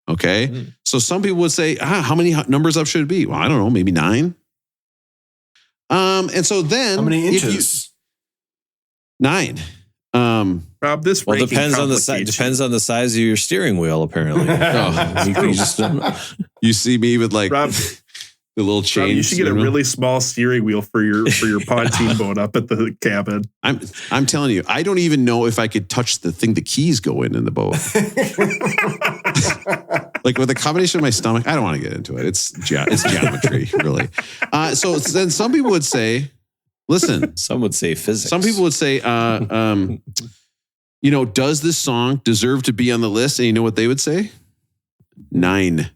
Okay. Mm-hmm. So some people would say, how many numbers up should it be? Well, I don't know, maybe 9. And so then how many inches? 9. Rob, this depends on the size of your steering wheel. Apparently, you see me with Rob, the little chain. Rob, you should get a really small steering wheel for your pontoon boat up at the cabin. I'm telling you, I don't even know if I could touch the thing the keys go in the boat. Like with a combination of my stomach, I don't want to get into it. It's geometry, really. So then some people would say, listen. Some would say physics. Some people would say, does this song deserve to be on the list? And you know what they would say? 9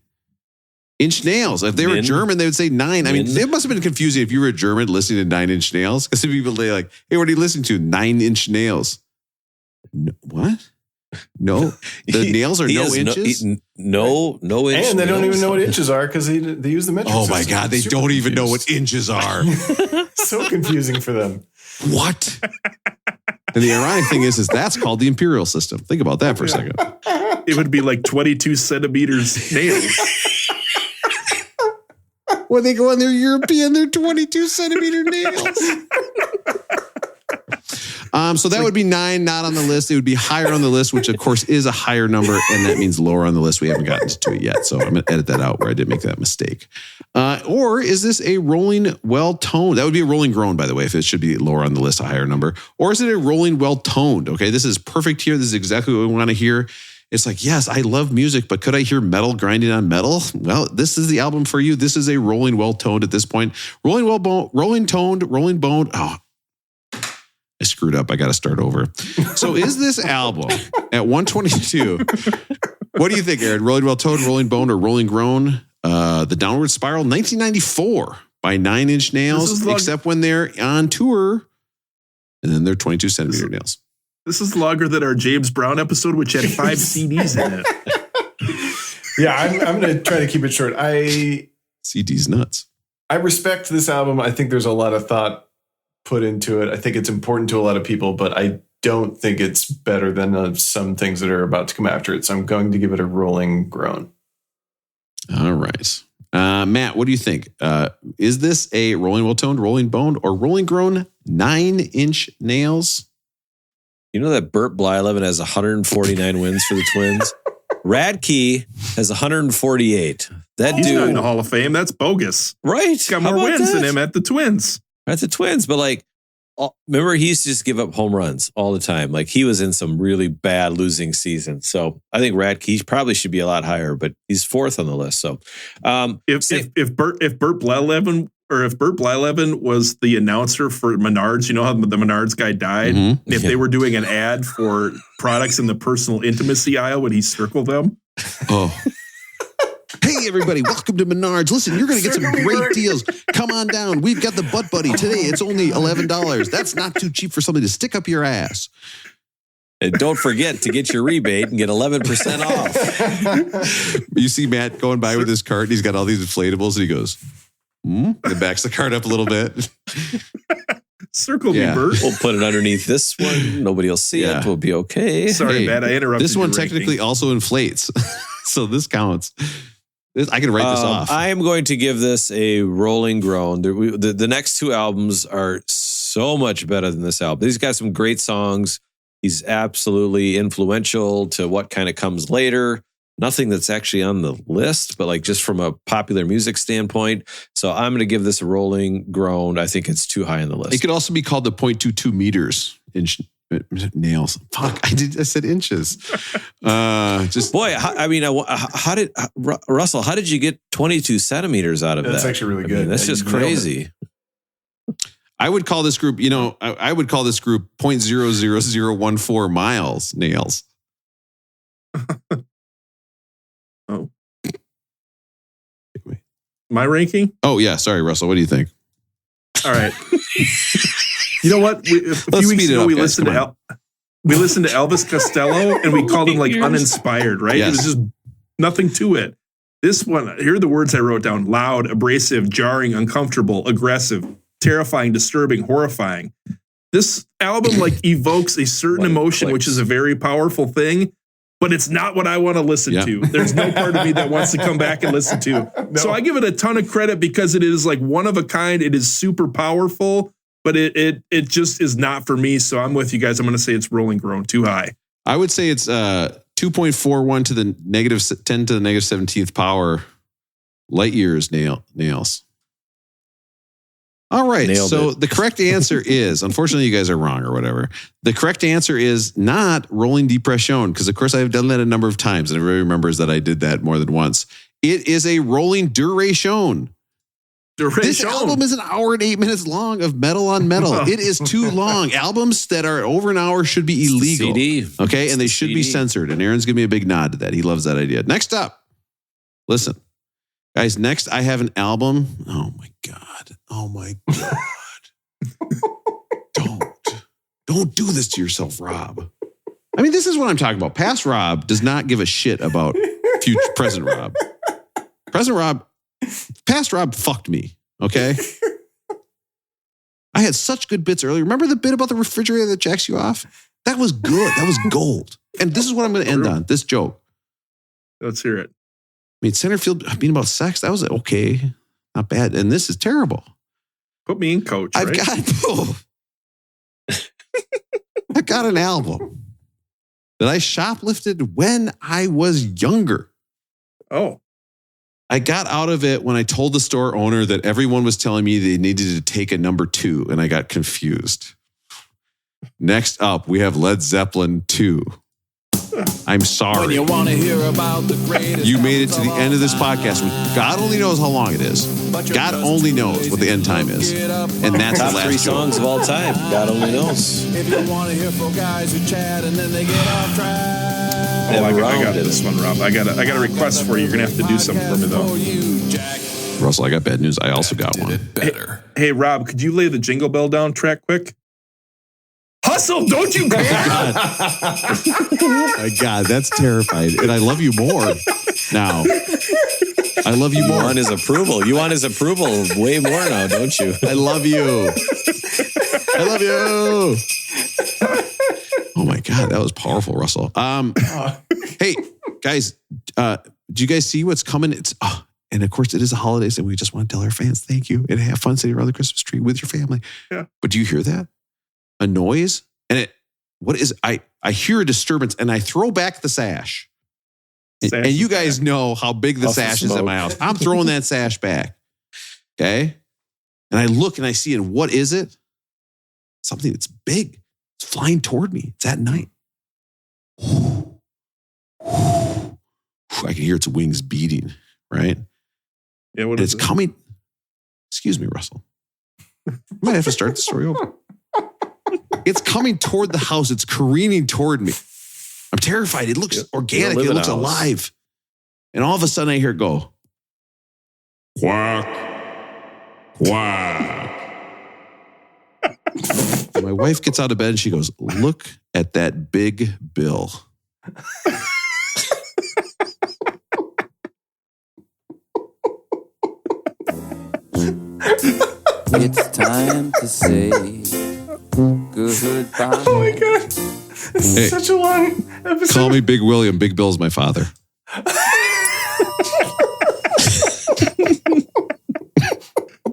Inch Nails. If they were German, they would say 9. I mean, it must have been confusing if you were German listening to 9 Inch Nails. Because some people say like, hey, what are you listening to? 9 Inch Nails. No, what? No, the nails are no inches. No inches. And they don't even know what inches are because they use the metric system. Oh my God, they don't even know what inches are. So confusing for them. What? And the ironic thing is that's called the imperial system. Think about that for a second. It would be like 22 centimeters nails. When they go on their European, they're 22 centimeter nails. So that would be 9, not on the list. It would be higher on the list, which of course is a higher number, and that means lower on the list. We haven't gotten to it yet, so I'm going to edit that out where I did make that mistake. Or is this a rolling well-toned? That would be a rolling groan, by the way, if it should be lower on the list, a higher number. Or is it a rolling well-toned? Okay, this is perfect here. This is exactly what we want to hear. It's like, yes, I love music, but could I hear metal grinding on metal? Well, this is the album for you. This is a rolling well-toned at this point. Rolling toned, rolling boned. Oh, I screwed up. I got to start over. So is this album at 122? What do you think, Aaron? Rolling well-toned, rolling boned, or rolling groan? The Downward Spiral, 1994 by 9 Inch Nails, except when they're on tour, and then they're 22 centimeter nails. This is longer than our James Brown episode, which had 5 CDs in it. Yeah, I'm going to try to keep it short. CD's nuts. I respect this album. I think there's a lot of thought put into it. I think it's important to a lot of people, but I don't think it's better than some things that are about to come after it. So I'm going to give it a rolling groan. All right. Matt, what do you think? Is this a rolling well-toned, rolling boned, or rolling grown 9-inch nails? You know that Burt Blyleven has 149 wins for the Twins? Radke has 148. He's not in the Hall of Fame. That's bogus. Right. He's got more wins than him at the Twins. At the Twins. But like, remember, he used to just give up home runs all the time. Like, he was in some really bad losing seasons. So I think Radke probably should be a lot higher, but he's fourth on the list. So if Burt Blyleven was the announcer for Menards, you know how the Menards guy died? Mm-hmm. If they were doing an ad for products in the personal intimacy aisle, would he circle them? Oh. Hey, everybody, welcome to Menards. Listen, you're going to get some great deals. Come on down. We've got the Butt Buddy. Today, it's only $11. That's not too cheap for something to stick up your ass. And don't forget to get your rebate and get 11% off. You see Matt going by with his cart, and he's got all these inflatables, and he goes, and backs the cart up a little bit. Circle me, Bert. We'll put it underneath this one. Nobody will see it. We'll be okay. Sorry, Matt, I interrupted. This one technically also inflates, so this counts. I can write this off. I am going to give this a rolling groan. The next two albums are so much better than this album. He's got some great songs. He's absolutely influential to what kind of comes later. Nothing that's actually on the list, but like just from a popular music standpoint. So I'm going to give this a rolling groan. I think it's too high on the list. It could also be called the 0.22 meters inch nails. Fuck, I said inches. How did Russell? How did you get 22 centimeters out of that? That's actually really good. That's just crazy. I would call this group, I would call this group 0.00014 miles nails. Oh. My ranking? Oh, yeah. Sorry, Russell. What do you think? All right. You know what? A few weeks ago, we listened to Elvis Costello, and we called him like uninspired, right? Yes. It was just nothing to it. This one, here are the words I wrote down: loud, abrasive, jarring, uncomfortable, aggressive, terrifying, disturbing, horrifying. This album like evokes a certain emotion, which is a very powerful thing, but it's not what I want to listen to. There's no part of me that wants to come back and listen to. No. So I give it a ton of credit because it is like one of a kind. It is super powerful, but it just is not for me. So I'm with you guys. I'm going to say it's rolling groan, too high. I would say it's 2.41 to the negative 10 to the negative 17th power light years nails. All right. The correct answer is, unfortunately, you guys are wrong or whatever. The correct answer is not rolling depression, because, of course, I've done that a number of times, and everybody remembers that I did that more than once. It is a rolling duration. This album is 1 hour and 8 minutes long of metal on metal. It is too long. Albums that are over an hour should be illegal. CD. Okay, and they should be censored. And Aaron's giving me a big nod to that. He loves that idea. Next up, listen. Guys, next I have an album. Oh my God. Don't do this to yourself, Rob. I mean, this is what I'm talking about. Past Rob does not give a shit about present Rob. Past Rob fucked me, okay? I had such good bits earlier. Remember the bit about the refrigerator that jacks you off? That was good. That was gold. And this is what I'm going to end on, this joke. Let's hear it. I mean, center field being about sex, that was okay. Not bad. And this is terrible. Put me in, coach. I've got an album that I shoplifted when I was younger. Oh. I got out of it when I told the store owner that everyone was telling me they needed to take a number 2, and I got confused. Next up, we have Led Zeppelin 2. I'm sorry. You made it to the end of this podcast. God only knows how long it is. God only knows what the end time is. And that's top the last 3 songs of all time. God only knows. I got this one, Rob. I got a request for you. You're going to have to do something for me, though. Russell, I got bad news. I also got one. Hey, Rob, could you lay the Jingle Bell Down track quick? Hustle, don't you care? My God, that's terrifying. And I love you more now. I love you more. You want his approval. You want his approval way more now, don't you? I love you. I love you. Oh my God, that was powerful, Russell. Hey, guys, do you guys see what's coming? And of course, it is the holidays, and we just want to tell our fans thank you and have fun sitting around the Christmas tree with your family. Yeah. But do you hear that? A noise? And what is it? I hear a disturbance, and I throw back the sash. And you guys know how big the sash is at my house. I'm throwing that sash back. Okay? And I look and I see, and what is it? Something that's big. It's flying toward me. It's at night. I can hear its wings beating, right? Yeah, what and is it's it? coming. Excuse me, Russell. I might have to start the story over. It's coming toward the house. It's careening toward me. I'm terrified. It looks organic. It looks alive. And all of a sudden I hear it go. Quack. Quack. And my wife gets out of bed and she goes, look at that big bill. It's time to say goodbye. Oh my God. This is such a long episode. Call me Big William. Big Bill's my father.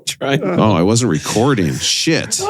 Try. Oh, I wasn't recording. Shit.